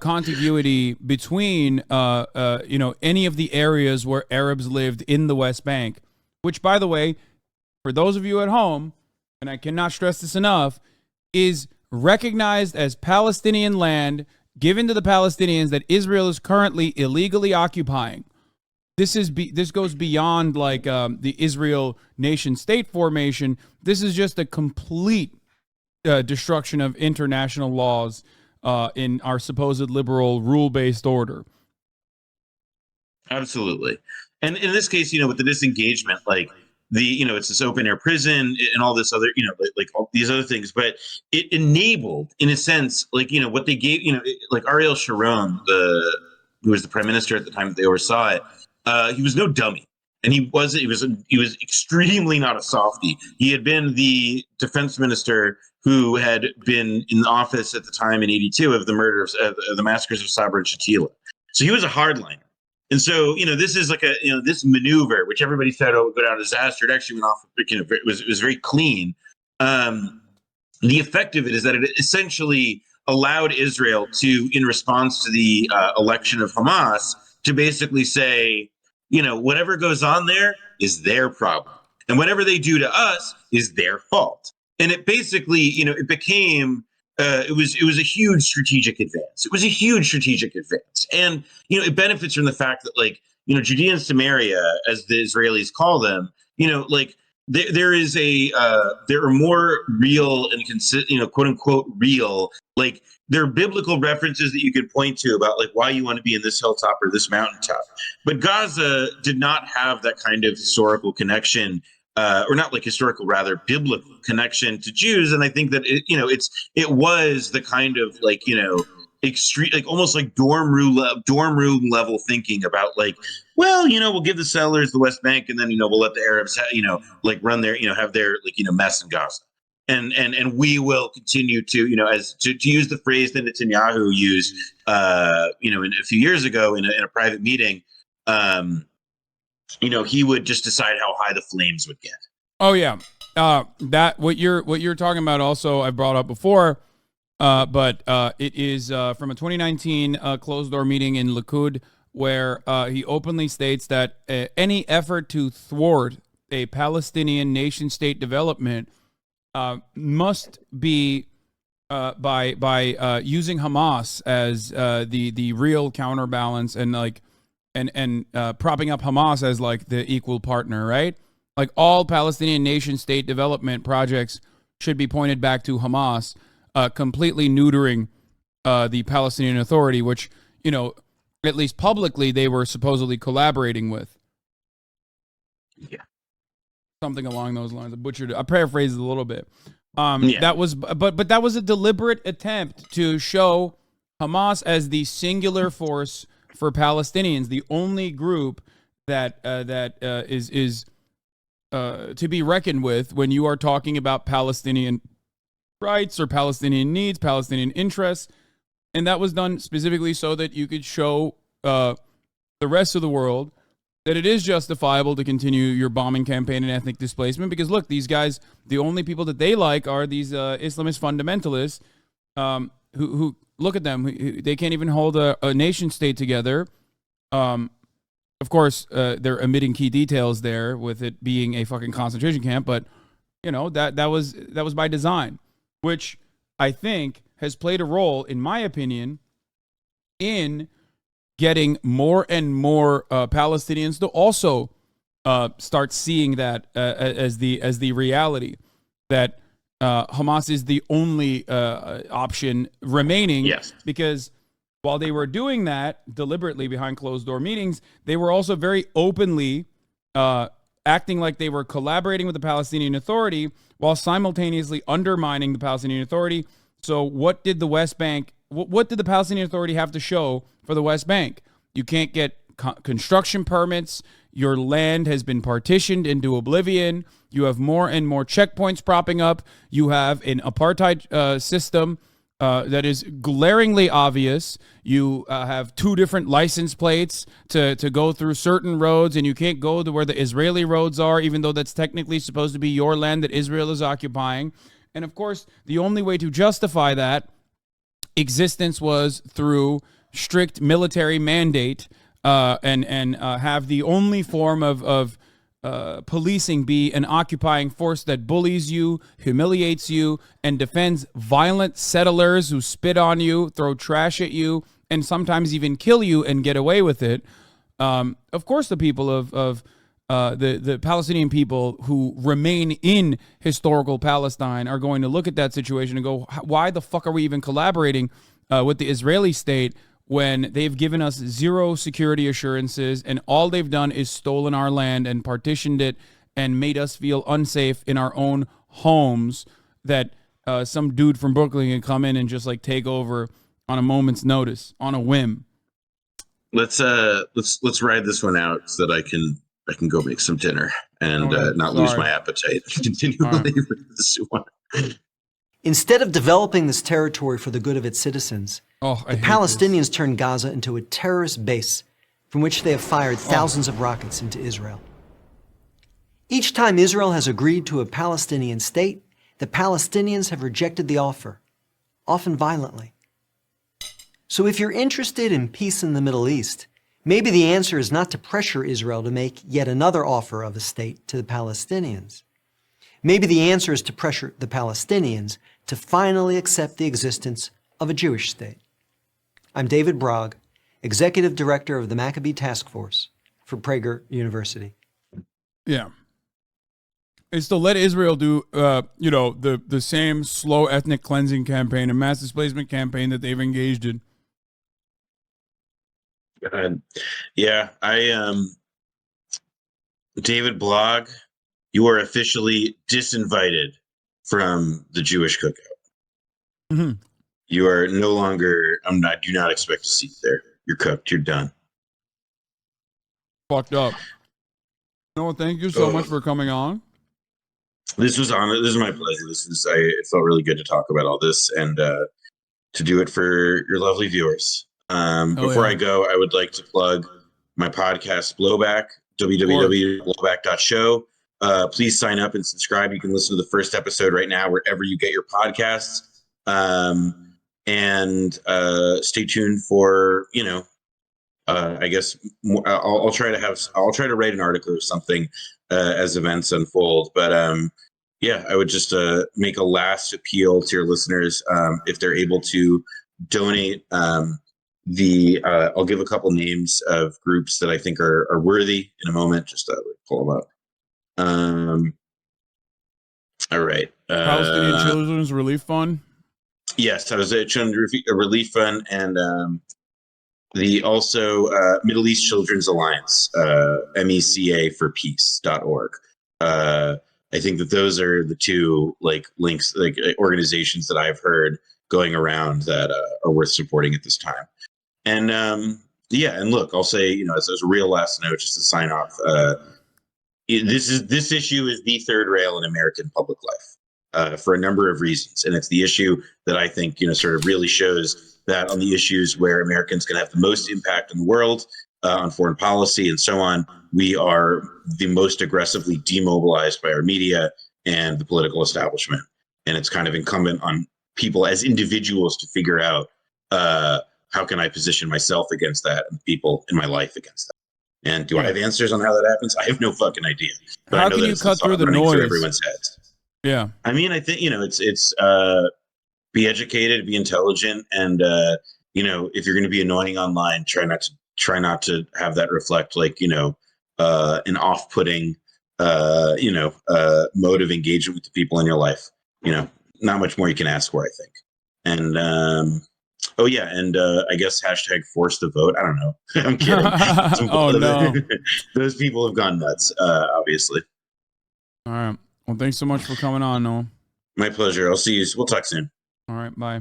S1: contiguity between any of the areas where Arabs lived in the West Bank, which, by the way, for those of you at home, and I cannot stress this enough, is recognized as Palestinian land given to the Palestinians that Israel is currently illegally occupying. This goes beyond the Israel nation-state formation. This is just a complete destruction of international laws in our supposed liberal rule-based order.
S2: Absolutely. And in this case, with the disengagement, it's this open air prison and all this other, all these other things, but it enabled, in a sense, what they gave, Ariel Sharon, who was the prime minister at the time that they oversaw it, he was no dummy. And he was extremely not a softie. He had been the defense minister who had been in office at the time in '82 of the murders of the massacres of Sabra and Shatila. So he was a hardliner. And so, this is this maneuver, which everybody said, would go down a disaster. It actually went off, it was very clean. The effect of it is that it essentially allowed Israel to, in response to the election of Hamas, to basically say, whatever goes on there is their problem. And whatever they do to us is their fault. And it basically, it became, it was a huge strategic advance. It was a huge strategic advance. And, it benefits from the fact that, Judea and Samaria, as the Israelis call them, there are more real and quote unquote real, there are biblical references that you could point to about why you want to be in this hilltop or this mountaintop. But Gaza did not have that kind of historical connection, or not historical, rather biblical connection to Jews. And I think that it was the kind of extreme, almost dorm room level thinking about we'll give the settlers the West Bank, and then we'll let the Arabs run their have their mess in Gaza. And we will continue to, as to use the phrase that Netanyahu used, in a few years ago in a private meeting, he would just decide how high the flames would get.
S1: Oh yeah, that what you're talking about. Also, I brought up before, but it is from a 2019 closed door meeting in Likud, where he openly states that any effort to thwart a Palestinian nation-state development must be by using Hamas as the real counterbalance, and propping up Hamas as the equal partner, right? All Palestinian nation-state development projects should be pointed back to Hamas, completely neutering the Palestinian Authority, which at least publicly they were supposedly collaborating with.
S2: Yeah.
S1: Something along those lines. I paraphrased it a little bit. That was, but that was a deliberate attempt to show Hamas as the singular force for Palestinians, the only group that is to be reckoned with when you are talking about Palestinian rights or Palestinian needs, Palestinian interests. And that was done specifically so that you could show the rest of the world that it is justifiable to continue your bombing campaign and ethnic displacement. Because look, these guys, the only people that they like are these Islamist fundamentalists who look at them. They can't even hold a nation state together. Of course, they're omitting key details there with it being a fucking concentration camp. But, you know, that was by design, which I think has played a role, in my opinion, in getting more and more Palestinians to also start seeing that as the reality that Hamas is the only option remaining.
S2: Yes.
S1: Because while they were doing that deliberately behind closed door meetings, they were also very openly acting like they were collaborating with the Palestinian Authority while simultaneously undermining the Palestinian Authority. So what did the West Bank, what did the Palestinian Authority have to show for the West Bank? You can't get construction permits. Your land has been partitioned into oblivion. You have more and more checkpoints propping up. You have an apartheid system that is glaringly obvious. You have two different license plates to go through certain roads, and you can't go to where the Israeli roads are, even though that's technically supposed to be your land that Israel is occupying. And of course, the only way to justify that existence was through strict military mandate and have the only form of policing be an occupying force that bullies you, humiliates you, and defends violent settlers who spit on you, throw trash at you, and sometimes even kill you and get away with it. Of course, the people of the Palestinian people who remain in historical Palestine are going to look at that situation and go, why the fuck are we even collaborating with the Israeli state when they've given us zero security assurances and all they've done is stolen our land and partitioned it and made us feel unsafe in our own homes, that some dude from Brooklyn can come in and just like take over on a moment's notice, on a whim.
S2: Let's ride this one out so that I can go make some dinner and not lose my appetite. Continue with this one.
S4: Instead of developing this territory for the good of its citizens, the Palestinians turned Gaza into a terrorist base from which they have fired thousands of rockets into Israel. Each time Israel has agreed to a Palestinian state, the Palestinians have rejected the offer, often violently. So if you're interested in peace in the Middle East, maybe the answer is not to pressure Israel to make yet another offer of a state to the Palestinians. Maybe the answer is to pressure the Palestinians to finally accept the existence of a Jewish state. I'm David Bragg, Executive Director of the Maccabee Task Force for Prager University.
S1: Yeah. It's to let Israel do, the same slow ethnic cleansing campaign and mass displacement campaign that they've engaged in.
S2: Yeah, David Blog, you are officially disinvited from the Jewish cookout.
S1: Mm-hmm.
S2: You are no longer, do not expect a seat there. You're cooked. You're done.
S1: Fucked up. No, thank you so much for coming on.
S2: This was my pleasure. It felt really good to talk about all this and to do it for your lovely viewers. Before I go, I would like to plug my podcast, Blowback, www.blowback.show. Please sign up and subscribe. You can listen to the first episode right now wherever you get your podcasts. And stay tuned for, I guess I'll try to write an article or something as events unfold. But I would just make a last appeal to your listeners. If they're able to donate, I'll give a couple names of groups that I think are worthy in a moment. Just pull them up. All right.
S1: Palestinian Children's Relief Fund.
S2: Yes, I was at Children's Relief Fund and the also Middle East Children's Alliance, MECA for Peace.org. I think that those are the two links, organizations that I've heard going around that are worth supporting at this time. And and look, I'll say, as a real last note, just to sign off, this issue is the third rail in American public life. for a number of reasons. And it's the issue that I think, sort of really shows that on the issues where Americans can have the most impact in the world, on foreign policy and so on, we are the most aggressively demobilized by our media and the political establishment. And it's kind of incumbent on people as individuals to figure out, how can I position myself against that and people in my life against that? And do I have answers on how that happens? I have no fucking idea.
S1: But how can you cut through the noise?
S2: Through everyone's heads.
S1: Yeah.
S2: I mean, I think, it's be educated, be intelligent. And, if you're going to be annoying online, try not to have that reflect like, an off-putting, mode of engagement with the people in your life. Not much more you can ask for, I think. And, I guess hashtag force the vote. I don't know. I'm kidding.
S1: Oh, no.
S2: Those people have gone nuts, obviously.
S1: All right. Well, thanks so much for coming on, Noah.
S2: My pleasure. I'll see you. We'll talk soon.
S1: All right. Bye.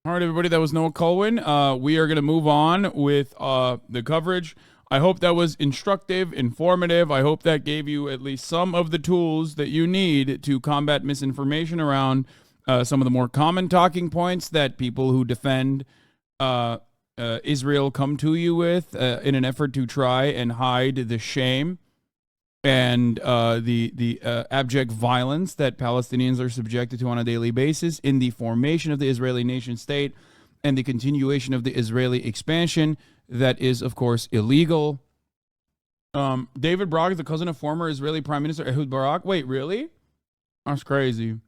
S1: All right, everybody. That was Noah Kulwin. We are going to move on with the coverage. I hope that was instructive, informative. I hope that gave you at least some of the tools that you need to combat misinformation around some of the more common talking points that people who defend Israel come to you with in an effort to try and hide the shame and the abject violence that Palestinians are subjected to on a daily basis in the formation of the Israeli nation state and the continuation of the Israeli expansion that is, of course, illegal. David Barak is the cousin of former Israeli Prime Minister Ehud Barak. Wait, really? That's crazy.